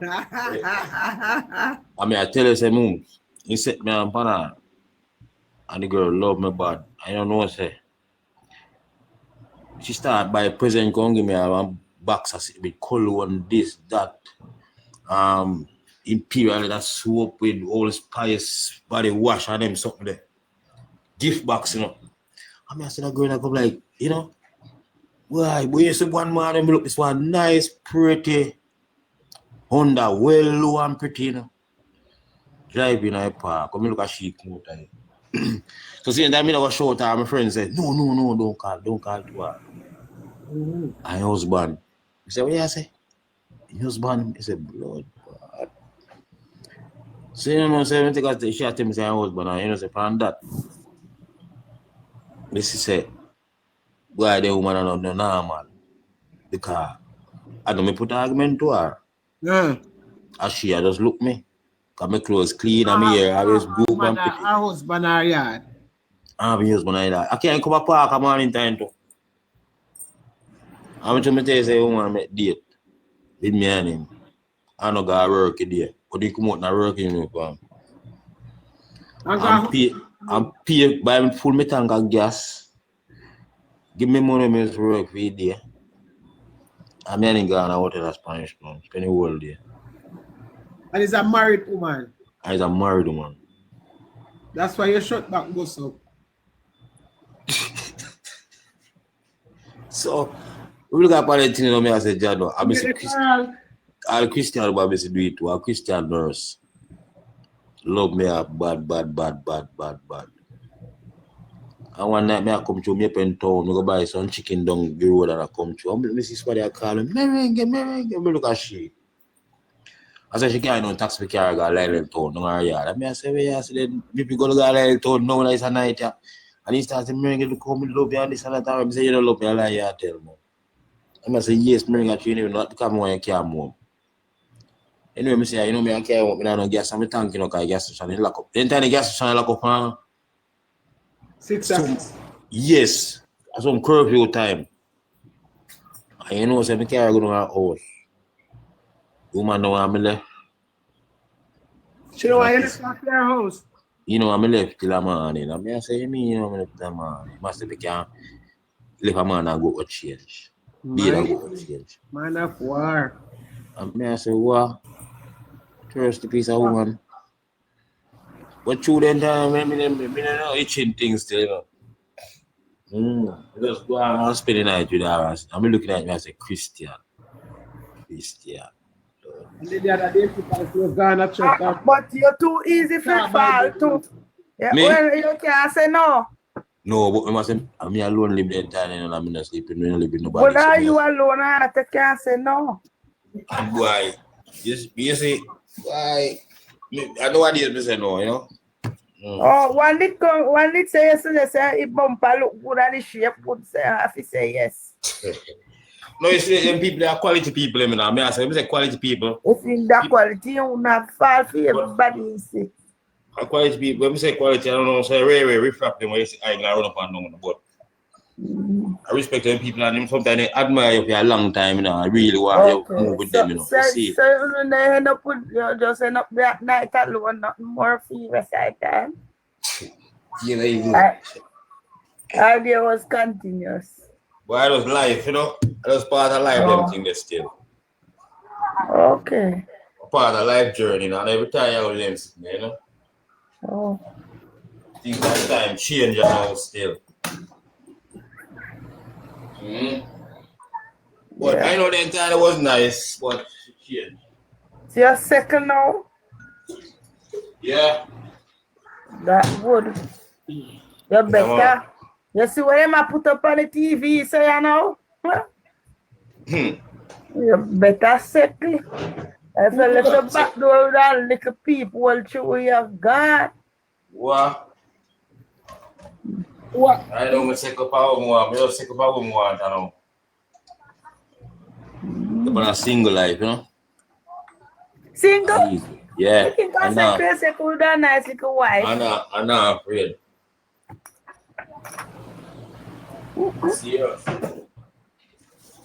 I mean, I tell her, say, Mum, he set me on panel. And the girl love me bad. I don't know what to say. She started by present going give me a box with color and this, that. Imperial that soap with all spice body wash and them something there. Gift box, you know. I mean, I said that girl that come like, you know, why? But you see one man and look this one nice, pretty Honda, well low and pretty, you know. Driving in a park. Come look at she come out there. So seeing that, I go shout out, my friend said, no, don't call to her. And husband. He said, what do you say? Your husband, he said, blood. So you know, say, when she shot him, say, husband, and you know, say, from that. This is say, why the woman are not normal? Because I don't put an argument to her.
Yeah.
And she just look me. Because my clothes clean and my hair always good and pretty.
Her husband are yard.
I have husband like that. I can't come up park a morning time too. I'm trying to tell you, say, woman make date with me and him. I don't go to work there. But he come out and work in uniform. I'm pay by full me tank of gas. Give me money me to work for a day. I'm in Ghana out in Spanish town. Spend the whole day.
And he's a married woman.
And he's a married woman.
That's why your short back goes up.
So, we look at the thing, I say, Jado, I'm a Christian. All Christian, but I do it too. A Christian nurse. Love me up bad. And one night, I come to Maypen town, I go buy some chicken down the road and I come to. This is what they call him. Merengue. I look at she. I said, she can't no taxi car go Lyle town, no her yard. I say, well, I said, people go to Lyle town now, it's a night. And he starts saying, Merengue, look how me love you and this and that. I say, you don't love me, I lie, you tell me. I say, yes, Merengue, you know, not come when you come home. Anyway, I say, you know, me I care about me no gas, and me thank you know, because gas station lock up. Then time the gas station lock up,
6 hours.
Yes, at some curfew time. And you know, say, me carry go to her house. Woman know I'm left.
She don't want you to stop your house.
You know, I'm left till a morning. I mean, I say, you know, I'm left till a morning. Must be can leave a man and go to change. Be and go to change.
Man of war.
I mean, I say, what? Trust the piece of woman. But through then time, I know itching things still, you know. Just go and spend the night with her. I'm looking at me as a Christian.
And then the other day, people was gonna check out.
But you're too easy for fall too. Yeah,
Me?
well, you can't say no.
No, but I must say, I'm alone live the entire night and I'm not sleeping. I don't live with nobody.
But are you alone and you can't say no?
And why? You see, why? I know what it is, me say no, you know.
Oh, when it say yesterday, say if bumper look good and the shape good, say I have to say yes.
No, you see, them people are quality people, you know. I say quality people.
If in that quality, you will not fall for everybody, you see.
Quality people, when we say quality, I don't know, say very refract them when you say I run up and down, but I respect them people and sometimes they admire you for a long time, you know. I really want to move with them, you know.
So when they end up with you just end up that night alone, nothing more for you rest of the time.
Yeah, there you go.
Idea was continuous.
But it was life, you know. It was part of life, everything that's still.
Okay.
Part of life journey, you know, and every time I was them, you know.
Oh.
Things that time change now still. But yeah. I know the entire was nice, but shit.
So you're second now?
Yeah.
That good. You're better. Yeah, you see what I put up on the TV, so you know? You're better second. If a little back door and little people all through your God.
What?
What?
I don't take up our more. I don't take up our more. I know. But a single life, you know.
Single?
Yeah.
You think I say crazy cool down nice little wife?
I'm not afraid. Serious.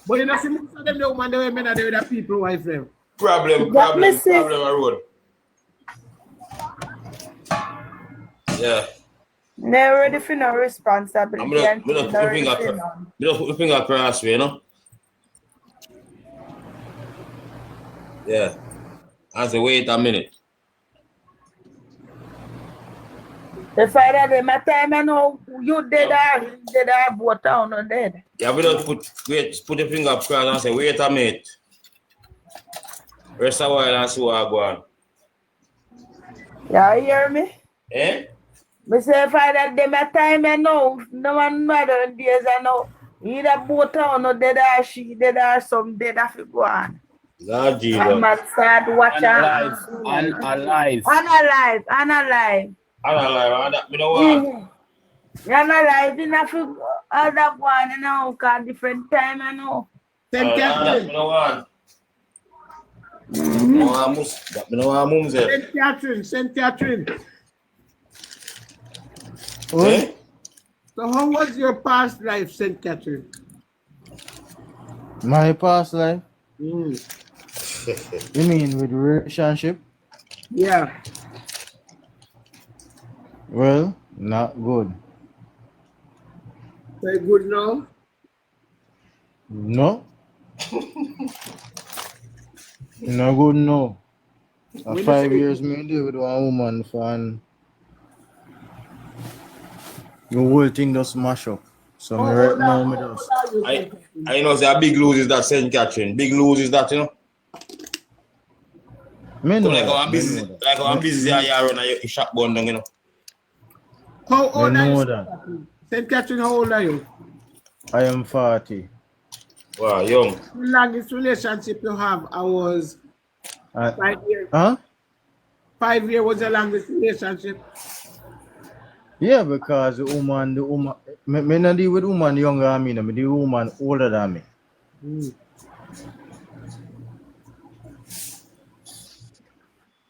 But you know, see, most of them the woman, the women are there with the people wife them.
Problem road. Yeah.
They're ready for no responsibility.
I'm gonna put my finger across, you know. Yeah. I say, wait a minute.
The father, them at time, I know you dead are both town or dead.
Yeah, we don't put your finger across and say, wait a minute. Rest a while and see what I go on.
Yeah, you hear me?
Eh?
Me say, father, them at time, I know. No one matter days, I know. Either both town or dead or she, dead or some dead, I feel go on.
God, Jesus.
I must start watching.
Alive.
Unalive.
You know what?
You're not alive enough to other one, you know, cause different time, I know.
St. Catherine.
You know what? You know what I'm saying?
St. Catherine.
Eh?
So how was your past life, St. Catherine?
My past life?
You
mean with relationship?
Yeah.
Well, not good.
Very good now?
No. No good, no. 5 years me live with one woman and the whole thing just smash up. So me right now me just
I know say a big lose is that St. Catherine. Big lose is that, you know.
Me know
Like
that,
I'm busy, like I'm busy a year on a shop bun down, you know.
How old are you?
that.
St. Catherine, how old are you?
I am 40.
Wow, young.
The longest relationship you have, I was 5 years.
Huh?
5 years was the longest relationship.
Yeah, because the woman, me not deal with woman younger than me, me deal with woman older than me.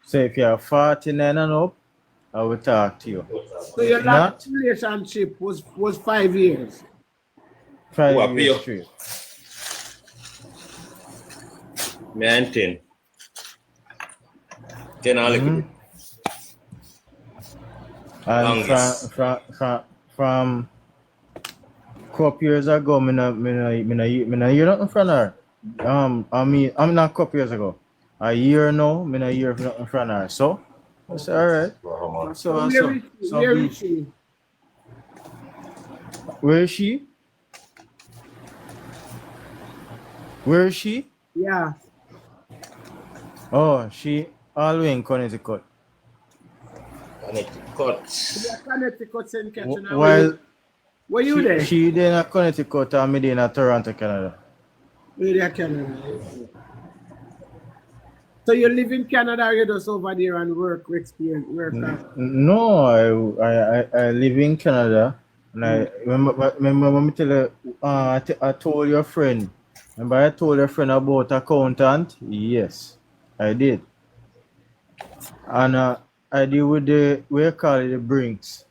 So if you're 49 and up, I will talk to you.
So your last relationship was 5 years.
5 years straight.
Me and 10. 10 a little bit.
And from couple years ago, me hear nothing from her. I'm not couple years ago. A year now, me not hear nothing from her. So I said, all right. So
where is she?
Where is she? Where is she?
Yeah.
Oh, she all the way in Connecticut.
Connecticut, St. Catherine.
Well,
were you there?
She in Connecticut and me in Toronto, Canada.
Where there, Canada? So you live in Canada or you just over there and work experience?
No, I live in Canada. And I remember me tell you, I told your friend. Remember I told your friend about accountant? Yes, I did. And I deal with the, we call it the Brinks.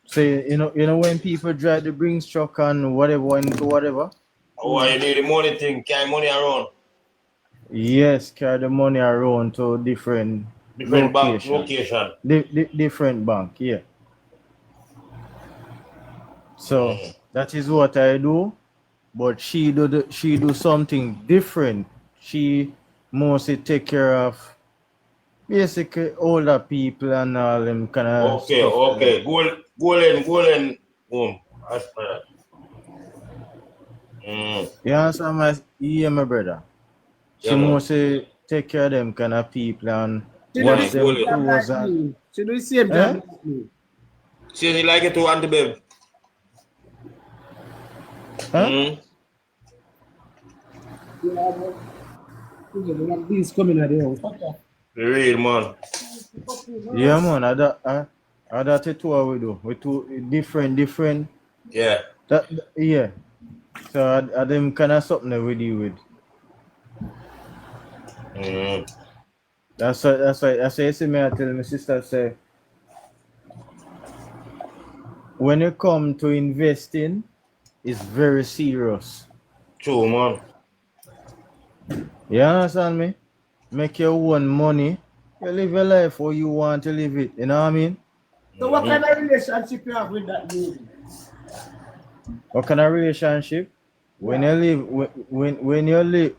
So you know when people drive the Brinks truck and whatever and do whatever.
Oh, you need the money thing, carry money around.
Yes, carry the money around to different
location.
Different bank, yeah. So that is what I do, but she do something different. She mostly take care of basically older people and all them kind of
stuff. Okay. Golden boom. That's better.
You understand my brother? She mostly take care of them kind of people and watch them clothes and
she do the same job as me.
She like it to want the babe.
Huh?
These coming at the house.
Real man.
Yeah, man. I that it two we do. We two different.
Yeah.
Yeah. So I them kind of something that we deal with. That's why you see me. I tell my sister say, when you come to investing, it's very serious.
True, man.
You understand me? Make your own money. You live your life how you want to live it. You know what I mean?
So what kind of relationship you have with that lady?
What kind of relationship? When you live,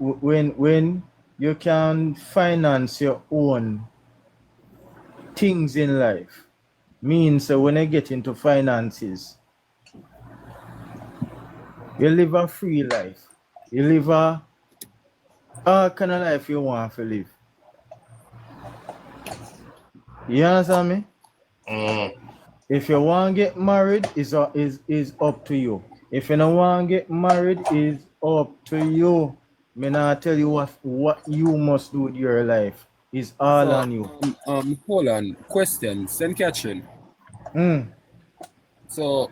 when you can finance your own things in life, means when you get into finances, you live a free life. You live all kind of life you want to live. You understand me? If you want to get married, is up to you. If you don't want to get married, is up to you. Me not tell you what you must do with your life. It's all on you.
Hold on. Question. St. Catherine. So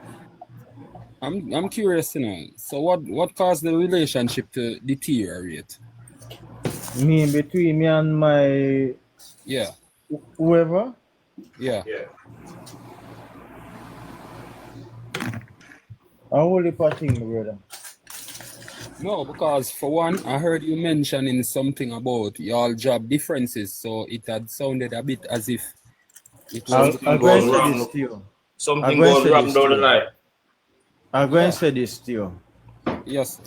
I'm curious to know. So what caused the relationship to deteriorate?
Between me and my whoever?
Yeah.
A whole heap of thing, brother.
No, because for one, I heard you mentioning something about y'all job differences, so it had sounded a bit as if it was
I'm going to say this to you.
Something goes wrong down the line.
I'm going to say this to you.
Yes.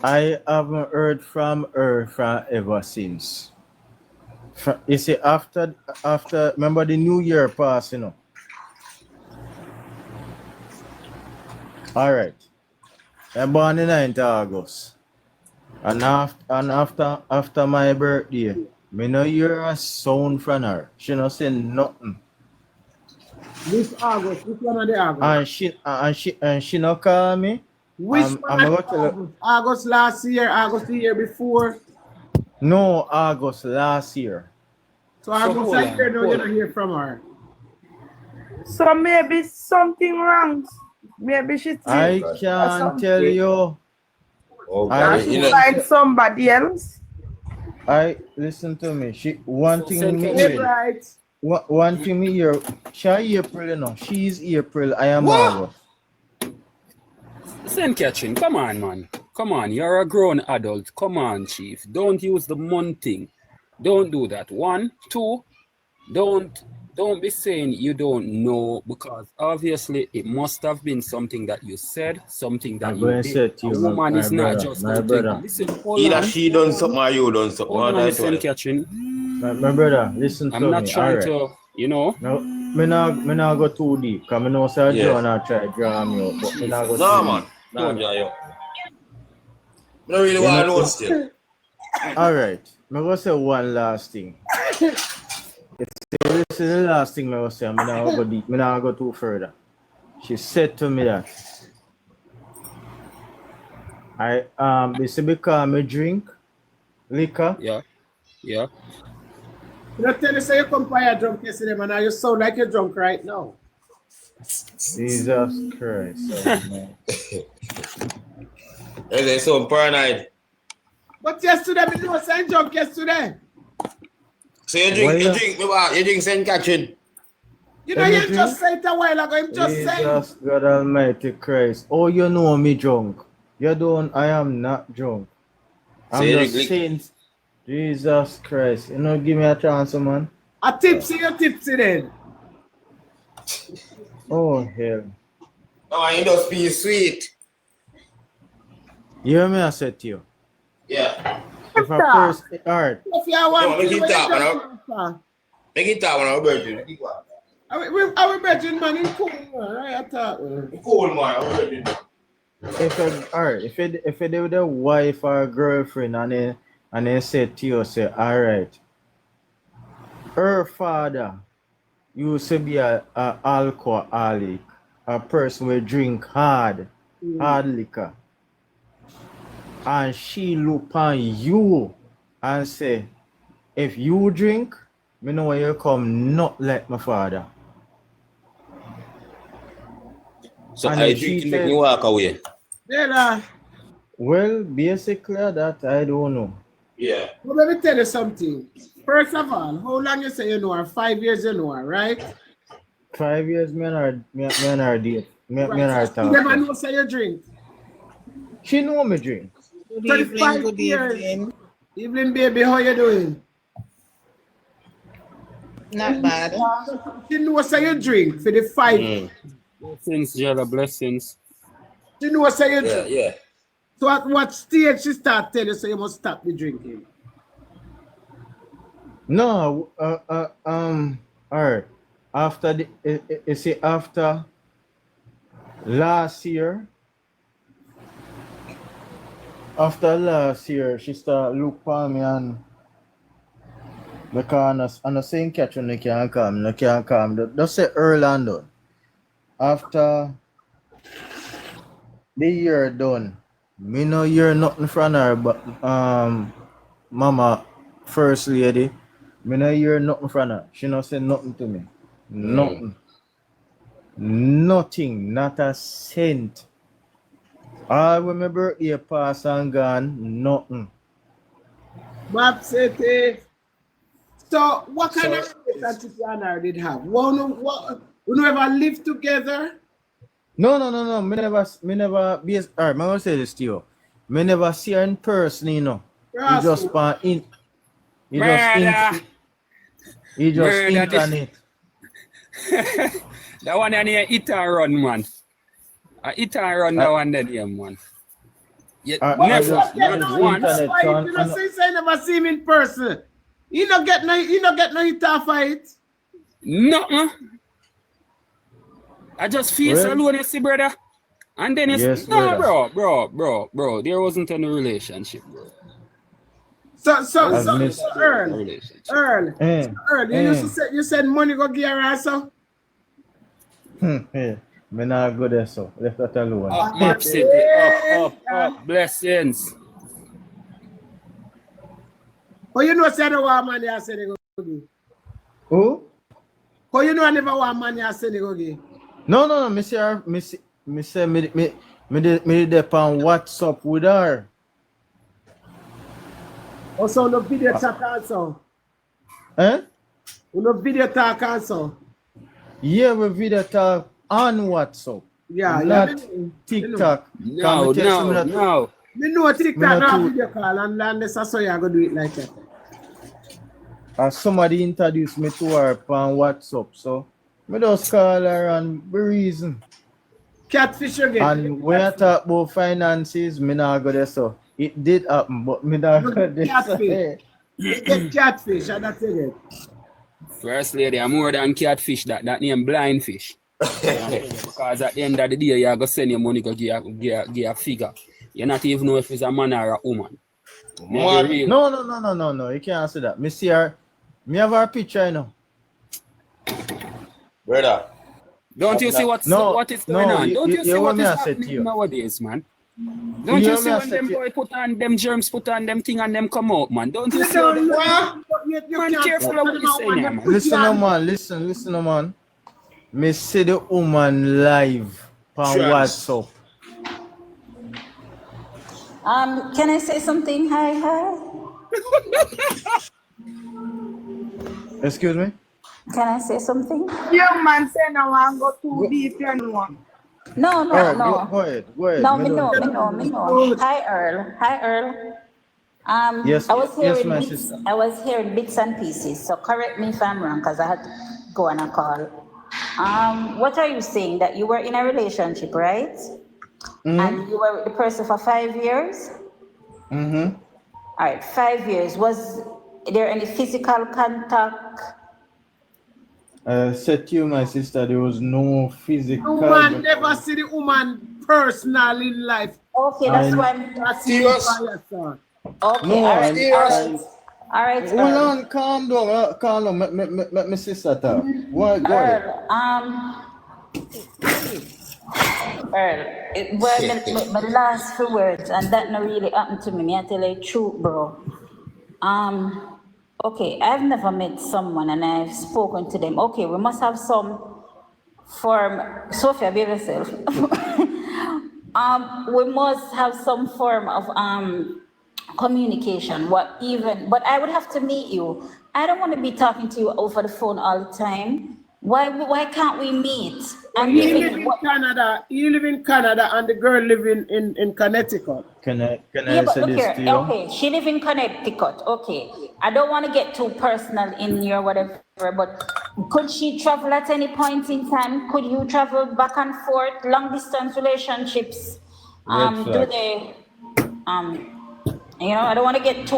I haven't heard from her ever since. You see, after remember the New Year pass, you know. All right. I'm born the 9th of August. And after my birthday, me no hear a sound from her. She no say nothing.
Which August? Which one of the August?
And she no call me.
Which one of the August? August last year, August the year before?
No, August last year.
So August last year, now you don't hear from her.
So maybe something wrong. Maybe she
I can't tell you.
I find somebody else.
Listen to me. One thing me here. She April, you know. She's April. I am August.
St. Catherine, come on, man. Come on, you're a grown adult. Come on, Chief. Don't use the month thing. Don't do that. 1, 2, don't be saying you don't know, because obviously it must have been something that you said, something that you did. A woman is not just
my brother.
Listen,
Either she done something or you done something.
Hold on, St. Catherine.
My brother, listen to me.
I'm not trying to, you know.
No, me not go too deep, because I know Sir John I try to draw me out, but me not go too
man.
deep.
No, draw you. I don't really want to know still.
All right. I'm going to say one last thing. This is the last thing I was saying. I'm not go deep. I'm not go too further. She said to me that this is because I drink liquor.
Yeah.
You don't tell you say you come by drunk yesterday, man. Now you sound like you're drunk right now.
Jesus Christ.
They so paranoid.
But yesterday, me was saying drunk yesterday.
So you drink St. Catherine.
You know, you just said it a while ago. You just said.
Jesus God Almighty Christ. Oh, you know me drunk. You don't. I am not drunk. I'm just saying. Jesus Christ. You know, give me a chance, man.
A tipsy, you tipsy then.
Oh, hell.
No, you just be sweet.
You hear me? I said to you.
Yeah.
If I first, all right.
If you want
make it talk, man. Make it talk, man. I'll bet you.
Our bedroom man in cool, man. I thought.
Cool, man. I'll bet you.
If they with a wife or a girlfriend and they said to you, say, all right, her father used to be a alcoholic, a person who drink hard liquor. and she look on you and say, if you drink, me know when you come not like my father.
So
And
I
if
drink
she
to make me
said,
walk away.
Dela,
well, basically that I don't know.
Yeah.
well, let me tell you something. First of all, how long you say you know her? 5 years you know her, right?
5 years, me and her date. Me and her
Right. So
talk.
you never know say you drink.
She know me drink.
Good
35
evening, good
years.
evening.
Evening, baby, how you doing?
Not bad.
She know say you drink for the 5.
Blessings, Jella, blessings.
She know say you
Yeah,
drink.
yeah.
So at what stage she start telling you say you must stop the drinking?
No, alright. After the, you see, after last year, she start look for me and because I'm not saying catch when they can't come. Just say early and done. After the year done, me no hear nothing from her, but mama, first lady, me no hear nothing from her. She no say nothing to me. Nothing. Nothing, not a cent. All when my birthday pass and gone, nothing.
Bob said, so what kind of relationship you and her did have? You never live together?
No. Me never be. Alright, I'm gonna say this to you. Me never see her in person, you know. He just internet.
That one and here eat and run, man. I eat and run that one then, yeah, man. Yeah, never, not once.
You know, since I never see him in person. You not get no hit or fight.
No. I just feel so alone, you see, brother. And then it's
Yes,
no,
brother.
bro. There wasn't any relationship, bro.
So Earl, you said money go give her so?
Me not go there, so left that alone.
Map City, up, blessings.
Oh, you know, say the one money I said they go give.
Who?
Oh, you know, I never want money I said they go give.
No. Me say me dep on WhatsApp with her.
Also, no video talk also. No video talk also.
Yeah, we video talk on WhatsApp.
Yeah,
not TikTok.
No.
Me know TikTok now video call unless I saw you go do it like that.
Somebody introduced me to her on WhatsApp, so me just call her and be reason.
Catfish again.
And when I talk about finances, me not go there, so it did happen, but me not go there.
Catfish. You get catfish, and that's it.
First lady, I'm more than catfish, that name blind fish. Because at the end of the day, you're going to send your money to give a figure. You not even know if it's a man or a woman.
No. You can't say that. Me see her. Me have her picture, you know.
Brother.
Don't you see what is going on? Don't you see what is happening nowadays, man? Don't you see when them boy put on them germs, put on them thing and them come out, man? Don't you see that? Man, careful of what you say now, man.
Listen, man. Me see the woman live on WhatsApp.
Can I say something? Hi.
Excuse me?
Can I say something?
Young man say no one go too deep, you know.
No.
Go ahead.
No, me know. Hi, Earl.
Yes,
I
my sister.
I was hearing bits and pieces, so correct me if I'm wrong, because I had to go on a call. What are you saying? That you were in a relationship, right?
Mm-hmm.
And you were with the person for 5 years?
Mm-hmm.
All right, 5 years. Was there any physical contact?
Said to you, my sister, there was no physical.
The woman never see the woman personally in life.
Okay, that's why I'm
serious.
Okay,
no,
all right.
Hold on, calm down. My sister talk. What? Go ahead.
Earl, my last few words, and that not really happened to me. Me I tell you the truth, bro. Okay, I've never met someone and I've spoken to them. Okay, we must have some form. Sophia, behave yourself. We must have some form of communication. But I would have to meet you. I don't want to be talking to you over the phone all the time. Why can't we meet?
You live in Canada. You live in Canada, and the girl live in Connecticut.
Can I
Yeah, but
say
look
this
here.
to you?
Okay, she live in Connecticut. Okay, I don't want to get too personal in your whatever, but could she travel at any point in time? Could you travel back and forth? Long distance relationships.
Red
Do
flag.
they? I don't want to get too